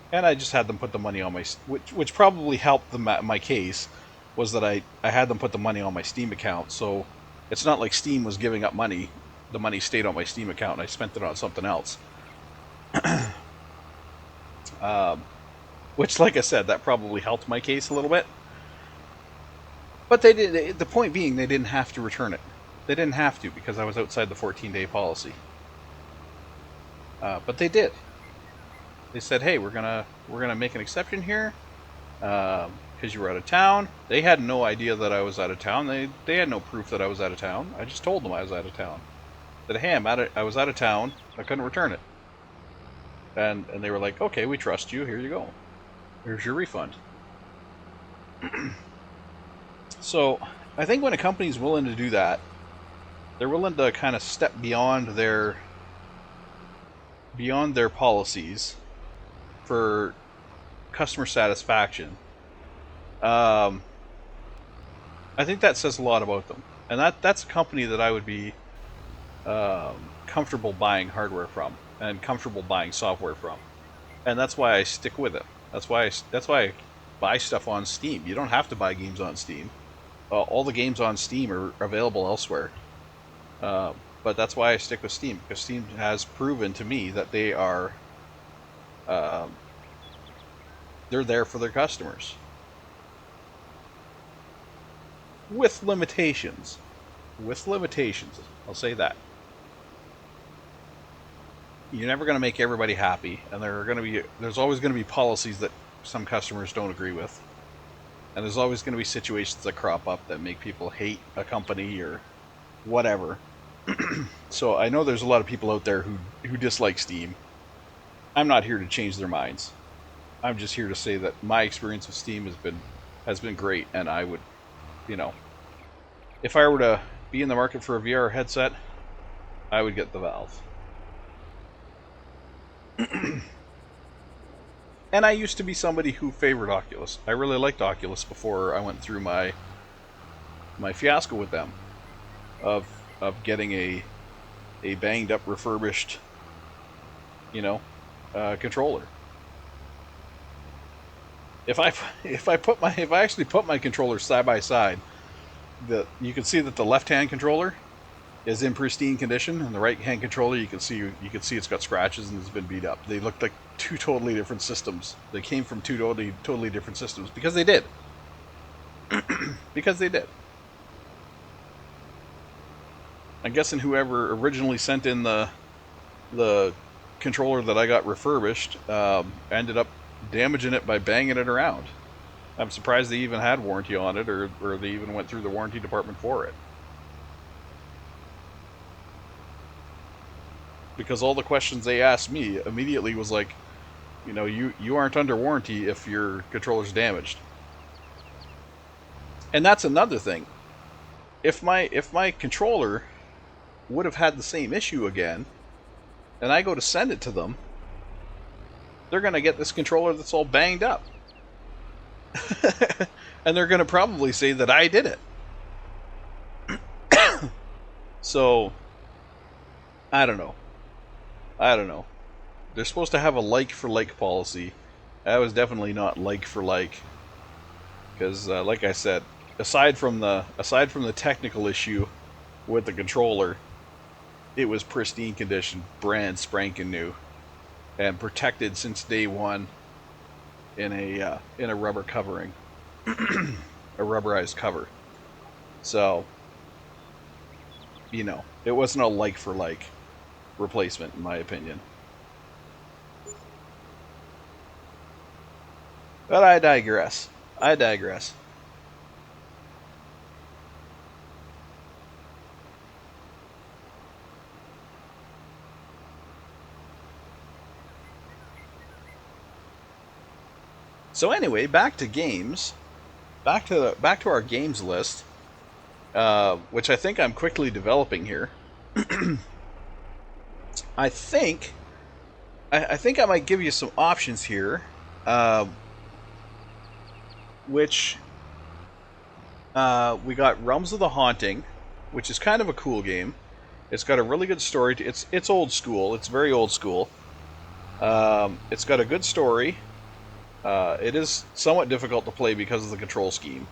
And I just had them put the money on my, which probably helped my case, was that I had them put the money on my Steam account. So it's not like Steam was giving up money. The money stayed on my Steam account, and I spent it on something else. Which, like I said, that probably helped my case a little bit. But they did. The point being, they didn't have to return it. They didn't have to because I was outside the 14-day policy. But they did. They said, "Hey, we're gonna make an exception here because you were out of town." They had no idea that I was out of town. They had no proof that I was out of town. I just told them I was out of town. Said, "Hey, I was out of town. I couldn't return it." And they were like, "Okay, we trust you. Here you go. Here's your refund." So I think when a company's willing to do that, they're willing to kind of step beyond their policies for customer satisfaction. I think that says a lot about them, and that's a company that I would be comfortable buying hardware from and comfortable buying software from, and that's why I stick with it. That's why I buy stuff on Steam. You don't have to buy games on Steam. All the games on Steam are available elsewhere. But that's why I stick with Steam, because Steam has proven to me that they are They're there for their customers. With limitations. With limitations. I'll say that. You're never going to make everybody happy, and there's always going to be policies that some customers don't agree with. And there's always going to be situations that crop up that make people hate a company or whatever. So I know there's a lot of people out there who dislike Steam. I'm not here to change their minds. I'm just here to say that my experience with Steam has been great, and I would, if I were to be in the market for a VR headset, I would get the Valve. And I used to be somebody who favored Oculus. I really liked Oculus before I went through my fiasco with them of getting a banged up refurbished controller. If I actually put my controllers side by side, you can see that the left hand controller is in pristine condition, and the right hand controller you can see it's got scratches and it's been beat up. They look like two totally different systems. They came from two totally different systems because they did. Because they did. I'm guessing whoever originally sent in the controller that I got refurbished ended up damaging it by banging it around. I'm surprised they even had warranty on it, or they even went through the warranty department for it. Because all the questions they asked me immediately was like, you aren't under warranty if your controller's damaged. And that's another thing. If my controller would have had the same issue again, and I go to send it to them, they're going to get this controller that's all banged up. And they're going to probably say that I did it. So, I don't know. They're supposed to have a like-for-like policy. That was definitely not like-for-like. Because, like I said, aside from the technical issue with the controller, it was pristine condition, brand spanking new, and protected since day one in a rubber covering, a rubberized cover. So, it wasn't a like-for-like replacement, in my opinion. But I digress. So anyway, back to games. Back to our games list, which I think I'm quickly developing here. I think I might give you some options here, which we got Realms of the Haunting, which is kind of a cool game. It's got a really good story. It's old school. It's very old school. It's got a good story. It is somewhat difficult to play because of the control scheme,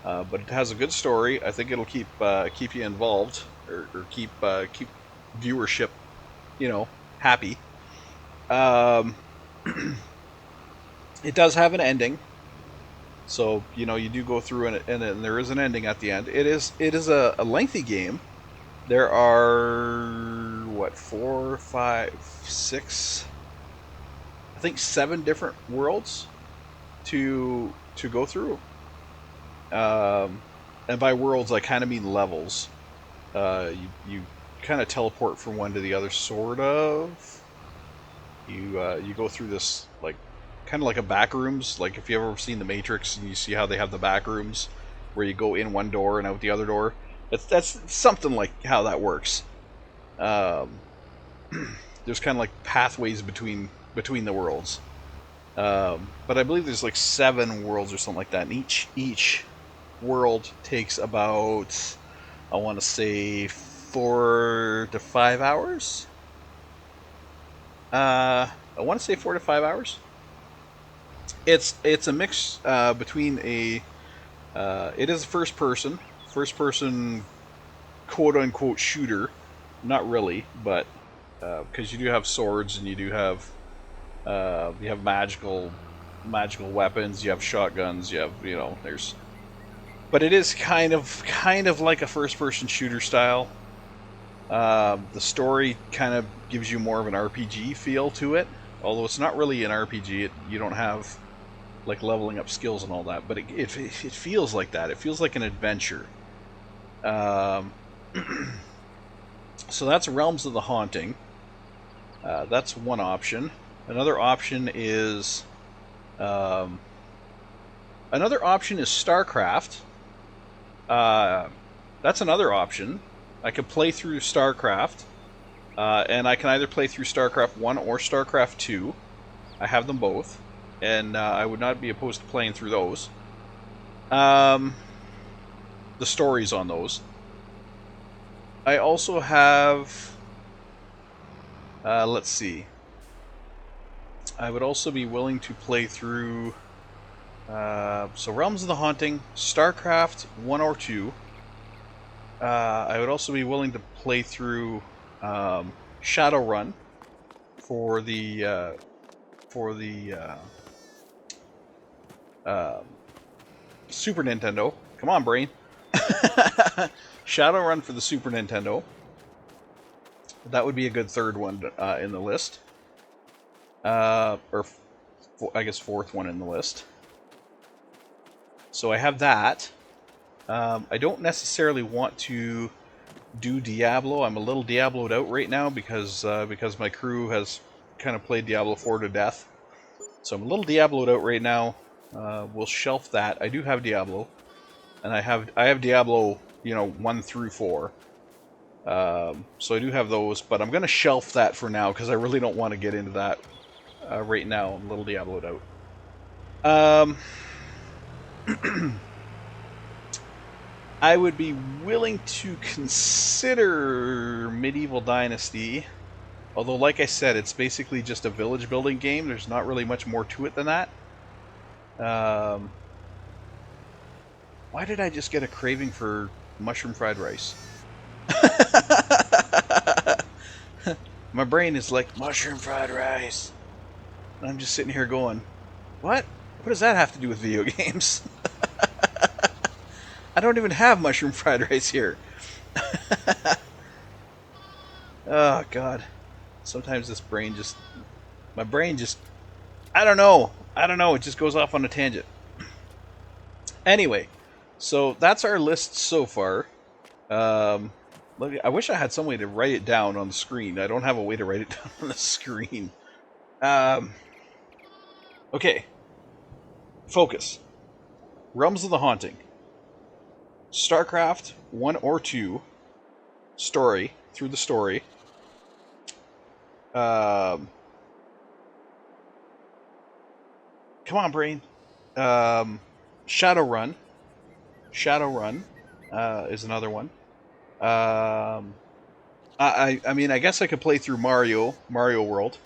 but it has a good story. I think it'll keep you involved, or keep viewership, happy. It does have an ending, so you do go through and there is an ending at the end. It is a lengthy game. There are 4, 5, 6. I think 7 different worlds to go through. And by worlds, I kind of mean levels. You kind of teleport from one to the other, sort of. You go through this kind of like a back rooms. Like if you've ever seen The Matrix and you see how they have the back rooms where you go in one door and out the other door. That's something like how that works. There's kind of like pathways between the worlds. But I believe there's 7 worlds or something like that, and each world takes about, I want to say, 4 to 5 hours. I want to say 4 to 5 hours. It's a mix between it is a first person quote unquote shooter, not really, but because you do have swords and you do have magical magical weapons, you have shotguns, you have, there's. But it is kind of like a first-person shooter style. The story kind of gives you more of an RPG feel to it, although it's not really an RPG. You don't have like leveling up skills and all that, but it feels like that. It feels like an adventure. Um, so that's Realms of the Haunting. That's one option. Another option is um, StarCraft. That's another option. I could play through StarCraft, and I can either play through StarCraft 1 or StarCraft 2. I have them both, and I would not be opposed to playing through those. The stories on those. I also have... let's see. I would also be willing to play through... so Realms of the Haunting, StarCraft 1 or 2. I would also be willing to play through Shadowrun for the Super Nintendo. Come on, brain. Shadowrun for the Super Nintendo. That would be a good third one in the list. I guess fourth one in the list. So I have that. I don't necessarily want to do Diablo. I'm a little Diablo'd out right now because my crew has kind of played Diablo 4 to death. So I'm a little Diablo'd out right now. We'll shelf that. I do have Diablo, and I have Diablo, 1 through 4. So I do have those, but I'm going to shelf that for now because I really don't want to get into that right now. I'm a little Diablo'd out. I would be willing to consider Medieval Dynasty, although, like I said, it's basically just a village building game. There's not really much more to it than that. Why did I just get a craving for mushroom fried rice? My brain is like, mushroom fried rice. And I'm just sitting here going, what? What does that have to do with video games? I don't even have mushroom fried rice here. Oh, God. Sometimes my brain just, I don't know. It just goes off on a tangent. Anyway, so that's our list so far. I wish I had some way to write it down on the screen. I don't have a way to write it down on the screen. Okay. Focus. Realms of the Haunting. StarCraft 1 or 2. Story. Through the story. Come on, brain. Shadowrun. Shadowrun is another one. I mean, I guess I could play through Mario World.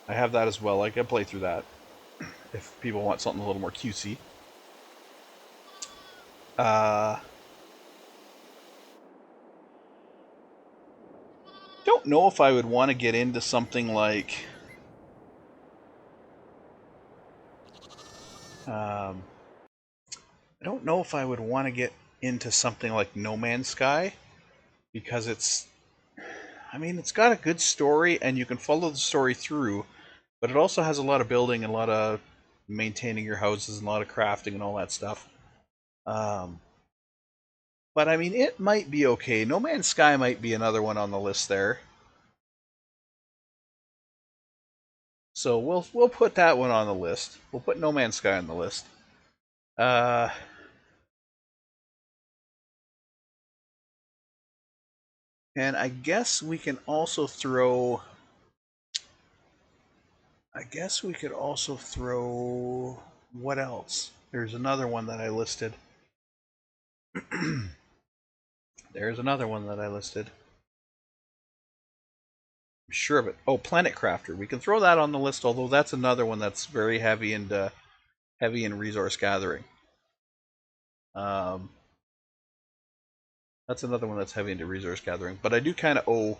I have that as well. I could play through that if people want something a little more cutesy. Don't know if I would want to get into something like I don't know if I would want to get into something like No Man's Sky, because it's got a good story and you can follow the story through, but it also has a lot of building and a lot of maintaining your houses and a lot of crafting and all that stuff. But I mean, it might be okay. No Man's Sky might be another one on the list there. So we'll put that one on the list. We'll put No Man's Sky on the list. And I guess we can also throw. I guess we could also throw. What else? There's another one that I listed. There's another one that I listed. I'm sure of it. Oh, Planet Crafter. We can throw that on the list, although that's another one that's very heavy in resource gathering. That's another one that's heavy into resource gathering. But I do kind of owe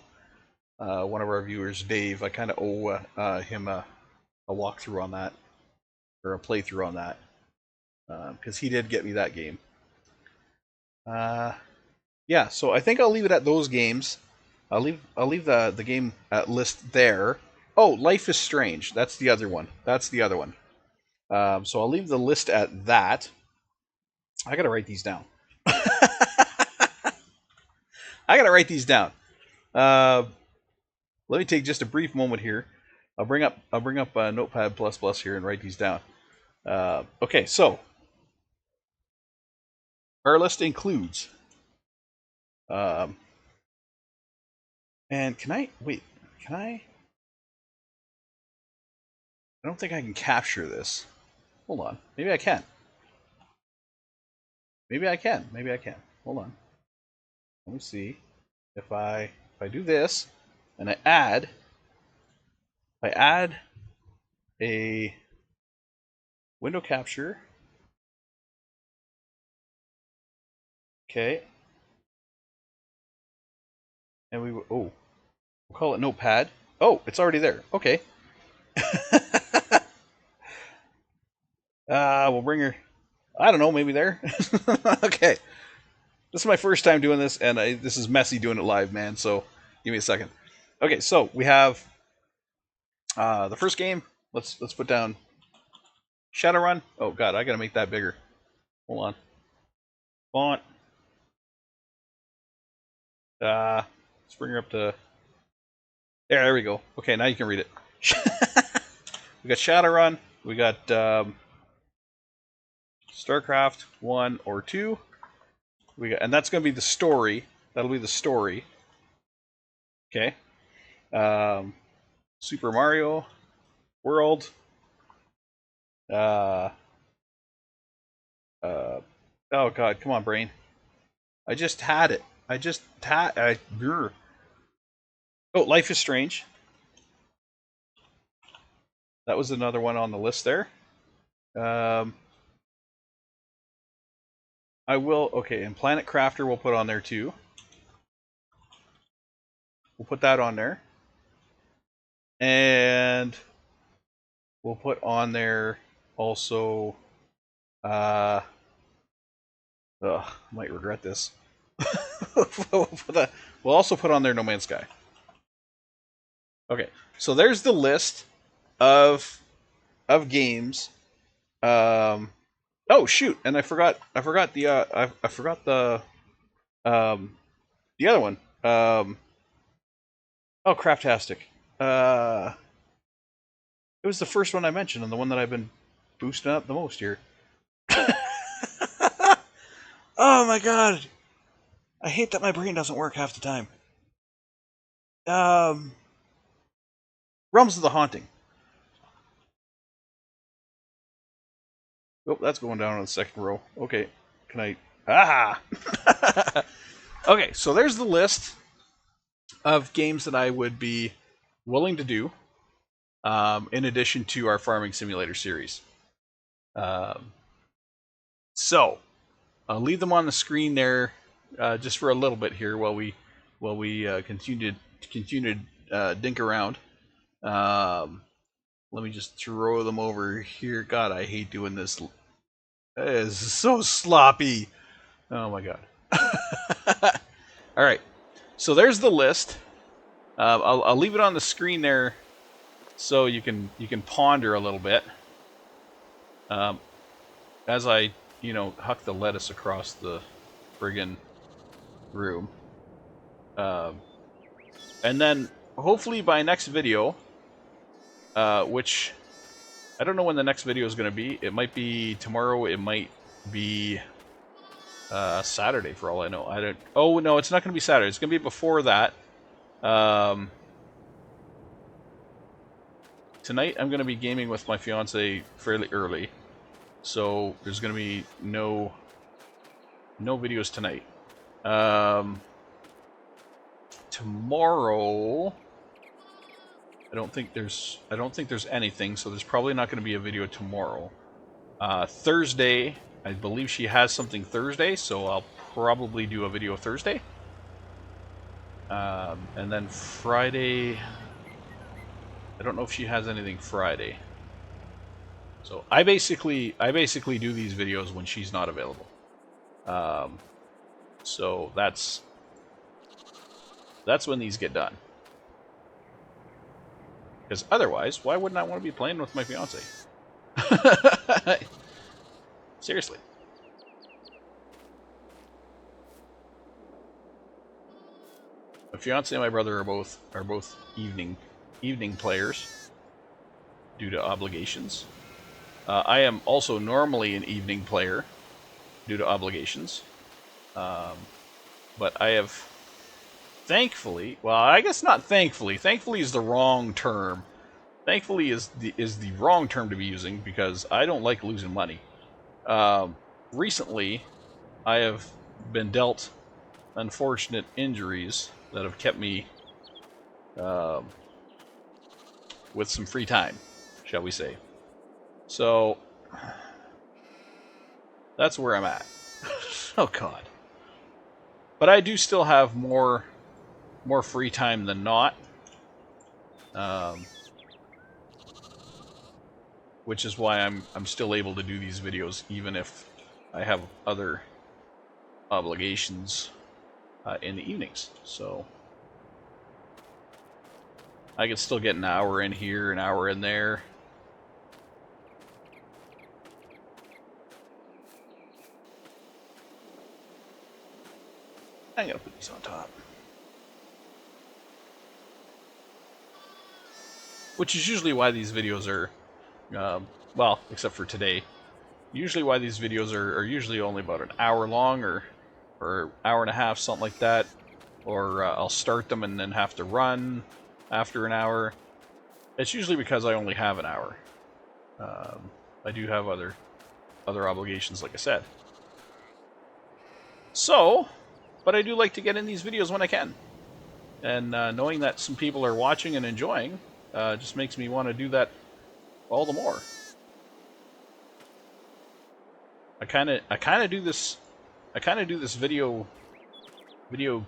one of our viewers, Dave. I kind of owe him a walkthrough on that. or a playthrough on that, because he did get me that game. Yeah, so I think I'll leave it at those games. I'll leave the game list there. Oh, Life is Strange. That's the other one. So I'll leave the list at that. I gotta write these down. I gotta write these down. Let me take just a brief moment here. I'll bring up Notepad++ here and write these down. Okay, so our list includes. And can I wait? Can I? I don't think I can capture this. Hold on. Maybe I can. Maybe I can. Hold on. Let me see if I do this and I add a window capture. Okay. And we'll call it Notepad. Oh, it's already there. Okay. We'll bring her. I don't know, maybe there. Okay. This is my first time doing this, and this is messy doing it live, man. So give me a second. Okay, so we have the first game. Let's put down Shadowrun. Oh God, I gotta make that bigger. Hold on. Font. Let's bring her up to. There we go. Okay, now you can read it. We got Shadowrun. We got StarCraft 1 or 2. And that's going to be the story. That'll be the story. Okay. Super Mario World. Oh God, come on, brain. I just had it. Oh, Life is Strange. That was another one on the list there. I will. Okay, and Planet Crafter we'll put on there too. We'll put that on there. And we'll put on there also. I might regret this. We'll also put on there No Man's Sky. Okay, so there's the list of games. Oh shoot! And I forgot the other one. Oh, Craftastic. It was the first one I mentioned and the one that I've been boosting up the most here. Oh my God! I hate that my brain doesn't work half the time. Realms of the Haunting. Oh, that's going down on the second row. Okay, can I? Ah! Okay, so there's the list of games that I would be willing to do, in addition to our Farming Simulator series. So I'll leave them on the screen there, just for a little bit here while we continue to dink around. Let me just throw them over here. God, I hate doing this. It is so sloppy. Oh my God. All right, so there's the list. I'll leave it on the screen there, so you can ponder a little bit. As I huck the lettuce across the friggin' room. And then hopefully by next video, which I don't know when the next video is going to be. It might be tomorrow. It might be Saturday for all I know. I don't. Oh no, it's not going to be Saturday. It's going to be before that. Tonight I'm going to be gaming with my fiance fairly early, so there's going to be no videos tonight. Tomorrow, I don't think there's anything, so there's probably not going to be a video tomorrow. Thursday, I believe she has something Thursday, so I'll probably do a video Thursday. And then Friday, I don't know if she has anything Friday. So I basically do these videos when she's not available. So that's when these get done. Because otherwise, why wouldn't I want to be playing with my fiance? Seriously. My fiance and my brother are both evening players due to obligations. I am also normally an evening player due to obligations. But I have thankfully, well, I guess not thankfully. Thankfully is the wrong term. Thankfully is the wrong term to be using because I don't like losing money. Recently, I have been dealt unfortunate injuries that have kept me with some free time, shall we say. So, that's where I'm at. Oh, God. But I do still have more free time than not. Which is why I'm still able to do these videos, even if I have other obligations in the evenings. So I can still get an hour in here, an hour in there. I'm gonna put these on top. Which is usually why these videos are, well, except for today, usually why these videos are usually only about an hour long or hour and a half, something like that. Or I'll start them and then have to run after an hour. It's usually because I only have an hour. I do have other obligations, like I said. So, but I do like to get in these videos when I can. And knowing that some people are watching and enjoying just makes me want to do that all the more. I kind of do this video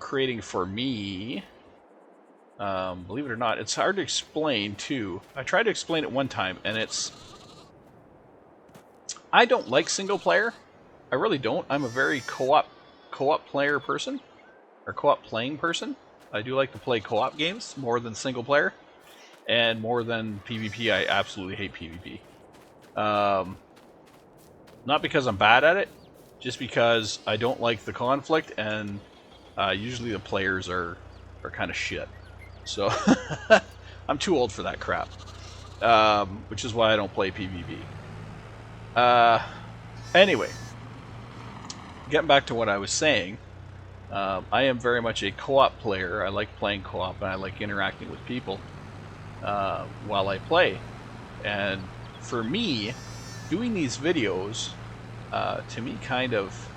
creating for me. Believe it or not, it's hard to explain too. I tried to explain it one time, and I don't like single player. I really don't. I'm a very co-op player person, or co-op playing person. I do like to play co-op games more than single player, and more than PvP. I absolutely hate PvP. Not because I'm bad at it, just because I don't like the conflict, and usually the players are kind of shit. So I'm too old for that crap, which is why I don't play PvP. Anyway, getting back to what I was saying, I am very much a co-op player. I like playing co-op, and I like interacting with people while I play. And for me, doing these videos, to me, kind of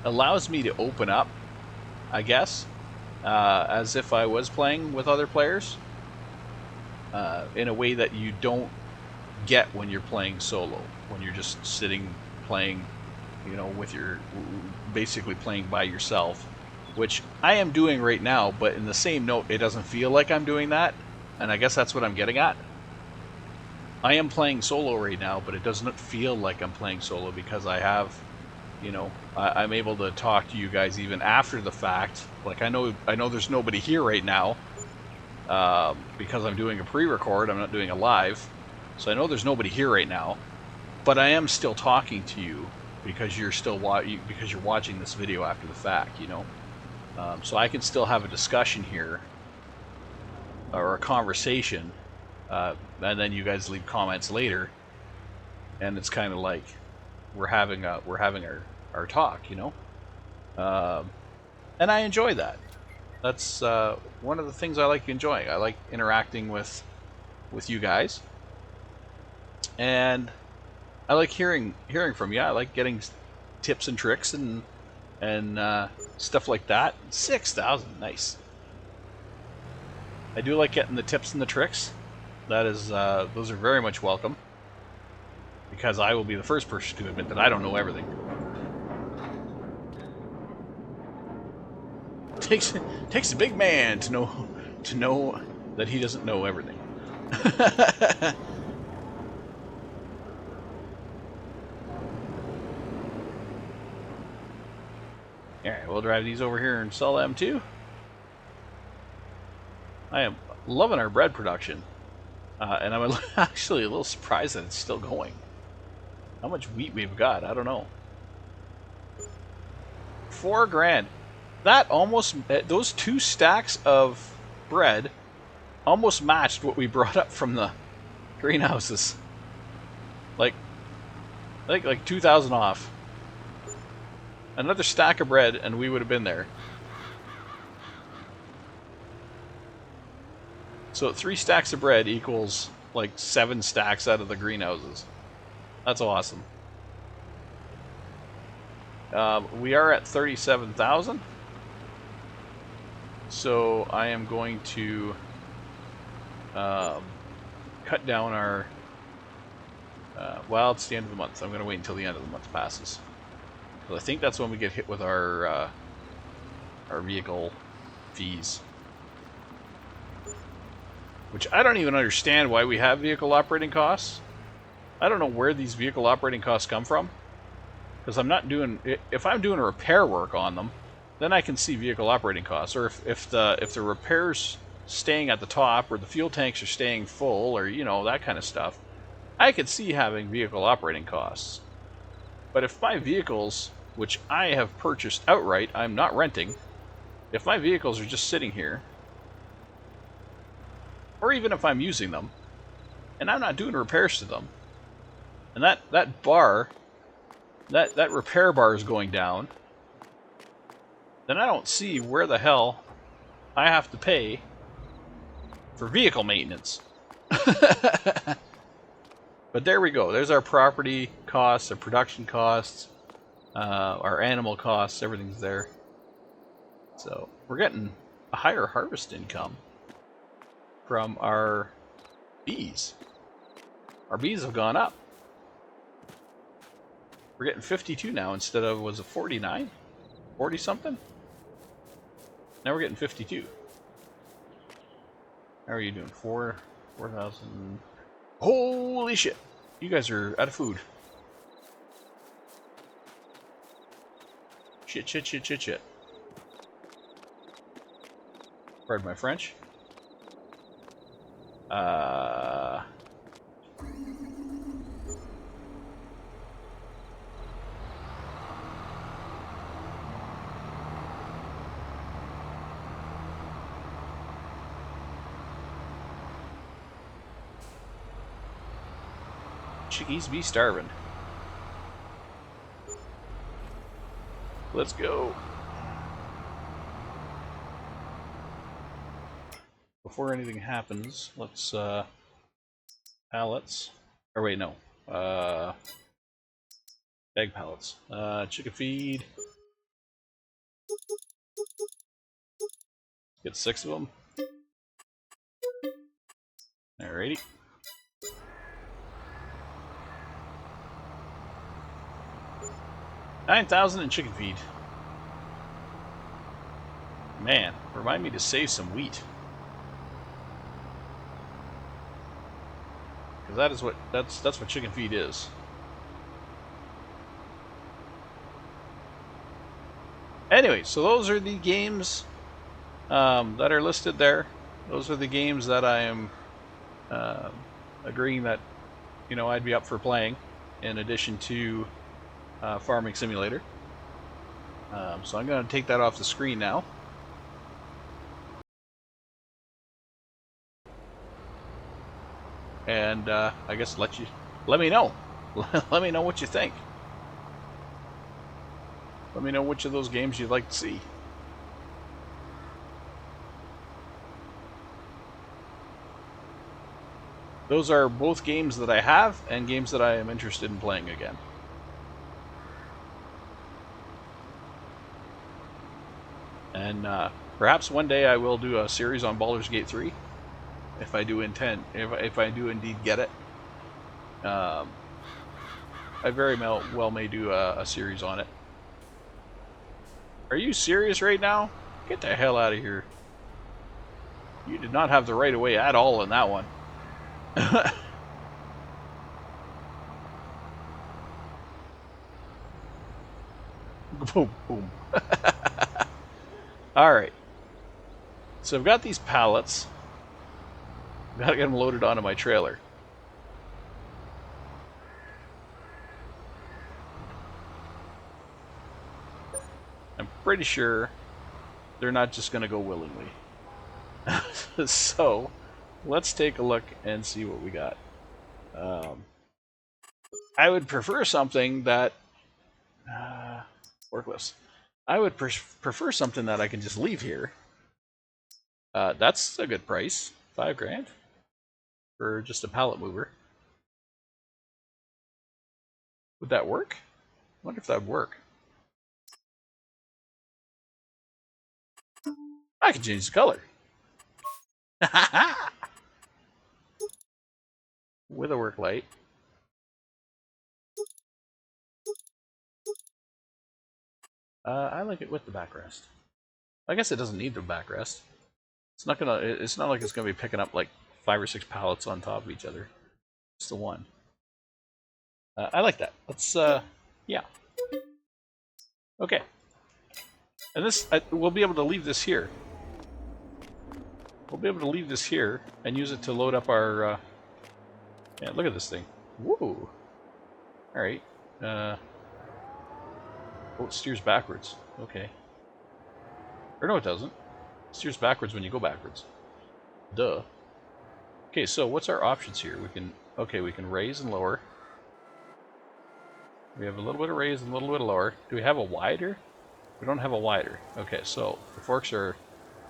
allows me to open up, I guess, as if I was playing with other players, in a way that you don't get when you're playing solo, when you're just sitting playing, you know, with your, basically playing by yourself, which I am doing right now, but in the same note, it doesn't feel like I'm doing that, and I guess that's what I'm getting at. I am playing solo right now, but it doesn't feel like I'm playing solo because I have, you know, I'm able to talk to you guys even after the fact. Like I know there's nobody here right now because I'm doing a pre-record. I'm not doing a live, so I know there's nobody here right now. But I am still talking to you because you're still because you're watching this video after the fact. You know, so I can still have a discussion here or a conversation. And then you guys leave comments later, and it's kind of like we're having our talk, you know. And I enjoy that. That's one of the things I like enjoying. I like interacting with you guys, and I like hearing from you. I like getting tips and tricks and stuff like that. 6,000, nice. I do like getting the tips and the tricks. That is, those are very much welcome, because I will be the first person to admit that I don't know everything. Takes a big man to know that he doesn't know everything. Alright, we'll drive these over here and sell them too. I am loving our bread production. And I'm actually a little surprised that it's still going. How much wheat we've got, I don't know. 4 grand. That almost, those 2 stacks of bread almost matched what we brought up from the greenhouses. Like, I think like 2,000 off. Another stack of bread and we would have been there. So 3 stacks of bread equals like 7 stacks out of the greenhouses. That's awesome. We are at 37,000. So I am going to cut down our... well, it's the end of the month. I'm going to wait until the end of the month passes. So I think that's when we get hit with our vehicle fees. Which I don't even understand why we have vehicle operating costs. I don't know where these vehicle operating costs come from. Because I'm not doing... If I'm doing a repair work on them, then I can see vehicle operating costs. Or if the repair's staying at the top, or the fuel tanks are staying full, or, you know, that kind of stuff, I could see having vehicle operating costs. But if my vehicles, which I have purchased outright, I'm not renting, if my vehicles are just sitting here, or even if I'm using them, and I'm not doing repairs to them, and that bar, that repair bar is going down, then I don't see where the hell I have to pay for vehicle maintenance. But there we go. There's our property costs, our production costs, our animal costs, everything's there. So we're getting a higher harvest income from our bees. Our bees have gone up. We're getting 52 now instead of, was it 49? 40 something? Now we're getting 52. How are you doing? 4,000. Holy shit! You guys are out of food. Shit. Pardon my French. Chickies be starving. Let's go. Before anything happens, let's pallets. Or wait, no. Egg pallets. Chicken feed. Get 6 of them. Alrighty. $9,000 in chicken feed. Man, remind me to save some wheat. Because that is what that's what chicken feed is. Anyway, so those are the games that are listed there. Those are the games that I am agreeing that, you know, I'd be up for playing, in addition to Farming Simulator. So I'm going to take that off the screen now. And I guess let me know. Let me know what you think. Let me know which of those games you'd like to see. Those are both games that I have and games that I am interested in playing again. And perhaps one day I will do a series on Baldur's Gate 3, if I do if I do indeed get it. I very well may do a series on it. Are you serious right now? Get the hell out of here. You did not have the right of way at all in that one. Boom, boom. Alright. So I've got these pallets. Gotta get them loaded onto my trailer. I'm pretty sure they're not just gonna go willingly. So, let's take a look and see what we got. I would prefer something that... forklifts. I would prefer something that I can just leave here. That's a good price. $5 grand for just a pallet mover. Would that work? I wonder if that would work. I can change the color. With a work light. I like it with the backrest. I guess it doesn't need the backrest. It's not gonna. It's not like it's gonna be picking up like 5 or 6 pallets on top of each other. Just the one. I like that. Let's. Yeah. Okay. And this, we'll be able to leave this here. We'll be able to leave this here and use it to load up our. Yeah, look at this thing. Woo. All right. Oh, it steers backwards. Okay. Or no, it doesn't. It steers backwards when you go backwards. Duh. Okay, so what's our options here? We can, okay, we can raise and lower. We have a little bit of raise and a little bit of lower. Do we have a wider? We don't have a wider. Okay, so the forks are,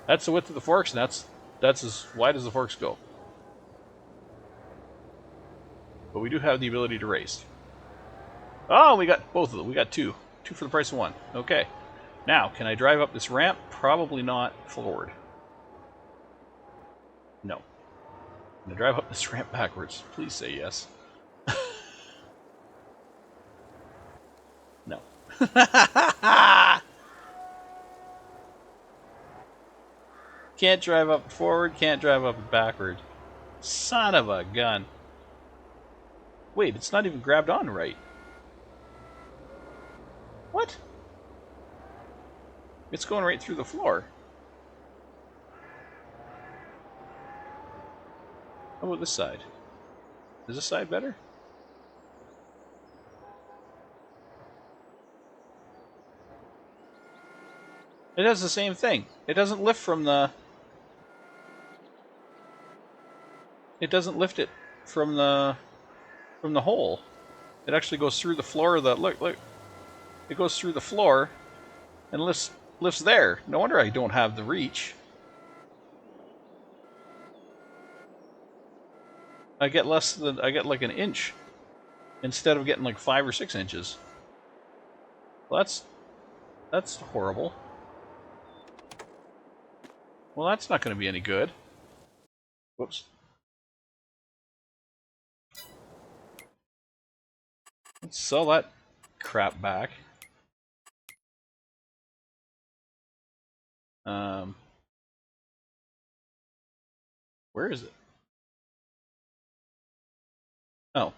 that's the width of the forks, and that's as wide as the forks go. But we do have the ability to raise. Oh, we got both of them. We got two. Two for the price of one. Okay. Now, can I drive up this ramp? Probably not forward. No. I'm going to drive up this ramp backwards. Please say yes. No. Can't drive up forward, can't drive up backward. Son of a gun. Wait, it's not even grabbed on right. What? It's going right through the floor. How about this side? Is this side better? It does the same thing. It doesn't lift from the... It doesn't lift it from the hole. It actually goes through the floor of the... Look. It goes through the floor and lifts there. No wonder I don't have the reach. I get less than... I get like an inch instead of getting like 5 or 6 inches. Well, that's horrible. Well, that's not going to be any good. Whoops. Let's sell that crap back. Where is it? Oh.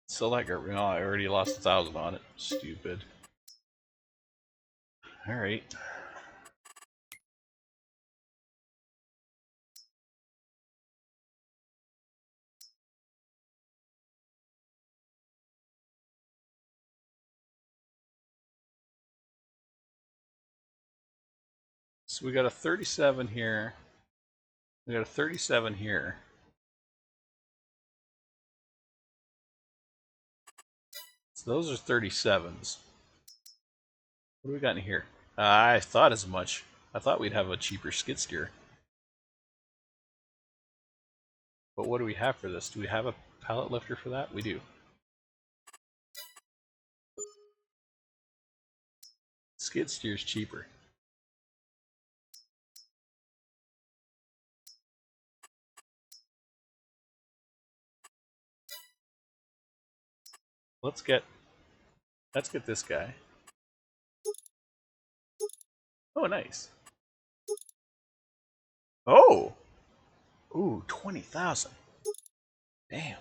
Sell that garbage. Oh, I already lost 1,000 on it. Stupid. Alright. So we got a 37 here. We got a 37 here. So those are 37s. What do we got in here? I thought as much. I thought we'd have a cheaper skid steer. But what do we have for this? Do we have a pallet lifter for that? We do. Skid steer's cheaper. Let's get this guy. Oh, nice. Oh! Ooh, 20,000. Damn.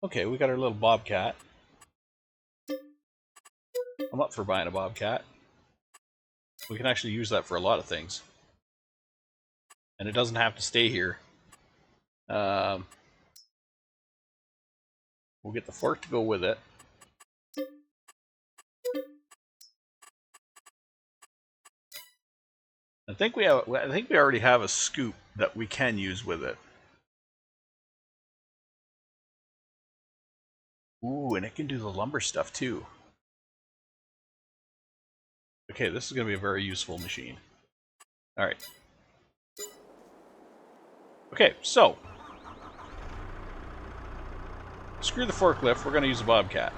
Okay, we got our little bobcat. I'm up for buying a bobcat. We can actually use that for a lot of things. And it doesn't have to stay here. We'll get the fork to go with it. I think we already have a scoop that we can use with it. Ooh, and it can do the lumber stuff too. Okay, this is going to be a very useful machine. Alright. Okay, so. Screw the forklift, we're going to use a bobcat.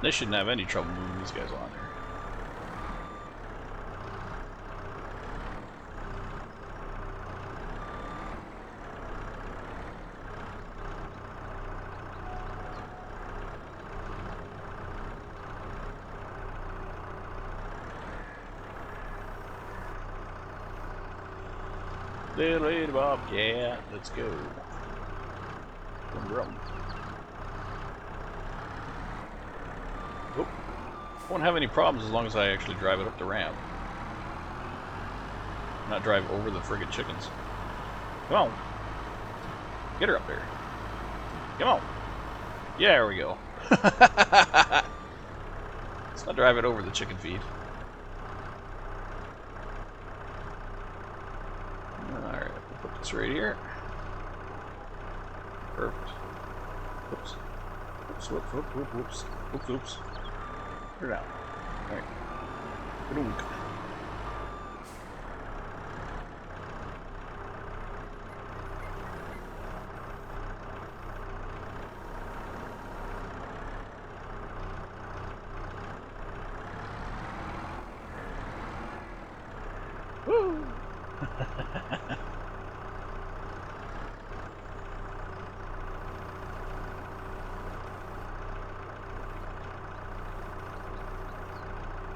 They shouldn't have any trouble moving these guys on there. Little bobcat, let's go. Vroom. Oh, won't have any problems as long as I actually drive it up the ramp. Not drive over the friggin' chickens. Come on. Get her up there. Come on. Yeah, there we go. Let's not drive it over the chicken feed. Alright, we'll put this right here. Perfect. Oops. Oops, whoops, whoops, whoops, whoops. Whoops, whoops. Put it out. Alright. Woo!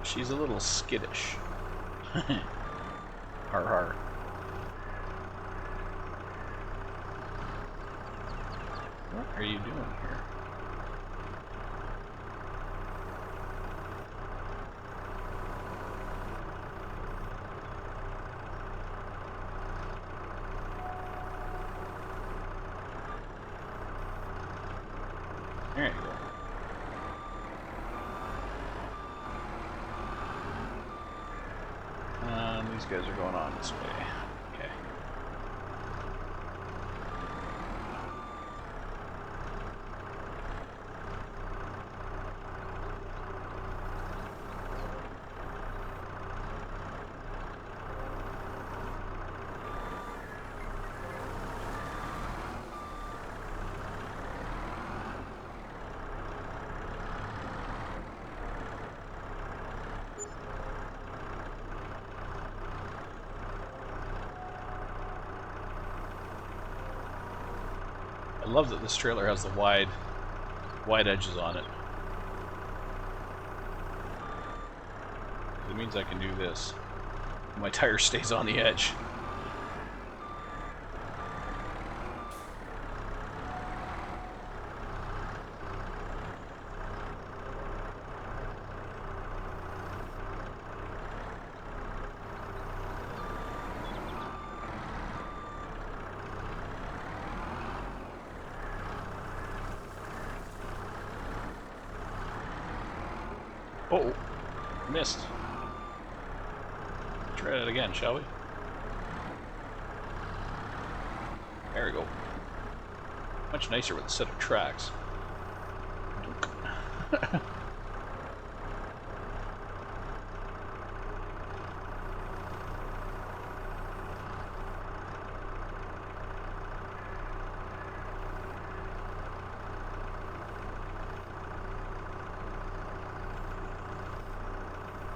She's a little skittish. Har har. What are you doing here? There you go. These guys are going on this way. Okay. I love that this trailer has the wide edges on it. It means I can do this. My tire stays on the edge. Oh, missed. Try that again, shall we? There we go. Much nicer with a set of tracks.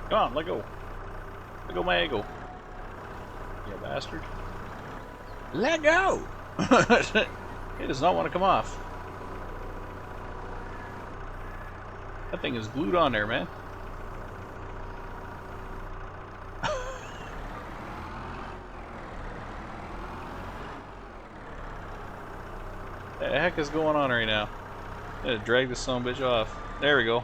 Come on, let go. Let go my ego. You bastard. Let go! It does not want to come off. That thing is glued on there, man. What the heck is going on right now? I'm gonna drag this son of a bitch off. There we go.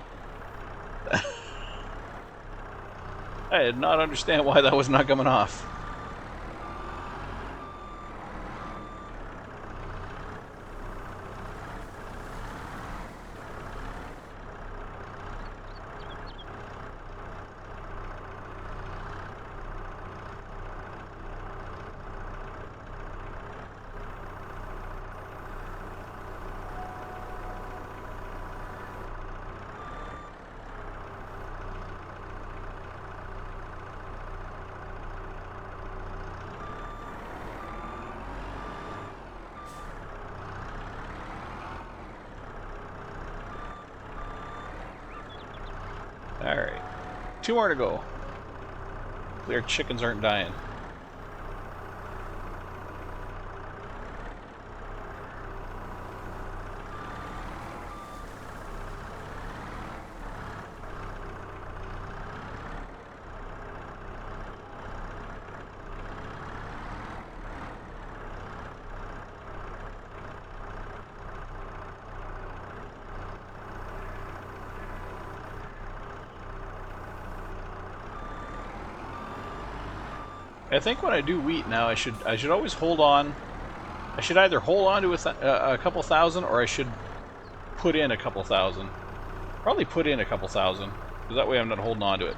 I did not understand why that was not coming off. Alright. 2 more to go. Their chickens aren't dying. I think when I do wheat now, I should always hold on. I should either hold on to a couple thousand, or I should put in a couple thousand. Probably put in a couple thousand, because that way I'm not holding on to it.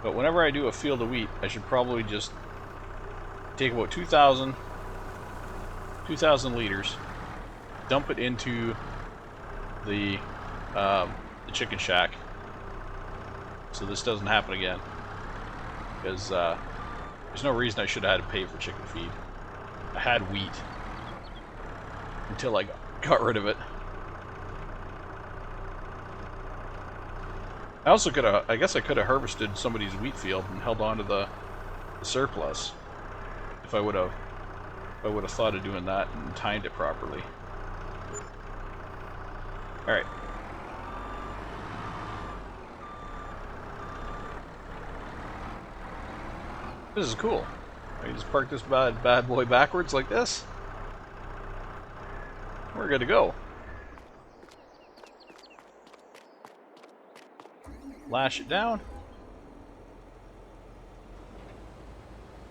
But whenever I do a field of wheat, I should probably just take about 2,000 liters, dump it into the chicken shack, so this doesn't happen again. Because there's no reason I should have had to pay for chicken feed. I had wheat until I got rid of it. I also could have, I guess I could have harvested somebody's wheat field and held on to the surplus if I would have thought of doing that and timed it properly. All right. This is cool. I just park this bad boy backwards like this. We're good to go. Lash it down.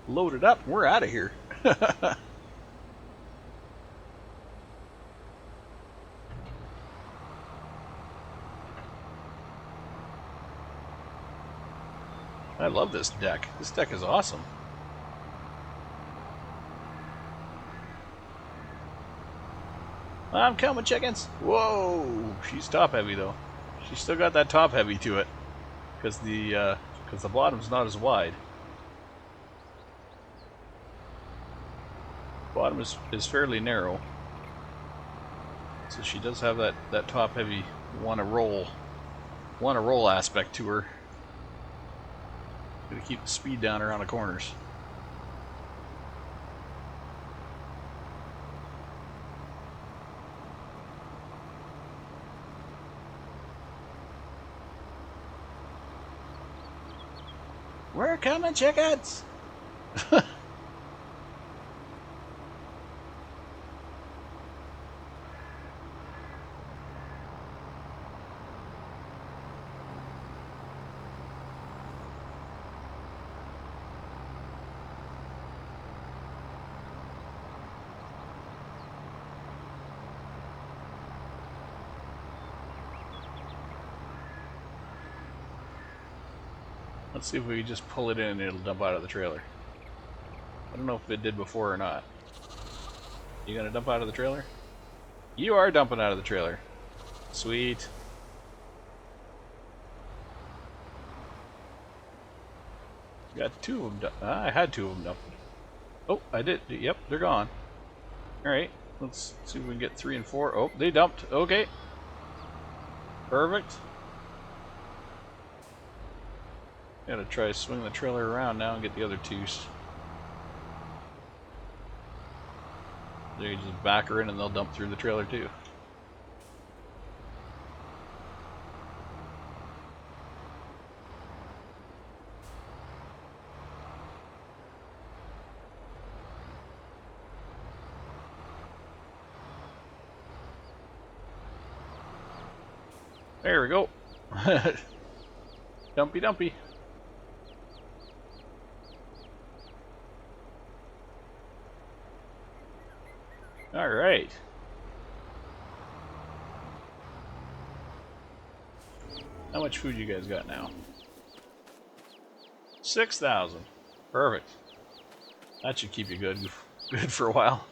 Load it up. We're out of here. I love this deck. This deck is awesome. I'm coming, chickens. Whoa, she's top heavy though. She's still got that top heavy to it, because the bottom's not as wide. Bottom is fairly narrow, so she does have that top heavy wanna roll aspect to her. Gotta keep the speed down around the corners. We're coming, chickens! Let's see if we can just pull it in and it'll dump out of the trailer. I don't know if it did before or not. You gonna dump out of the trailer? You are dumping out of the trailer. Sweet. Got 2 of them. I had 2 of them dumped. Oh, I did. Yep, they're gone. Alright, let's see if we can get 3 and 4. Oh, they dumped. Okay. Perfect. Gotta try to swing the trailer around now and get the other 2. There, you just back her in and they'll dump through the trailer too. There we go. Dumpy dumpy. All right. How much food you guys got now? 6,000. Perfect. That should keep you good for a while.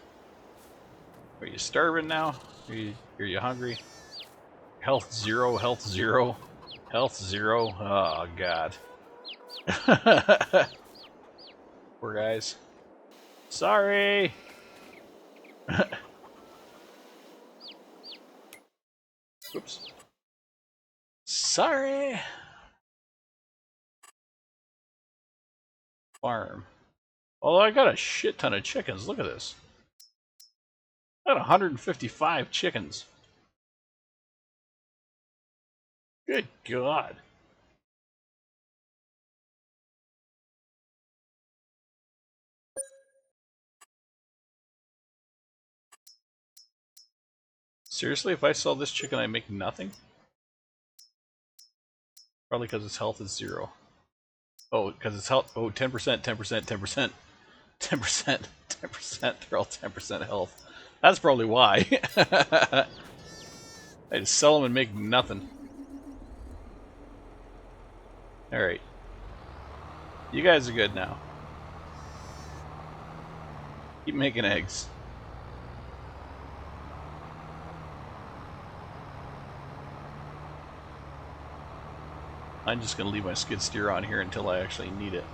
Are you starving now? Are you hungry? Health 0, health 0, health 0. Oh, God. Poor guys. Sorry! Oops. Sorry! Farm. Although I got a shit ton of chickens. Look at this. I got 155 chickens. Good God. Seriously, if I sell this chicken, I make nothing? Probably because its health is 0. Oh, because its health... Oh, 10%, 10%, 10%. 10%, 10%. They're all 10% health. That's probably why. I just sell them and make nothing. Alright. You guys are good now. Keep making eggs. I'm just going to leave my skid steer on here until I actually need it.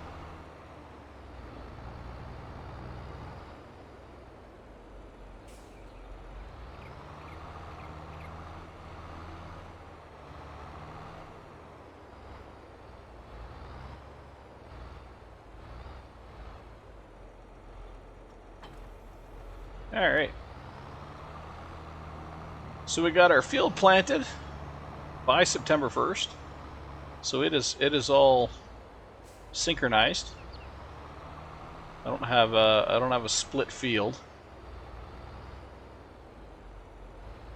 Alright. So we got our field planted by September 1st. So it is all synchronized. I don't have a split field.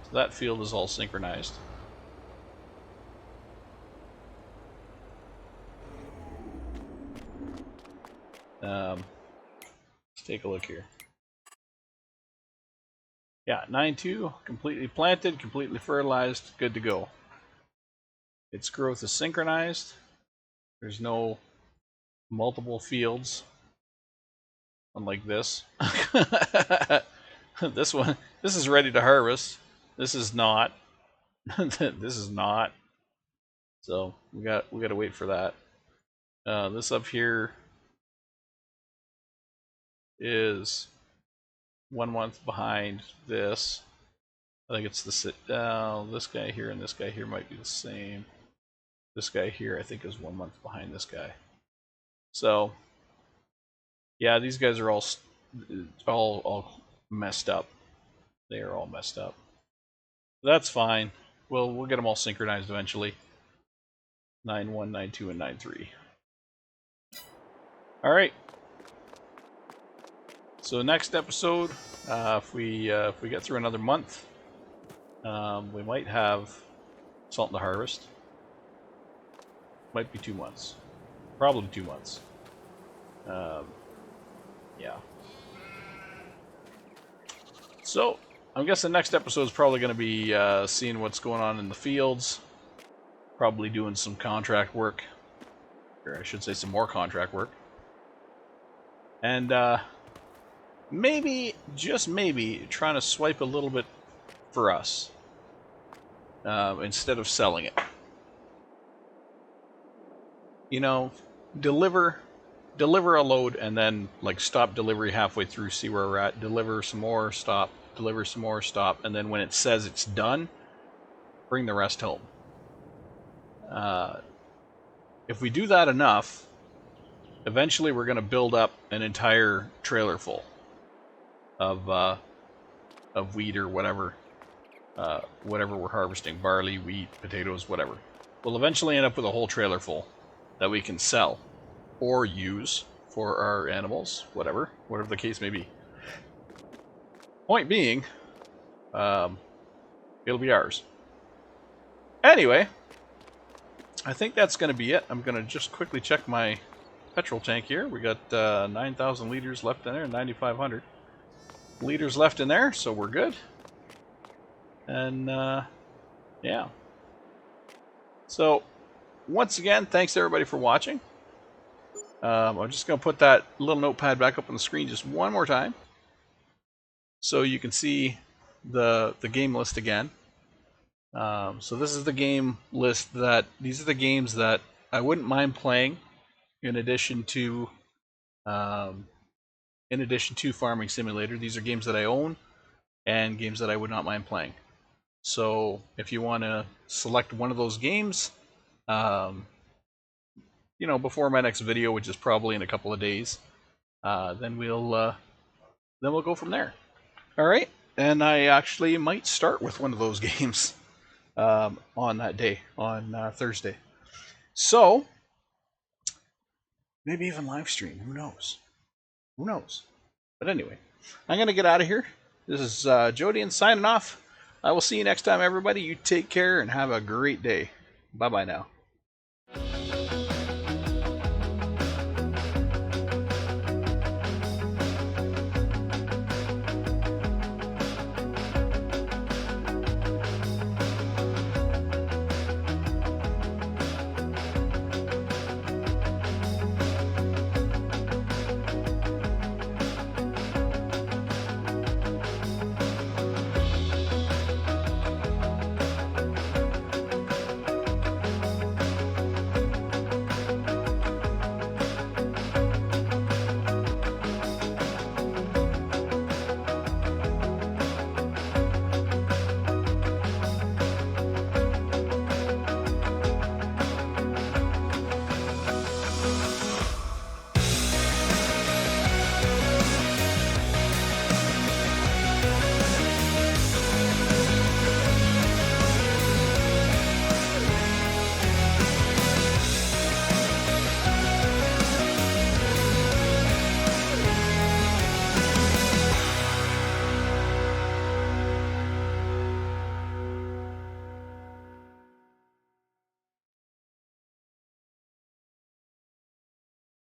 So that field is all synchronized. Let's take a look here. Yeah, 9-2, completely planted, completely fertilized, good to go. Its growth is synchronized. There's no multiple fields, unlike this. This is ready to harvest. This is not. This is not. So we got to wait for that. This up here is 1 month behind this. I think it's this guy here and this guy here might be the same. This guy here I think is 1 month behind this guy. So yeah, these guys are all messed up. They are all messed up. That's fine. We'll get them all synchronized eventually. 9-1, 9-2, and 9-3. All right. So next episode, if we get through another month, we might have salt in the harvest. Might be 2 months. Probably 2 months. Yeah. So I'm guessing next episode is probably going to be seeing what's going on in the fields. Probably doing some contract work. Or I should say some more contract work. And maybe, just maybe, trying to swipe a little bit for us. Instead of selling it. You know, deliver a load and then like stop delivery halfway through, see where we're at, deliver some more, stop, deliver some more, stop, and then when it says it's done, bring the rest home. If we do that enough, eventually we're going to build up an entire trailer full of wheat or whatever we're harvesting, barley, wheat, potatoes, whatever. We'll eventually end up with a whole trailer full that we can sell or use for our animals, whatever the case may be. Point being, it'll be ours. Anyway, I think that's going to be it. I'm going to just quickly check my petrol tank here. We got 9,000 liters left in there, 9,500 liters left in there, so we're good. And yeah. So once again, thanks to everybody for watching. I'm just going to put that little notepad back up on the screen just one more time, so you can see the game list again. So this is the game list these are the games that I wouldn't mind playing in addition to Farming Simulator. These are games that I own and games that I would not mind playing. So if you want to select one of those games, you know, before my next video, which is probably in a couple of days, then we'll go from there. All right, and I actually might start with one of those games on that day, on Thursday. So maybe even live stream. Who knows? Who knows? But anyway, I'm gonna get out of here. This is Jodian signing off. I will see you next time, everybody. You take care and have a great day. Bye bye now.